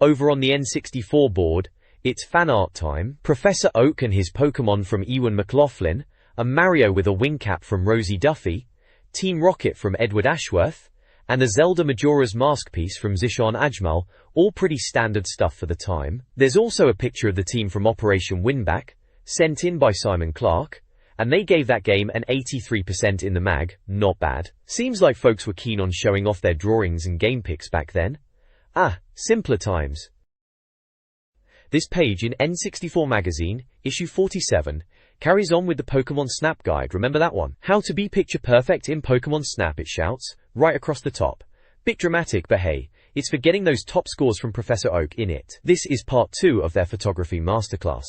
Speaker 1: Over on the N64 board, it's fan art time, Professor Oak and his Pokemon from Ewan McLaughlin, a Mario with a wing cap from Rosie Duffy, Team Rocket from Edward Ashworth, and a Zelda Majora's Mask piece from Zishan Ajmal, all pretty standard stuff for the time. There's also a picture of the team from Operation Winback, sent in by Simon Clark, and they gave that game an 83% in the mag, not bad. Seems like folks were keen on showing off their drawings and game pics back then. Simpler times. This page in N64 Magazine, issue 47, carries on with the Pokemon Snap guide. Remember that one? How to be picture perfect in Pokemon Snap, it shouts, right across the top. Bit dramatic, but hey, it's for getting those top scores from Professor Oak in it. This is part 2 of their photography masterclass.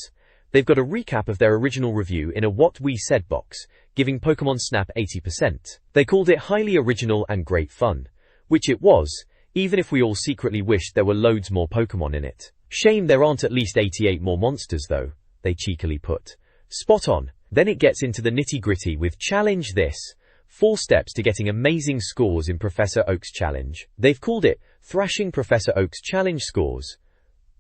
Speaker 1: They've got a recap of their original review in a What We Said box, giving Pokemon Snap 80%. They called it highly original and great fun, which it was, even if we all secretly wished there were loads more Pokemon in it. Shame there aren't at least 88 more monsters though, they cheekily put. Spot on. Then it gets into the nitty-gritty with Challenge This, 4 steps to getting amazing scores in Professor Oak's challenge. They've called it Thrashing Professor Oak's Challenge Scores.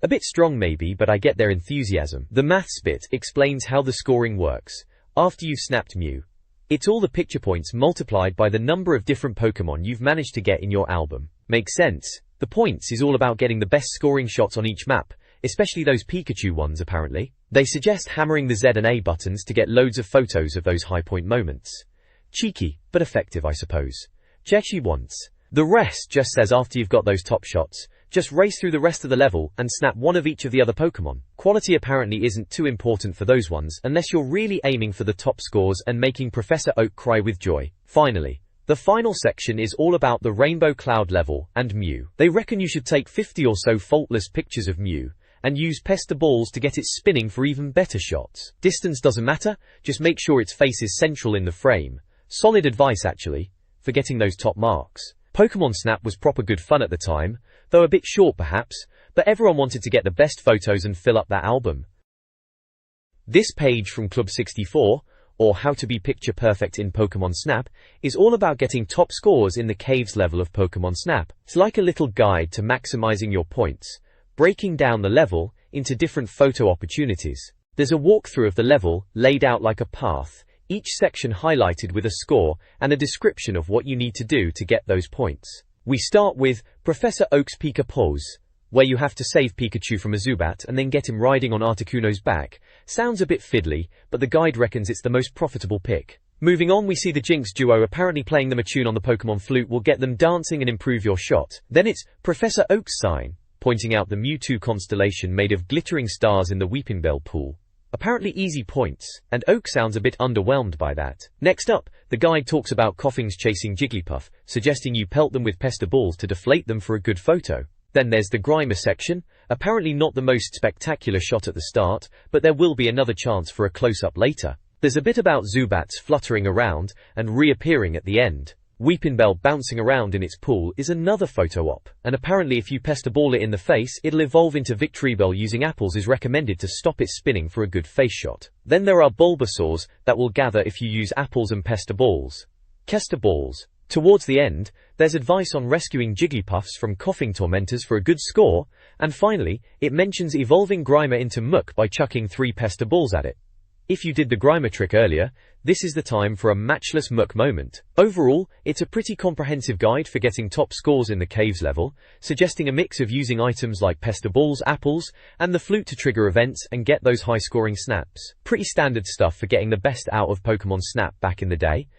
Speaker 1: A bit strong maybe, but I get their enthusiasm. The maths bit explains how the scoring works. After you've snapped Mew, it's all the picture points multiplied by the number of different Pokemon you've managed to get in your album. Makes sense. The points is all about getting the best scoring shots on each map, especially those Pikachu ones apparently. They suggest hammering the Z and A buttons to get loads of photos of those high point moments. Cheeky, but effective I suppose. Chechi once. The rest just says after you've got those top shots, just race through the rest of the level and snap one of each of the other Pokemon. Quality apparently isn't too important for those ones unless you're really aiming for the top scores and making Professor Oak cry with joy. Finally, the final section is all about the rainbow cloud level and Mew. They reckon you should take 50 or so faultless pictures of Mew and use pester balls to get it spinning for even better shots. Distance doesn't matter, just make sure its face is central in the frame. Solid advice actually, for getting those top marks. Pokemon Snap was proper good fun at the time, though a bit short perhaps, but everyone wanted to get the best photos and fill up that album. This page from Club 64, or How to be Picture Perfect in Pokemon Snap, is all about getting top scores in the Caves level of Pokemon Snap. It's like a little guide to maximizing your points, breaking down the level into different photo opportunities. There's a walkthrough of the level, laid out like a path, each section highlighted with a score and a description of what you need to do to get those points. We start with Professor Oak's Pika Pose, where you have to save Pikachu from a Zubat and then get him riding on Articuno's back. Sounds a bit fiddly, but the guide reckons it's the most profitable pick. Moving on, we see the Jinx duo. Apparently playing them a tune on the Pokemon flute will get them dancing and improve your shot. Then it's Professor Oak's sign, pointing out the Mewtwo constellation made of glittering stars in the Weepinbell pool. Apparently easy points, and Oak sounds a bit underwhelmed by that. Next up, the guide talks about Koffings chasing Jigglypuff, suggesting you pelt them with pester balls to deflate them for a good photo. Then there's the Grimer section, apparently not the most spectacular shot at the start, but there will be another chance for a close-up later. There's a bit about Zubats fluttering around and reappearing at the end. Weepinbell bouncing around in its pool is another photo op, and apparently if you pester ball it in the face, it'll evolve into Victreebel. Using apples is recommended to stop it spinning for a good face shot. Then there are Bulbasaurs that will gather if you use apples and pester balls. Kester balls. Towards the end, there's advice on rescuing Jigglypuffs from coughing tormentors for a good score, and finally, it mentions evolving Grimer into Muk by chucking 3 pester balls at it. If you did the Grimer trick earlier, this is the time for a matchless Muk moment. Overall, it's a pretty comprehensive guide for getting top scores in the Caves level, suggesting a mix of using items like pester balls, apples, and the flute to trigger events and get those high-scoring snaps. Pretty standard stuff for getting the best out of Pokemon Snap back in the day.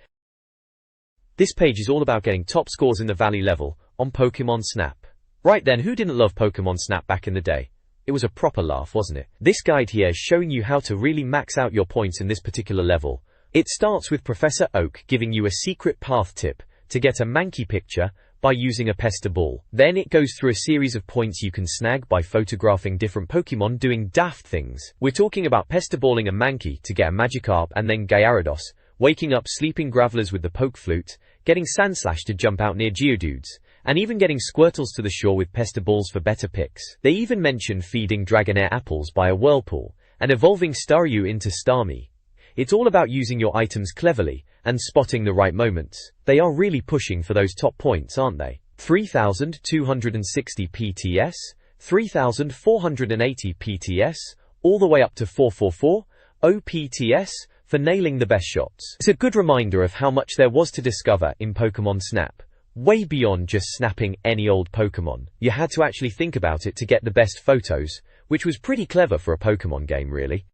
Speaker 1: This page is all about getting top scores in the Valley level on Pokemon Snap. Right then, who didn't love Pokemon Snap back in the day? It was a proper laugh, wasn't it? This guide here is showing you how to really max out your points in this particular level. It starts with Professor Oak giving you a secret path tip to get a Mankey picture by using a pester ball. Then it goes through a series of points you can snag by photographing different Pokemon doing daft things. We're talking about pester balling a Mankey to get a Magikarp and then Gyarados, waking up sleeping Gravelers with the poke flute, getting Sandslash to jump out near Geodudes, and even getting Squirtles to the shore with pester balls for better picks. They even mention feeding Dragonair apples by a whirlpool, and evolving Staryu into Starmie. It's all about using your items cleverly, and spotting the right moments. They are really pushing for those top points, aren't they? 3,260 PTS, 3,480 PTS, all the way up to 444 OPTS, for nailing the best shots. It's a good reminder of how much there was to discover in Pokemon Snap. Way beyond just snapping any old Pokemon. You had to actually think about it to get the best photos, which was pretty clever for a Pokemon game, really.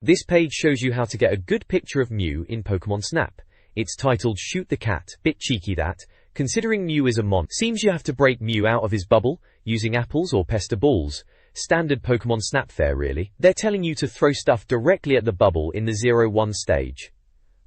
Speaker 1: This page shows you how to get a good picture of Mew in Pokemon Snap. It's titled Shoot the Cat. Bit cheeky that, considering Mew is a mon. Seems you have to break Mew out of his bubble, using apples or pester balls. Standard Pokemon Snap fare, really. They're telling you to throw stuff directly at the bubble in the 0-1 stage.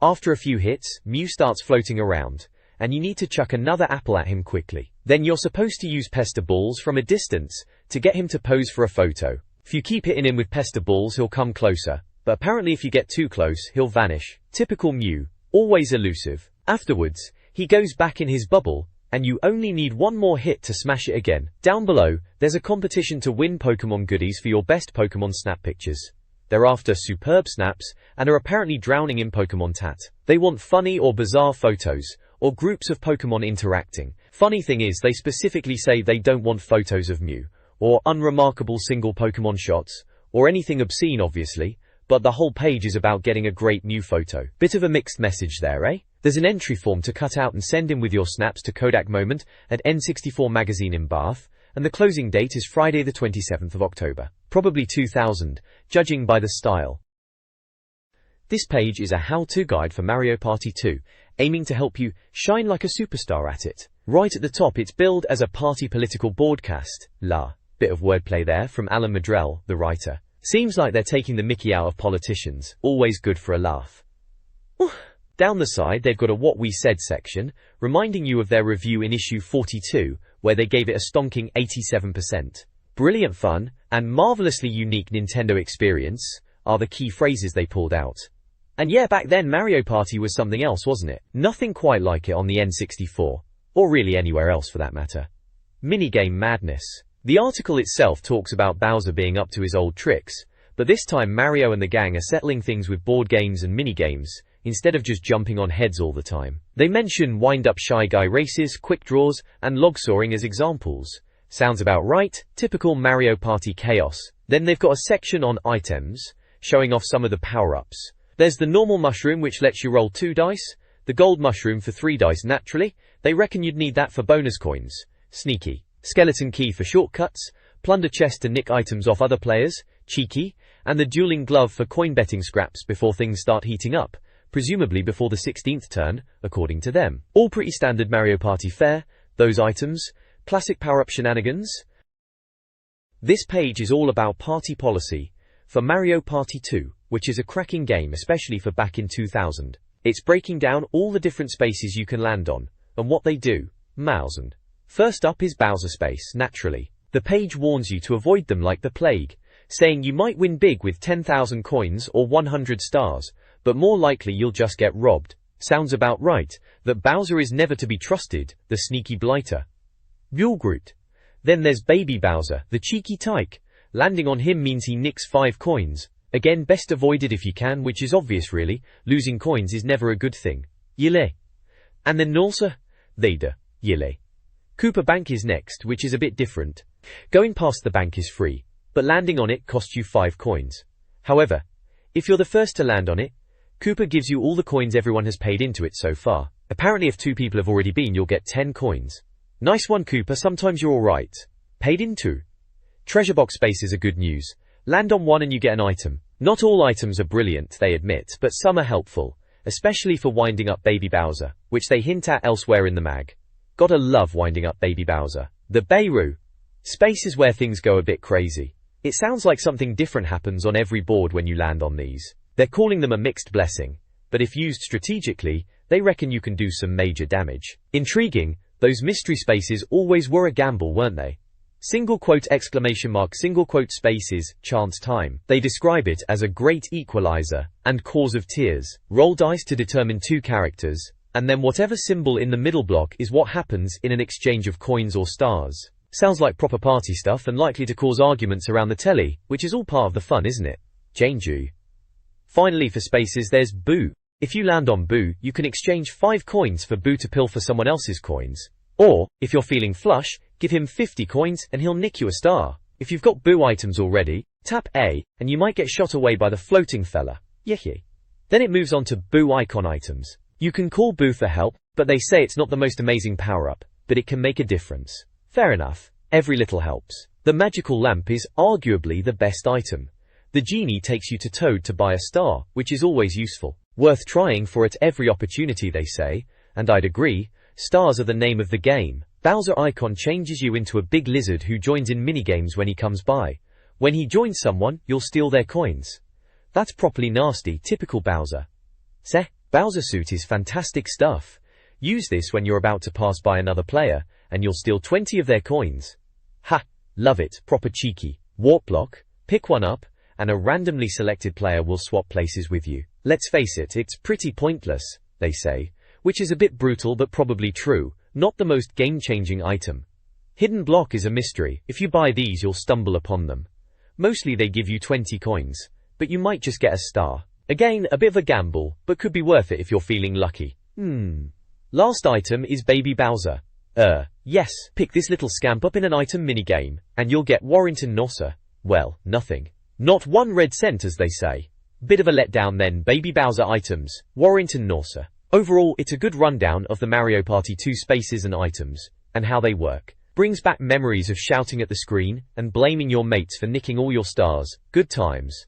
Speaker 1: After a few hits, Mew starts floating around, and you need to chuck another apple at him quickly. Then you're supposed to use pester balls from a distance to get him to pose for a photo. If you keep hitting him with pester balls, he'll come closer, but apparently if you get too close, he'll vanish. Typical Mew, always elusive. Afterwards, he goes back in his bubble, and you only need one more hit to smash it again. Down below, there's a competition to win Pokemon goodies for your best Pokemon Snap pictures. They're after superb snaps, and are apparently drowning in Pokemon tat. They want funny or bizarre photos, or groups of Pokemon interacting. Funny thing is, they specifically say they don't want photos of Mew, or unremarkable single Pokemon shots, or anything obscene obviously, but the whole page is about getting a great Mew photo. Bit of a mixed message there, eh? There's an entry form to cut out and send in with your snaps to Kodak Moment at N64 Magazine in Bath, and the closing date is Friday the 27th of October. Probably 2000, judging by the style. This page is a how-to guide for Mario Party 2, aiming to help you shine like a superstar at it. Right at the top it's billed as a party political broadcast, la. Bit of wordplay there from Alan Madrell, the writer. Seems like they're taking the mickey out of politicians, always good for a laugh. Down the side they've got a What We Said section, reminding you of their review in issue 42, where they gave it a stonking 87%. Brilliant fun, and marvelously unique Nintendo experience, are the key phrases they pulled out. And yeah, back then Mario Party was something else, wasn't it? Nothing quite like it on the N64. Or really anywhere else for that matter. Minigame madness. The article itself talks about Bowser being up to his old tricks, but this time Mario and the gang are settling things with board games and minigames, instead of just jumping on heads all the time. They mention wind-up Shy Guy races, quick draws, and log sawing as examples. Sounds about right, typical Mario Party chaos. Then they've got a section on items, showing off some of the power-ups. There's the normal mushroom which lets you roll 2 dice, the gold mushroom for 3 dice naturally, they reckon you'd need that for bonus coins. Sneaky. Skeleton key for shortcuts, plunder chest to nick items off other players, cheeky, and the dueling glove for coin betting scraps before things start heating up, presumably before the 16th turn, according to them. All pretty standard Mario Party fare, those items, classic power-up shenanigans. This page is all about party policy for Mario Party 2, which is a cracking game especially for back in 2000. It's breaking down all the different spaces you can land on, and what they do, and. First up is Bowser space, naturally. The page warns you to avoid them like the plague, saying you might win big with 10,000 coins or 100 stars, but more likely you'll just get robbed. Sounds about right, that Bowser is never to be trusted, the sneaky blighter. Groot. Then there's Baby Bowser, the cheeky tyke. Landing on him means he nicks 5 coins. Again, best avoided if you can, which is obvious really, losing coins is never a good thing. Yile. And then Nulsa? Theyda. Yile. Cooper Bank is next, which is a bit different. Going past the bank is free, but landing on it costs you 5 coins. However, if you're the first to land on it, Cooper gives you all the coins everyone has paid into it so far. Apparently if 2 people have already been, you'll get 10 coins. Nice one, Cooper, sometimes you're alright. Paid in 2. Treasure box spaces are good news. Land on one and you get an item. Not all items are brilliant, they admit, but some are helpful, especially for winding up Baby Bowser, which they hint at elsewhere in the mag. Gotta love winding up Baby Bowser. The Beirut space is where things go a bit crazy. It sounds like something different happens on every board when you land on these. They're calling them a mixed blessing, but if used strategically, they reckon you can do some major damage. Intriguing, those mystery spaces always were a gamble, weren't they? Single quote exclamation mark single quote spaces, chance time. They describe it as a great equalizer and cause of tears. Roll dice to determine 2 characters, and then whatever symbol in the middle block is what happens in an exchange of coins or stars. Sounds like proper party stuff and likely to cause arguments around the telly, which is all part of the fun, isn't it? Janju. Finally for spaces there's Boo. If you land on Boo, you can exchange 5 coins for Boo to pilfer someone else's coins. Or, if you're feeling flush, give him 50 coins and he'll nick you a star. If you've got Boo items already, tap A, and you might get shot away by the floating fella. Yehi. Then it moves on to Boo icon items. You can call Boo for help, but they say it's not the most amazing power-up, but it can make a difference. Fair enough. Every little helps. The magical lamp is arguably the best item. The genie takes you to Toad to buy a star, which is always useful. Worth trying for at every opportunity, they say, and I'd agree. Stars are the name of the game. Bowser icon changes you into a big lizard who joins in minigames when he comes by. When he joins someone, you'll steal their coins. That's properly nasty, typical Bowser. Seh, Bowser suit is fantastic stuff. Use this when you're about to pass by another player, and you'll steal 20 of their coins. Ha! Love it, proper cheeky. Warp block, pick one up, and a randomly selected player will swap places with you. Let's face it, it's pretty pointless, they say, which is a bit brutal but probably true, not the most game-changing item. Hidden block is a mystery. If you buy these you'll stumble upon them. Mostly they give you 20 coins, but you might just get a star. Again, a bit of a gamble, but could be worth it if you're feeling lucky. Last item is Baby Bowser. Yes, pick this little scamp up in an item minigame, and you'll get Warrington Nossa. Well, nothing. Not 1 red cent as they say. Bit of a letdown then, Baby Bowser items, Warrington Nossa. Overall, it's a good rundown of the Mario Party 2 spaces and items, and how they work. Brings back memories of shouting at the screen, and blaming your mates for nicking all your stars. Good times.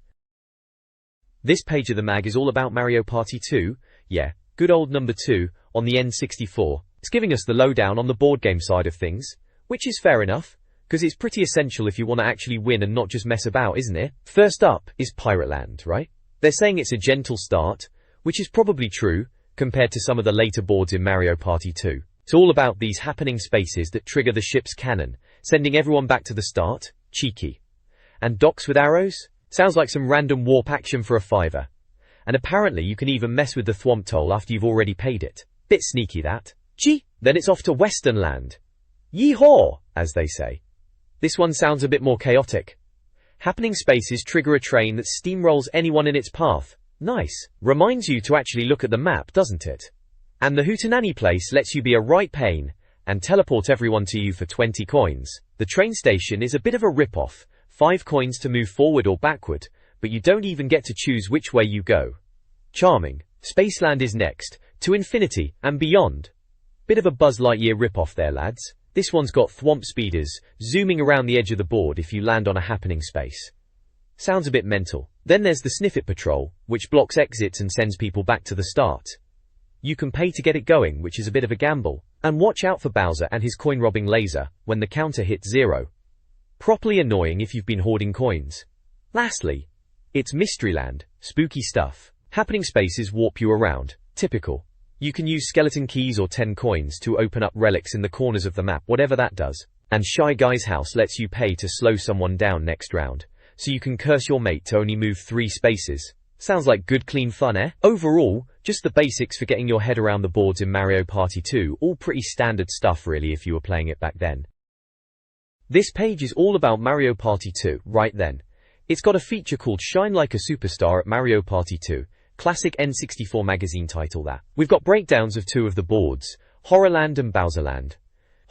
Speaker 1: This page of the mag is all about Mario Party 2, yeah, good old number 2, on the N64. It's giving us the lowdown on the board game side of things, which is fair enough. Because it's pretty essential if you want to actually win and not just mess about, isn't it? First up is Pirate Land, right? They're saying it's a gentle start, which is probably true, compared to some of the later boards in Mario Party 2. It's all about these happening spaces that trigger the ship's cannon, sending everyone back to the start. Cheeky. And docks with arrows? Sounds like some random warp action for a $5. And apparently you can even mess with the thwomp toll after you've already paid it. Bit sneaky that. Gee, then it's off to Western Land. Yee-haw, as they say. This one sounds a bit more chaotic. Happening spaces trigger a train that steamrolls anyone in its path. Nice. Reminds you to actually look at the map, doesn't it? And the Hootenanny place lets you be a right pain and teleport everyone to you for 20 coins. The train station is a bit of a rip-off. 5 coins to move forward or backward, but you don't even get to choose which way you go. Charming. Spaceland is next, to infinity and beyond. Bit of a Buzz Lightyear rip-off there, lads. This one's got thwomp speeders, zooming around the edge of the board if you land on a happening space. Sounds a bit mental. Then there's the Sniffit Patrol, which blocks exits and sends people back to the start. You can pay to get it going, which is a bit of a gamble. And watch out for Bowser and his coin-robbing laser when the counter hits 0. Properly annoying if you've been hoarding coins. Lastly, it's Mysteryland, spooky stuff. Happening spaces warp you around. Typical. You can use skeleton keys or 10 coins to open up relics in the corners of the map, whatever that does. And Shy Guy's house lets you pay to slow someone down next round, so you can curse your mate to only move 3 spaces. Sounds like good clean fun, eh? Overall, just the basics for getting your head around the boards in Mario Party 2, all pretty standard stuff really if you were playing it back then. This page is all about Mario Party 2, right then. It's got a feature called Shine Like a Superstar at Mario Party 2. Classic N64 Magazine title that. We've got breakdowns of 2 of the boards, Horrorland and Bowserland.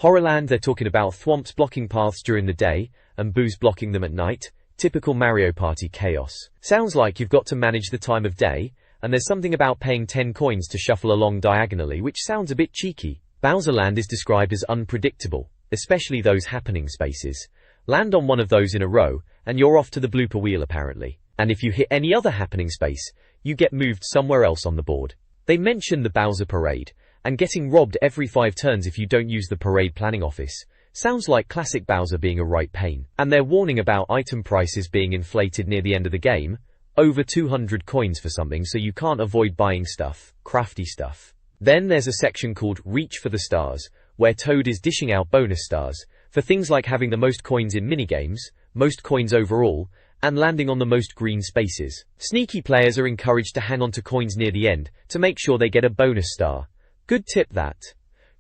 Speaker 1: Horrorland, they're talking about thwomps blocking paths during the day, and boos blocking them at night. Typical Mario Party chaos. Sounds like you've got to manage the time of day, and there's something about paying 10 coins to shuffle along diagonally, which sounds a bit cheeky. Bowserland is described as unpredictable, especially those happening spaces. Land on one of those in a row, and you're off to the blooper wheel apparently. And if you hit any other happening space, you get moved somewhere else on the board. They mention the Bowser Parade, and getting robbed every 5 turns if you don't use the parade planning office. Sounds like classic Bowser being a right pain. And their warning about item prices being inflated near the end of the game. Over 200 coins for something, so you can't avoid buying stuff, crafty stuff. Then there's a section called Reach for the Stars, where Toad is dishing out bonus stars, for things like having the most coins in minigames, most coins overall, and landing on the most green spaces. Sneaky players are encouraged to hang on to coins near the end to make sure they get a bonus star. Good tip that.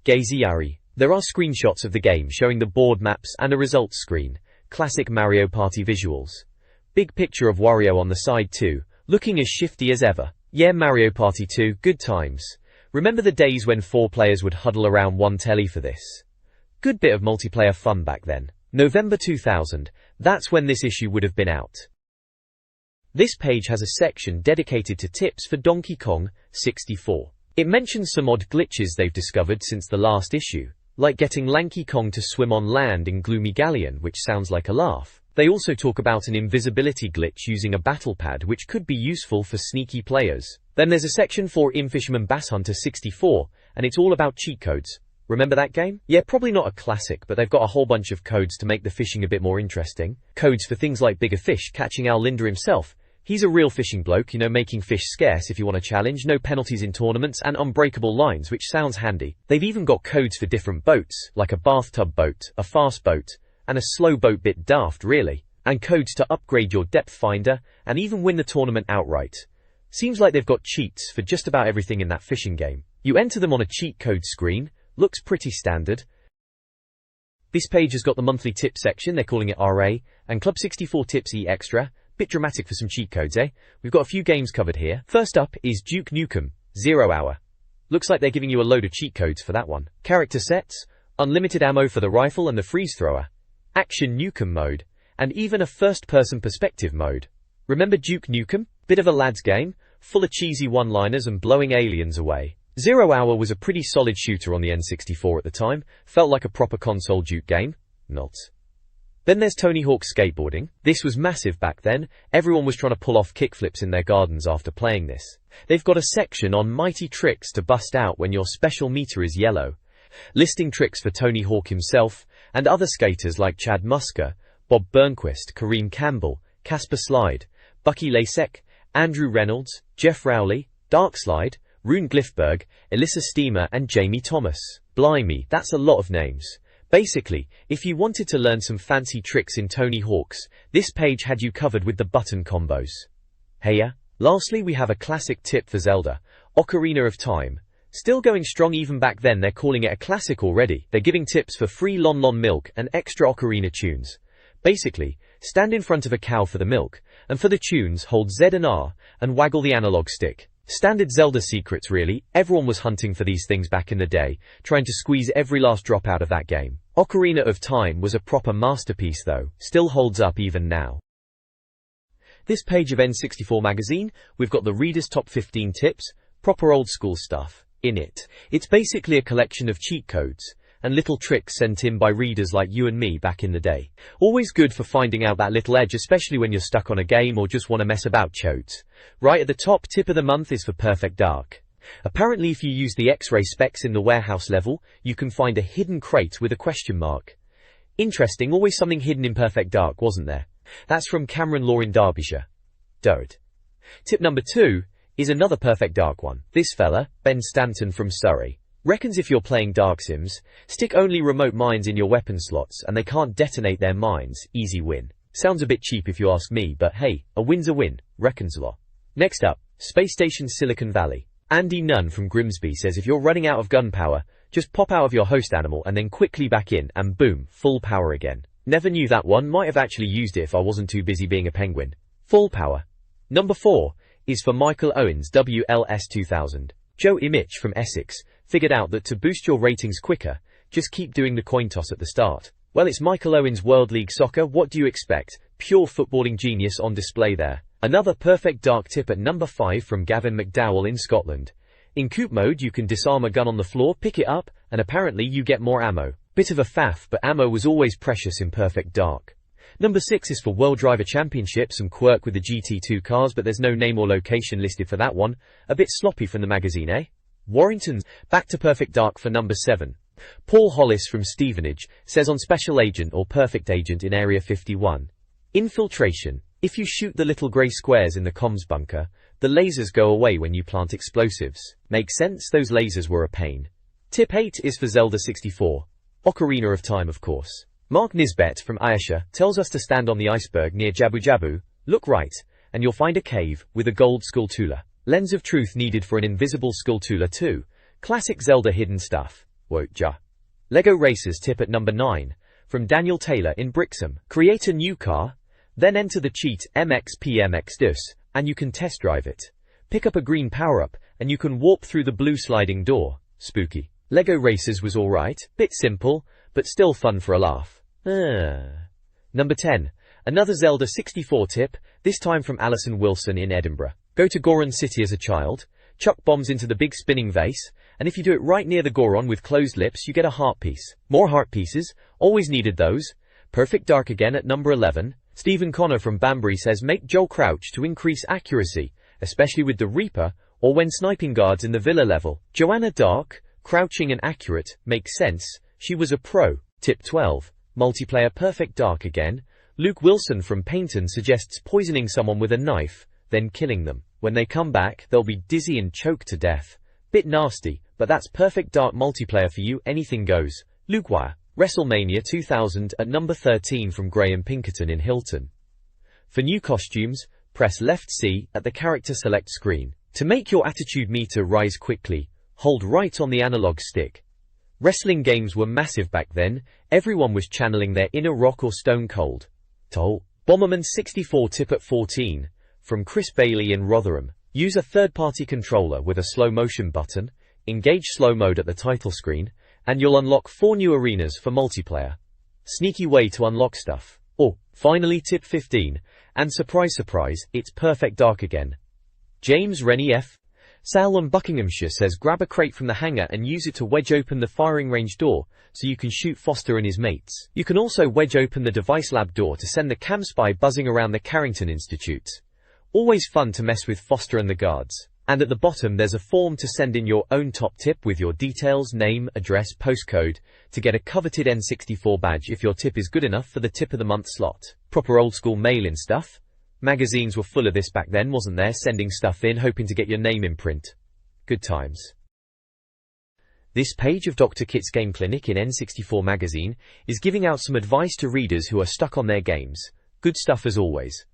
Speaker 1: Gazy-ari. There are screenshots of the game showing the board maps and a results screen. Classic Mario Party visuals. Big picture of Wario on the side too, looking as shifty as ever. Yeah, Mario Party 2, good times. Remember the days when 4 players would huddle around one telly for this? Good bit of multiplayer fun back then. November 2000, that's when this issue would have been out. This page has a section dedicated to tips for Donkey Kong 64. It mentions some odd glitches they've discovered since the last issue, like getting Lanky Kong to swim on land in Gloomy Galleon, which sounds like a laugh. They also talk about an invisibility glitch using a battle pad, which could be useful for sneaky players. Then there's a section for Fisherman Bass Hunter 64, and it's all about cheat codes. Remember that game? Yeah, probably not a classic, but they've got a whole bunch of codes to make the fishing a bit more interesting. Codes for things like bigger fish, catching Al Linda himself. He's a real fishing bloke, you know, making fish scarce if you want a challenge, no penalties in tournaments, and unbreakable lines, which sounds handy. They've even got codes for different boats, like a bathtub boat, a fast boat, and a slow boat. Bit daft, really. And codes to upgrade your depth finder, and even win the tournament outright. Seems like they've got cheats for just about everything in that fishing game. You enter them on a cheat code screen. Looks pretty standard. This page has got the monthly tip section, they're calling it RA, and Club 64 Tips E Extra. Bit dramatic for some cheat codes, eh? We've got a few games covered here. First up is Duke Nukem 0 Hour. Looks like they're giving you a load of cheat codes for that one. Character sets, unlimited ammo for the rifle and the freeze thrower, Action Nukem mode, and even a first-person perspective mode. Remember Duke Nukem? Bit of a lad's game, full of cheesy one-liners and blowing aliens away. 0 Hour was a pretty solid shooter on the N64 at the time, felt like a proper console Duke game. Not. Then there's Tony Hawk Skateboarding. This was massive back then, everyone was trying to pull off kickflips in their gardens after playing this. They've got a section on mighty tricks to bust out when your special meter is yellow, listing tricks for Tony Hawk himself, and other skaters like Chad Musker, Bob Burnquist, Kareem Campbell, Casper Slide, Bucky Lasek, Andrew Reynolds, Jeff Rowley, Darkslide, Rune Glifberg, Elissa Steamer and Jamie Thomas. Blimey, that's a lot of names. Basically, if you wanted to learn some fancy tricks in Tony Hawk's, this page had you covered with the button combos. Hey yeah? Lastly, we have a classic tip for Zelda, Ocarina of Time. Still going strong even back then, they're calling it a classic already. They're giving tips for free Lon Lon milk and extra ocarina tunes. Basically, stand in front of a cow for the milk, and for the tunes hold Z and R, and waggle the analog stick. Standard Zelda secrets really. Everyone was hunting for these things back in the day, trying to squeeze every last drop out of that game. Ocarina of Time was a proper masterpiece though, still holds up even now. This page of N64 Magazine, we've got the reader's top 15 tips, proper old school stuff, in it. It's basically a collection of cheat codes and little tricks sent in by readers like you and me back in the day. Always good for finding out that little edge, especially when you're stuck on a game or just want to mess about, chodes. Right at the top, tip of the month is for Perfect Dark. Apparently if you use the X-ray specs in the warehouse level, you can find a hidden crate with a question mark. Interesting, always something hidden in Perfect Dark, wasn't there? That's from Cameron Law in Derbyshire. Dode. Tip number 2 is another Perfect Dark one. This fella, Ben Stanton from Surrey, reckons if you're playing Dark Sims, stick only remote mines in your weapon slots and they can't detonate their mines, easy win. Sounds a bit cheap if you ask me, but hey, a win's a win, reckons Law. Next up, Space Station Silicon Valley. Andy Nunn from Grimsby says if you're running out of gunpowder, just pop out of your host animal and then quickly back in and boom, full power again. Never knew that one, might have actually used it if I wasn't too busy being a penguin. Full power. Number 4 is for Michael Owens, WLS2000. Joe Imich from Essex figured out that to boost your ratings quicker, just keep doing the coin toss at the start. Well, it's Michael Owens World League Soccer, what do you expect? Pure footballing genius on display there. Another Perfect Dark tip at number 5 from Gavin McDowell in Scotland. In Coop mode you can disarm a gun on the floor, pick it up, and apparently you get more ammo. Bit of a faff, but ammo was always precious in Perfect Dark. Number 6 is for World Driver Championship, some quirk with the GT2 cars, but there's no name or location listed for that one. A bit sloppy from the magazine, eh? Warrington's. Back to Perfect Dark for number 7. Paul Hollis from Stevenage says on Special Agent or Perfect Agent in Area 51. Infiltration. If you shoot the little grey squares in the comms bunker, the lasers go away when you plant explosives. Makes sense, those lasers were a pain. Tip 8 is for Zelda 64. Ocarina of Time, of course. Mark Nisbet from Ayrshire tells us to stand on the iceberg near Jabu Jabu, look right, and you'll find a cave with a gold Skulltula. Lens of truth needed for an invisible Skulltula too. Classic Zelda hidden stuff. Wotja. Lego Racers tip at number 9, from Daniel Taylor in Brixham. Create a new car, then enter the cheat MXPMXDUS, and you can test drive it. Pick up a green power-up, and you can warp through the blue sliding door. Spooky. Lego Racers was alright, bit simple, but still fun for a laugh. Number 10. Another Zelda 64 tip, this time from Alison Wilson in Edinburgh. Go to Goron City as a child, chuck bombs into the big spinning vase, and if you do it right near the Goron with closed lips, you get a heart piece. More heart pieces, always needed those. Perfect Dark again at number 11. Stephen Connor from Banbury says make Joel crouch to increase accuracy, especially with the Reaper, or when sniping guards in the villa level. Joanna Dark, crouching and accurate, makes sense, she was a pro. Tip 12. Multiplayer Perfect Dark again. Luke Wilson from Paynton suggests poisoning someone with a knife, then killing them. When they come back, they'll be dizzy and choked to death. Bit nasty, but that's Perfect Dark multiplayer for you, anything goes. Luke Wire. WrestleMania 2000 at number 13 from Graham Pinkerton in Hilton. For new costumes, press left C at the character select screen. To make your attitude meter rise quickly, hold right on the analog stick. Wrestling games were massive back then, everyone was channeling their inner Rock or Stone Cold. Bomberman 64 tip at 14, from Chris Bailey in Rotherham. Use a third-party controller with a slow motion button, engage slow mode at the title screen, and you'll unlock 4 new arenas for multiplayer. Sneaky way to unlock stuff. Finally tip 15, and surprise surprise, it's Perfect Dark again. James Rennie F. Sal in Buckinghamshire says grab a crate from the hangar and use it to wedge open the firing range door, so you can shoot Foster and his mates. You can also wedge open the device lab door to send the cam spy buzzing around the Carrington Institute. Always fun to mess with Foster and the guards. And at the bottom there's a form to send in your own top tip with your details, name, address, postcode, to get a coveted N64 badge if your tip is good enough for the tip of the month slot. Proper old school mail-in stuff. Magazines were full of this back then, wasn't there? Sending stuff in hoping to get your name in print. Good times. This page of Dr. Kit's Game Clinic in N64 Magazine is giving out some advice to readers who are stuck on their games. Good stuff as always.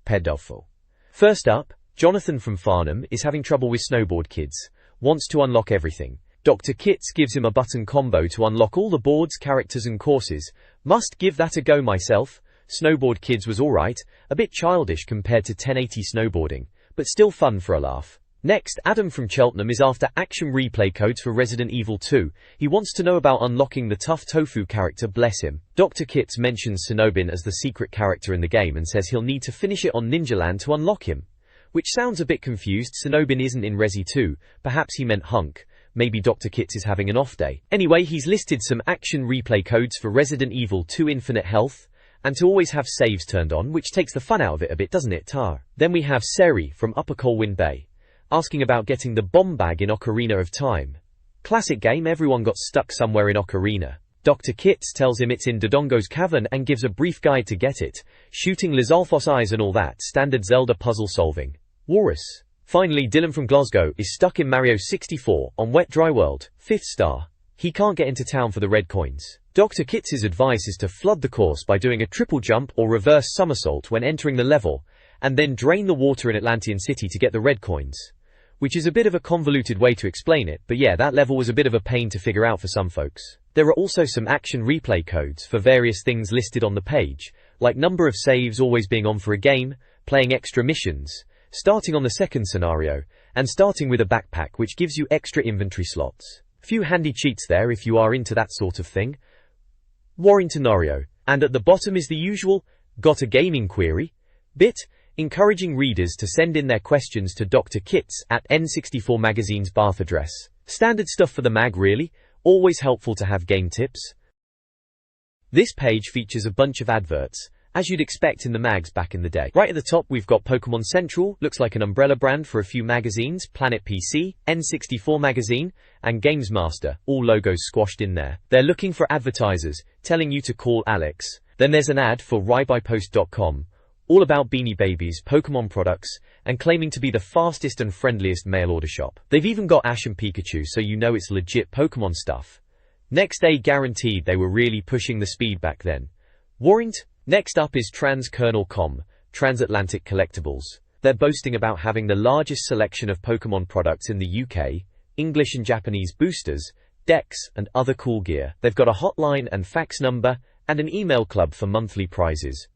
Speaker 1: Pedofil. First up, Jonathan from Farnham is having trouble with Snowboard Kids. Wants to unlock everything. Dr. Kits gives him a button combo to unlock all the boards, characters and courses. Must give that a go myself. Snowboard Kids was alright, a bit childish compared to 1080 snowboarding, but still fun for a laugh. Next, Adam from Cheltenham is after action replay codes for Resident Evil 2. He wants to know about unlocking the tough tofu character, bless him. Dr. Kits mentions Sonobin as the secret character in the game and says he'll need to finish it on Ninja Land to unlock him. Which sounds a bit confused. Sonobin isn't in Resi 2, perhaps he meant Hunk. Maybe Dr. Kits is having an off day. Anyway, he's listed some action replay codes for Resident Evil 2 Infinite Health, and to always have saves turned on, which takes the fun out of it a bit, doesn't it, Tar? Then we have Seri from Upper Colwyn Bay, asking about getting the bomb bag in Ocarina of Time. Classic game, everyone got stuck somewhere in Ocarina. Dr. Kits tells him it's in Dodongo's cavern and gives a brief guide to get it. Shooting Lizalfos eyes and all that, standard Zelda puzzle solving. Walrus. Finally, Dylan from Glasgow is stuck in Mario 64 on Wet Dry World, 5th star. He can't get into town for the red coins. Dr. Kits' advice is to flood the course by doing a triple jump or reverse somersault when entering the level, and then drain the water in Atlantean City to get the red coins. Which is a bit of a convoluted way to explain it, but yeah, that level was a bit of a pain to figure out for some folks. There are also some action replay codes for various things listed on the page, like number of saves always being on for a game, playing extra missions, starting on the second scenario, and starting with a backpack which gives you extra inventory slots. Few handy cheats there if you are into that sort of thing. Warringtonario. And at the bottom is the usual, got a gaming query? Bit, encouraging readers to send in their questions to Dr. Kits at N64 Magazine's Bath address. Standard stuff for the mag really, always helpful to have game tips. This page features a bunch of adverts, as you'd expect in the mags back in the day. Right at the top we've got Pokemon Central, looks like an umbrella brand for a few magazines, Planet PC, N64 Magazine, and Games Master, all logos squashed in there. They're looking for advertisers, telling you to call Alex. Then there's an ad for RaiByPost.com, all about Beanie Babies, Pokemon products, and claiming to be the fastest and friendliest mail order shop. They've even got Ash and Pikachu, so you know it's legit Pokemon stuff. Next day guaranteed, they were really pushing the speed back then. Warrant? Next up is TransKernel.com, Transatlantic Collectibles. They're boasting about having the largest selection of Pokemon products in the UK, English and Japanese boosters, decks, and other cool gear. They've got a hotline and fax number, and an email club for monthly prizes.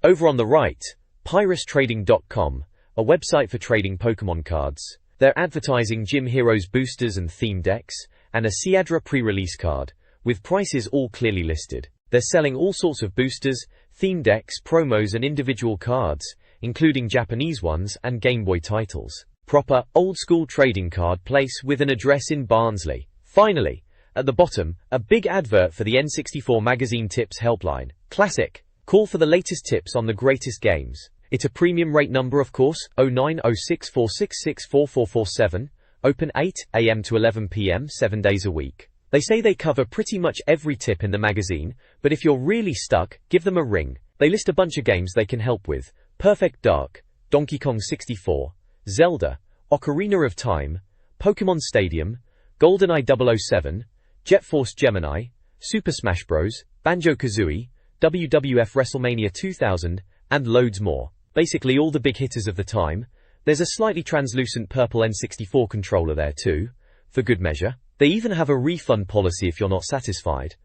Speaker 1: Over on the right, PyrusTrading.com, a website for trading Pokemon cards. They're advertising Gym Heroes boosters and theme decks, and a Seadra pre-release card, with prices all clearly listed. They're selling all sorts of boosters, theme decks, promos and individual cards, including Japanese ones and Game Boy titles. Proper, old-school trading card place with an address in Barnsley. Finally, at the bottom, a big advert for the N64 Magazine Tips Helpline. Classic. Call for the latest tips on the greatest games. It's a premium rate number of course, 09064664447, open 8 AM to 11 PM 7 days a week. They say they cover pretty much every tip in the magazine, but if you're really stuck, give them a ring. They list a bunch of games they can help with. Perfect Dark, Donkey Kong 64, Zelda, Ocarina of Time, Pokemon Stadium, GoldenEye 007, Jet Force Gemini, Super Smash Bros., Banjo-Kazooie, WWF WrestleMania 2000, and loads more. Basically all the big hitters of the time. There's a slightly translucent purple N64 controller there too, for good measure. They even have a refund policy if you're not satisfied.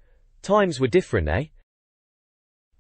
Speaker 1: Times were different, eh?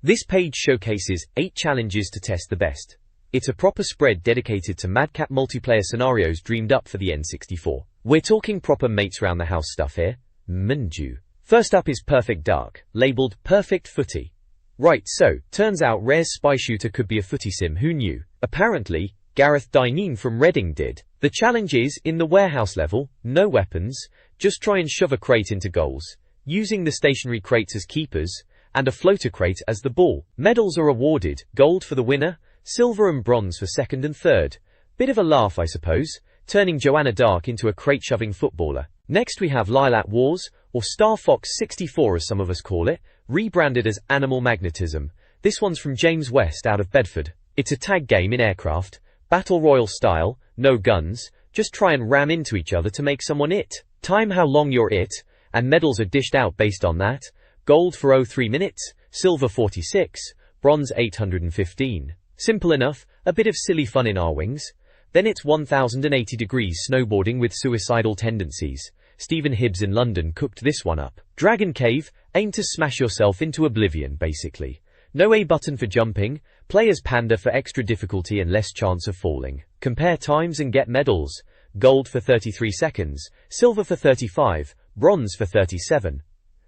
Speaker 1: This page showcases 8 challenges to test the best. It's a proper spread dedicated to madcap multiplayer scenarios dreamed up for the N64. We're talking proper mates round the house stuff here. Manju. First up is Perfect Dark, labelled Perfect Footy. Right, so, turns out Rare's spy shooter could be a footy sim, who knew? Apparently, Gareth Dineen from Reading did. The challenge is, in the warehouse level, no weapons, just try and shove a crate into goals, using the stationary crates as keepers, and a floater crate as the ball. Medals are awarded, gold for the winner, silver and bronze for second and third. Bit of a laugh I suppose, turning Joanna Dark into a crate-shoving footballer. Next we have Lilac Wars, or Star Fox 64 as some of us call it, rebranded as Animal Magnetism. This one's from James West out of Bedford. It's a tag game in aircraft, battle royal style, no guns, just try and ram into each other to make someone it. Time how long you're it, and medals are dished out based on that. Gold for 03 minutes, silver 46, bronze 815. Simple enough, a bit of silly fun in our wings. Then it's 1080 degrees snowboarding with suicidal tendencies. Stephen Hibbs in London cooked this one up. Dragon Cave, aim to smash yourself into oblivion basically. No A button for jumping, play as Panda for extra difficulty and less chance of falling. Compare times and get medals. Gold for 33 seconds, silver for 35, bronze for 37.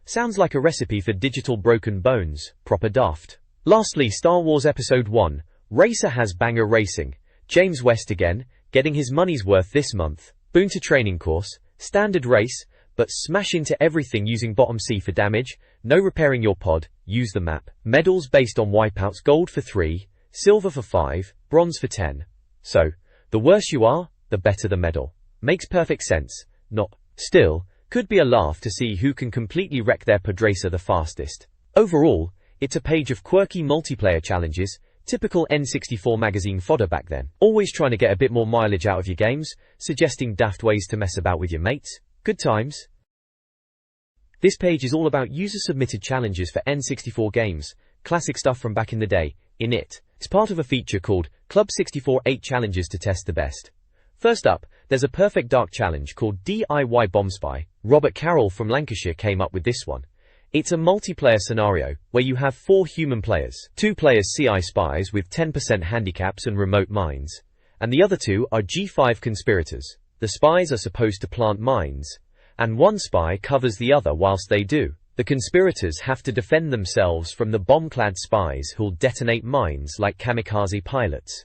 Speaker 1: Sounds like a recipe for digital broken bones, proper daft. Lastly, Star Wars Episode 1, Racer has banger racing. James West again, getting his money's worth this month. Boonta training course, standard race, but smash into everything using bottom C for damage, no repairing your pod, use the map. Medals based on wipeouts, gold for 3, silver for 5, bronze for 10. So, the worse you are, the better the medal. Makes perfect sense, not. Still, could be a laugh to see who can completely wreck their pod racer the fastest. Overall, it's a page of quirky multiplayer challenges, typical N64 Magazine fodder back then. Always trying to get a bit more mileage out of your games, suggesting daft ways to mess about with your mates. Good times. This page is all about user-submitted challenges for N64 games, classic stuff from back in the day. In it, it's part of a feature called Club 64 8 Challenges to test the best. First up, there's a Perfect Dark challenge called DIY Bomb Spy. Robert Carroll from Lancashire came up with this one. It's a multiplayer scenario where you have 4 human players. 2 players CI spies with 10% handicaps and remote mines, and the other 2 are G5 conspirators. The spies are supposed to plant mines, and one spy covers the other whilst they do. The conspirators have to defend themselves from the bomb-clad spies who'll detonate mines like kamikaze pilots.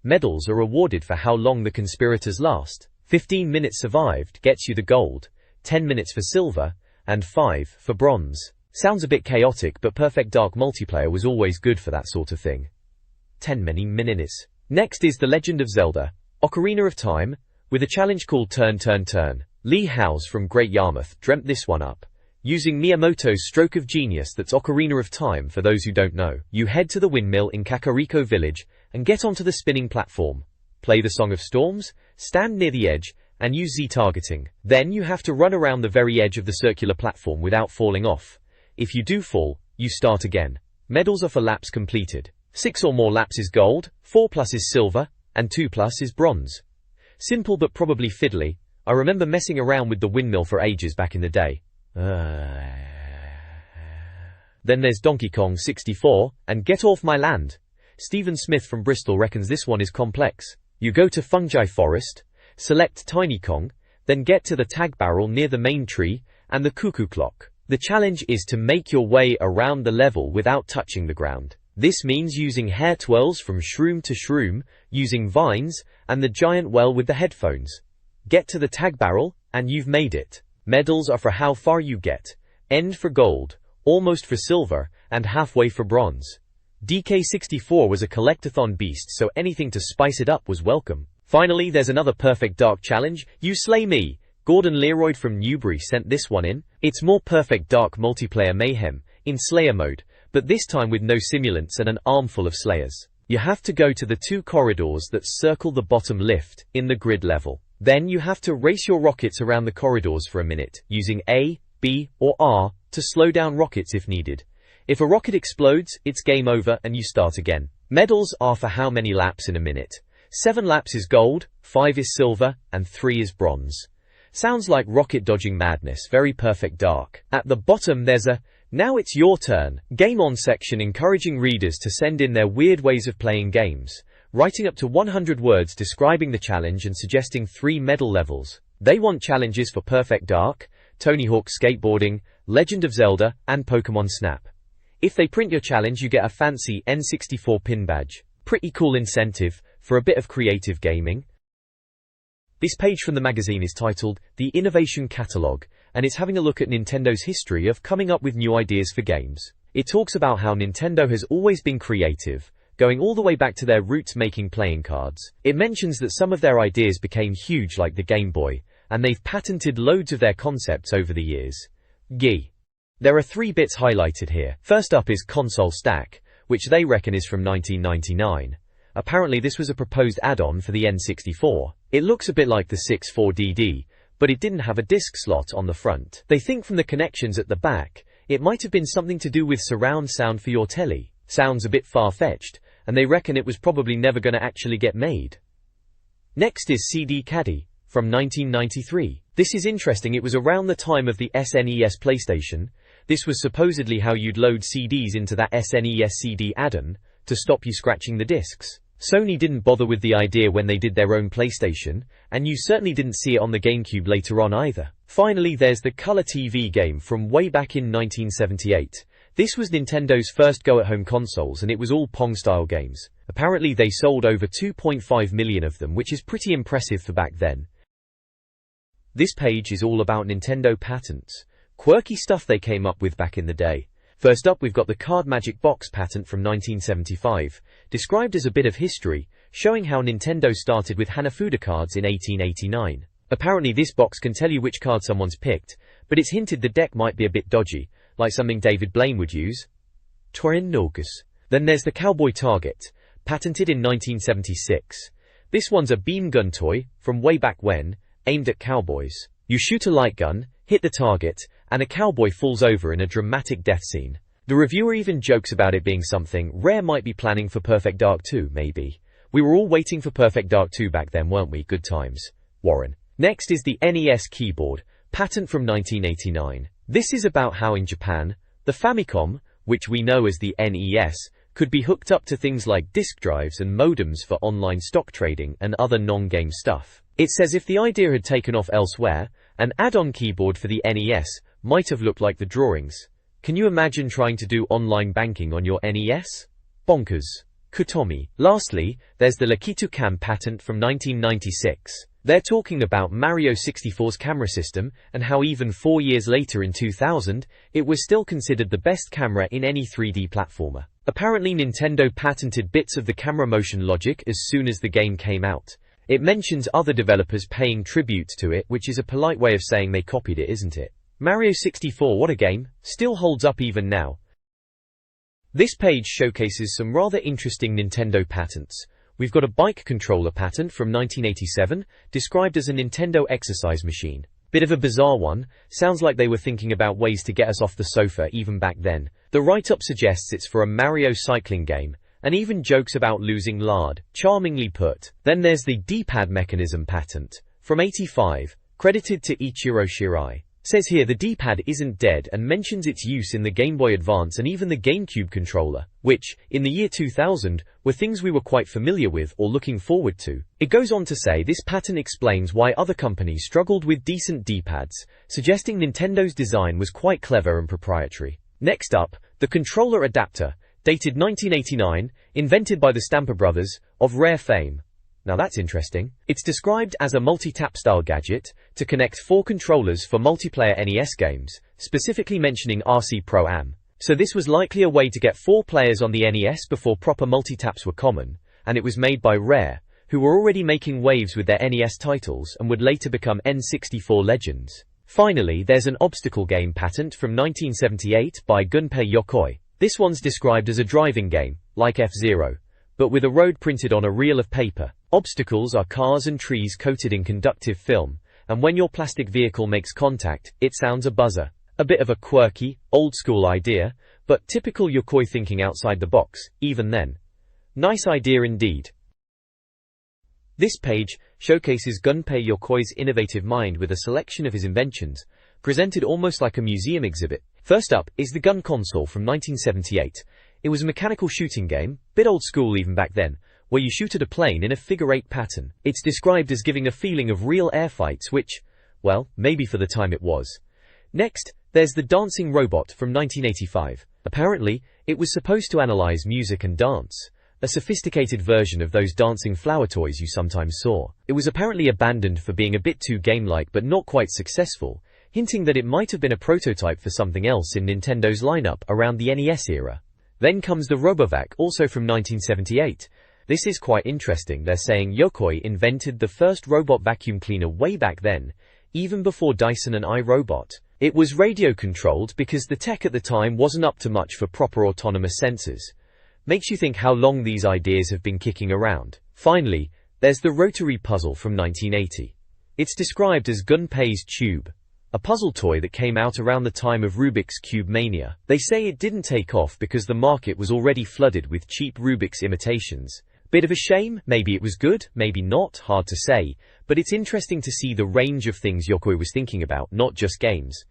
Speaker 1: Medals are awarded for how long the conspirators last. 15 minutes survived gets you the gold, 10 minutes for silver, and 5 for bronze. Sounds a bit chaotic, but Perfect Dark multiplayer was always good for that sort of thing. 10 many minutes. Next is The Legend of Zelda, Ocarina of Time, with a challenge called Turn Turn Turn. Lee Howes from Great Yarmouth dreamt this one up. Using Miyamoto's stroke of genius that's Ocarina of Time for those who don't know. You head to the windmill in Kakariko Village and get onto the spinning platform. Play the Song of Storms, stand near the edge, and use Z-targeting. Then you have to run around the very edge of the circular platform without falling off. If you do fall, you start again. Medals are for laps completed. 6 or more laps is gold, 4+ is silver, and 2+ is bronze. Simple but probably fiddly. I remember messing around with the windmill for ages back in the day. Then there's Donkey Kong 64, and Get Off My Land. Stephen Smith from Bristol reckons this one is complex. You go to Fungi Forest, select Tiny Kong, then get to the tag barrel near the main tree, and the cuckoo clock. The challenge is to make your way around the level without touching the ground. This means using hair twirls from shroom to shroom, using vines, and the giant well with the headphones. Get to the tag barrel, and you've made it. Medals are for how far you get, end for gold, almost for silver, and halfway for bronze. DK64 was a collectathon beast, so anything to spice it up was welcome. Finally, there's another Perfect Dark challenge, You Slay Me. Gordon Leroyd from Newbury sent this one in. It's more Perfect Dark multiplayer mayhem, in Slayer mode, but this time with no simulants and an armful of Slayers. You have to go to the 2 corridors that circle the bottom lift, in the grid level. Then you have to race your rockets around the corridors for a minute, using A, B, or R to slow down rockets if needed. If a rocket explodes, it's game over and you start again. Medals are for how many laps in a minute. 7 laps is gold, 5 is silver, and 3 is bronze. Sounds like rocket dodging madness, very Perfect Dark. At the bottom there's a Now It's Your Turn Game On section encouraging readers to send in their weird ways of playing games, writing up to 100 words describing the challenge and suggesting 3 medal levels. They want challenges for Perfect Dark, Tony Hawk Skateboarding, Legend of Zelda, and Pokemon Snap. If they print your challenge, you get a fancy N64 pin badge. Pretty cool incentive for a bit of creative gaming. This page from the magazine is titled The Innovation Catalogue, and it's having a look at Nintendo's history of coming up with new ideas for games. It talks about how Nintendo has always been creative, going all the way back to their roots making playing cards. It mentions that some of their ideas became huge like the Game Boy, and they've patented loads of their concepts over the years. G. There are 3 bits highlighted here. First up is Console Stack, which they reckon is from 1999. Apparently this was a proposed add-on for the N64. It looks a bit like the 64DD, but it didn't have a disc slot on the front. They think from the connections at the back, it might have been something to do with surround sound for your telly. Sounds a bit far-fetched, and they reckon it was probably never gonna actually get made. Next is CD Caddy, from 1993. This is interesting, it was around the time of the SNES PlayStation. This was supposedly how you'd load CDs into that SNES CD add-on, to stop you scratching the discs. Sony didn't bother with the idea when they did their own PlayStation, and you certainly didn't see it on the GameCube later on either. Finally, there's the Color TV game from way back in 1978. This was Nintendo's first go at home consoles, and it was all Pong-style games. Apparently they sold over 2.5 million of them, which is pretty impressive for back then. This page is all about Nintendo patents. Quirky stuff they came up with back in the day. First up, we've got the Card Magic Box patent from 1975, described as a bit of history, showing how Nintendo started with Hanafuda cards in 1889. Apparently this box can tell you which card someone's picked, but it's hinted the deck might be a bit dodgy, like something David Blaine would use. Torin Nogus. Then there's the Cowboy Target, patented in 1976. This one's a beam gun toy, from way back when, aimed at cowboys. You shoot a light gun, hit the target, and a cowboy falls over in a dramatic death scene. The reviewer even jokes about it being something Rare might be planning for Perfect Dark 2, maybe. We were all waiting for Perfect Dark 2 back then, weren't we? Good times. Warren. Next is the NES keyboard, patent from 1989. This is about how in Japan, the Famicom, which we know as the NES, could be hooked up to things like disk drives and modems for online stock trading and other non-game stuff. It says if the idea had taken off elsewhere, an add-on keyboard for the NES might have looked like the drawings. Can you imagine trying to do online banking on your NES? Bonkers. Kutomi. Lastly, there's the Lakitu Cam patent from 1996. They're talking about Mario 64's camera system and how even 4 years later in 2000, it was still considered the best camera in any 3D platformer. Apparently Nintendo patented bits of the camera motion logic as soon as the game came out. It mentions other developers paying tribute to it, which is a polite way of saying they copied it, isn't it? Mario 64, what a game, still holds up even now. This page showcases some rather interesting Nintendo patents. We've got a bike controller patent from 1987, described as a Nintendo exercise machine. Bit of a bizarre one, sounds like they were thinking about ways to get us off the sofa even back then. The write-up suggests it's for a Mario cycling game, and even jokes about losing lard. Charmingly put. Then there's the D-pad mechanism patent, from 85, credited to Ichiro Shirai. Says here the D-pad isn't dead and mentions its use in the Game Boy Advance and even the GameCube controller, which, in the year 2000, were things we were quite familiar with or looking forward to. It goes on to say this patent explains why other companies struggled with decent D-pads, suggesting Nintendo's design was quite clever and proprietary. Next up, the controller adapter, dated 1989, invented by the Stamper Brothers, of Rare fame. Now that's interesting. It's described as a multi-tap style gadget to connect 4 controllers for multiplayer NES games, specifically mentioning RC Pro-Am. So this was likely a way to get 4 players on the NES before proper multi-taps were common, and it was made by Rare, who were already making waves with their NES titles and would later become N64 legends. Finally, there's an obstacle game patent from 1978 by Gunpei Yokoi. This one's described as a driving game, like F-Zero, but with a road printed on a reel of paper. Obstacles are cars and trees coated in conductive film, and when your plastic vehicle makes contact, it sounds a buzzer. A bit of a quirky, old-school idea, but typical Yokoi thinking outside the box, even then. Nice idea indeed. This page showcases Gunpei Yokoi's innovative mind with a selection of his inventions, presented almost like a museum exhibit. First up is the Gun Console from 1978. It was a mechanical shooting game, bit old school even back then, where you shoot at a plane in a figure-8 pattern. It's described as giving a feeling of real air fights which, well, maybe for the time it was. Next, there's the Dancing Robot from 1985. Apparently, it was supposed to analyze music and dance, a sophisticated version of those dancing flower toys you sometimes saw. It was apparently abandoned for being a bit too game-like but not quite successful, hinting that it might have been a prototype for something else in Nintendo's lineup around the NES era. Then comes the Robovac, also from 1978. This is quite interesting. They're saying Yokoi invented the first robot vacuum cleaner way back then, even before Dyson and iRobot. It was radio-controlled because the tech at the time wasn't up to much for proper autonomous sensors. Makes you think how long these ideas have been kicking around. Finally, there's the rotary puzzle from 1980. It's described as Gunpei's Tube, a puzzle toy that came out around the time of Rubik's Cube mania. They say it didn't take off because the market was already flooded with cheap Rubik's imitations. Bit of a shame, maybe it was good, maybe not, hard to say, but it's interesting to see the range of things Yokoi was thinking about, not just games.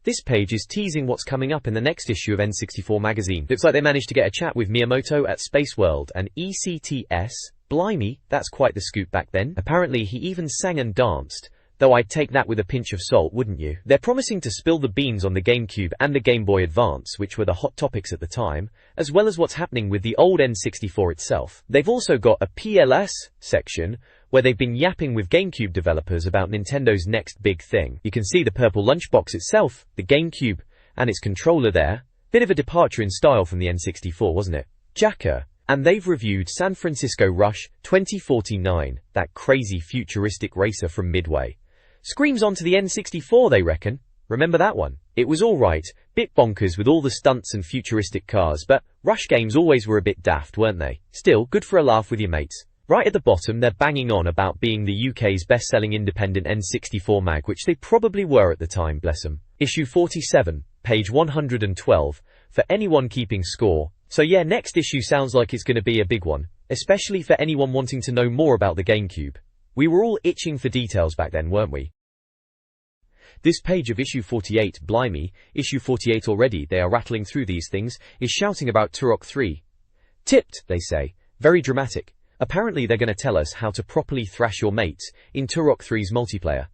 Speaker 1: This page is teasing what's coming up in the next issue of N64 Magazine. Looks like they managed to get a chat with Miyamoto at Space World and ECTS. Blimey, that's quite the scoop back then. Apparently he even sang and danced. Though I'd take that with a pinch of salt, wouldn't you? They're promising to spill the beans on the GameCube and the Game Boy Advance, which were the hot topics at the time, as well as what's happening with the old N64 itself. They've also got a PLS section, where they've been yapping with GameCube developers about Nintendo's next big thing. You can see the purple lunchbox itself, the GameCube, and its controller there. Bit of a departure in style from the N64, wasn't it? Jacker. And they've reviewed San Francisco Rush 2049, that crazy futuristic racer from Midway. Screams onto the N64, they reckon. Remember that one? It was alright, bit bonkers with all the stunts and futuristic cars, but Rush games always were a bit daft, weren't they? Still, good for a laugh with your mates. Right at the bottom, they're banging on about being the UK's best-selling independent N64 mag, which they probably were at the time, bless them. Issue 47, page 112, for anyone keeping score. So yeah, next issue sounds like it's going to be a big one, especially for anyone wanting to know more about the GameCube. We were all itching for details back then, weren't we? This page of issue 48, blimey, issue 48 already, they are rattling through these things, is shouting about Turok 3. Tipped, they say. Very dramatic. Apparently they're going to tell us how to properly thrash your mates in Turok 3's multiplayer.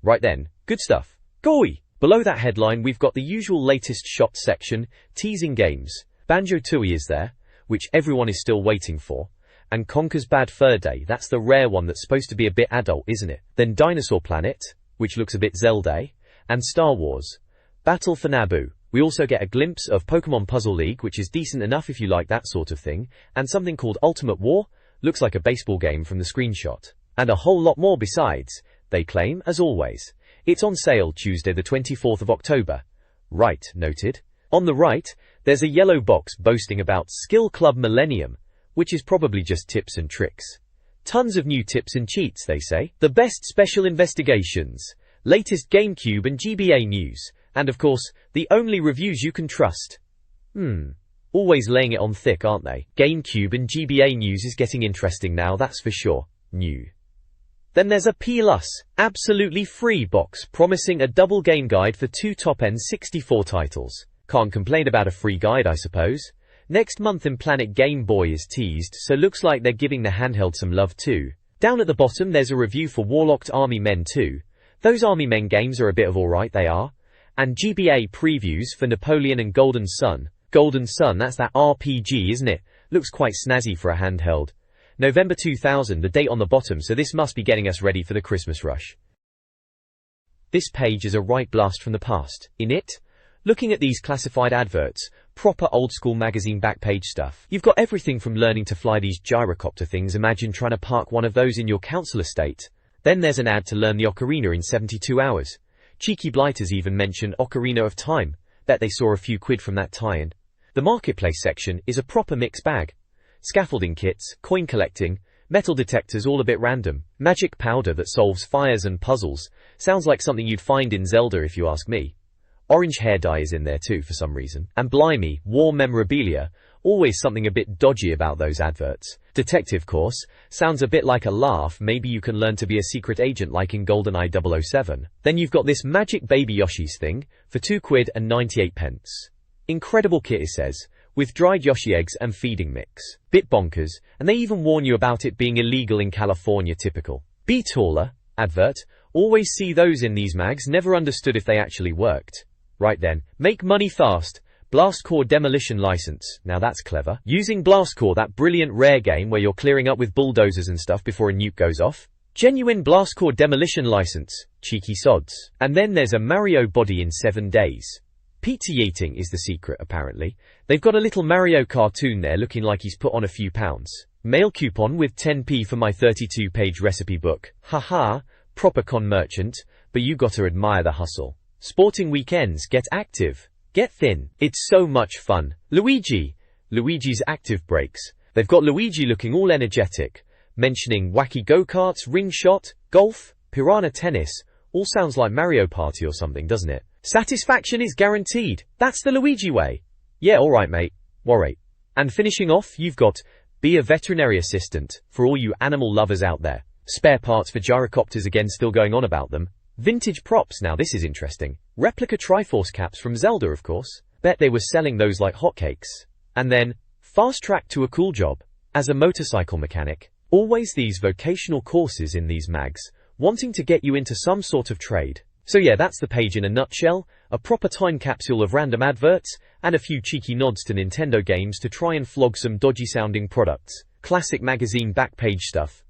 Speaker 1: Right then, good stuff. Goi! Below that headline we've got the usual latest shot section, teasing games. Banjo-Tooie is there, which everyone is still waiting for. And Conker's Bad Fur Day, that's the rare one that's supposed to be a bit adult, isn't it? Then Dinosaur Planet, which looks a bit Zelda, and Star Wars. Battle for Naboo. We also get a glimpse of Pokemon Puzzle League, which is decent enough if you like that sort of thing, and something called Ultimate War, looks like a baseball game from the screenshot. And a whole lot more besides, they claim, as always. It's on sale Tuesday the 24th of October. Right, noted. On the right, there's a yellow box boasting about Skill Club Millennium, which is probably just tips and tricks. Tons of new tips and cheats, they say. The best special investigations, latest GameCube and GBA news, and of course, the only reviews you can trust. Always laying it on thick, aren't they? GameCube and GBA news is getting interesting now, that's for sure. New. Then there's a Plus, absolutely free box promising a double game guide for 2 top N64 titles. Can't complain about a free guide, I suppose. Next month in Planet Game Boy is teased, so looks like they're giving the handheld some love too. Down at the bottom there's a review for Warlocked Army Men 2. Those Army Men games are a bit of alright, they are. And GBA previews for Napoleon and Golden Sun. Golden Sun, that's that RPG, isn't it? Looks quite snazzy for a handheld. November 2000, the date on the bottom, so this must be getting us ready for the Christmas rush. This page is a right blast from the past. In it, looking at these classified adverts, proper old-school magazine backpage stuff. You've got everything from learning to fly these gyrocopter things, imagine trying to park one of those in your council estate. Then there's an ad to learn the ocarina in 72 hours. Cheeky blighters even mention Ocarina of Time. Bet they saw a few quid from that tie-in. The marketplace section is a proper mixed bag. Scaffolding kits, coin collecting, metal detectors all a bit random. Magic powder that solves fires and puzzles. Sounds like something you'd find in Zelda if you ask me. Orange hair dye is in there too for some reason. And blimey, war memorabilia, always something a bit dodgy about those adverts. Detective course, sounds a bit like a laugh, maybe you can learn to be a secret agent like in GoldenEye 007. Then you've got this magic baby Yoshi's thing, for 2 quid and 98 pence. Incredible kit it says, with dried Yoshi eggs and feeding mix. Bit bonkers, and they even warn you about it being illegal in California, typical. Be taller, advert, always see those in these mags, never understood if they actually worked. Right then, make money fast. Blastcore Demolition License, now that's clever. Using Blastcore, that brilliant rare game where you're clearing up with bulldozers and stuff before a nuke goes off. Genuine Blastcore Demolition License, cheeky sods. And then there's a Mario body in 7 days. Pizza eating is the secret, apparently. They've got a little Mario cartoon there looking like he's put on a few pounds. Mail coupon with 10p for my 32-page recipe book. Haha, proper con merchant, but you gotta admire the hustle. Sporting weekends, get active, get thin. It's so much fun. Luigi's active breaks. They've got Luigi looking all energetic, mentioning wacky go-karts, ring shot, golf, piranha tennis. All sounds like Mario Party or something, doesn't it? Satisfaction is guaranteed. That's the Luigi way. Yeah, alright mate. Worry. And finishing off, you've got be a veterinary assistant for all you animal lovers out there. Spare parts for gyrocopters again, still going on about them. Vintage props, now this is interesting. Replica Triforce caps from Zelda, of course. Bet they were selling those like hotcakes. And then, fast track to a cool job. As a motorcycle mechanic. Always these vocational courses in these mags, wanting to get you into some sort of trade. So yeah, that's the page in a nutshell. A proper time capsule of random adverts, and a few cheeky nods to Nintendo games to try and flog some dodgy sounding products. Classic magazine back page stuff.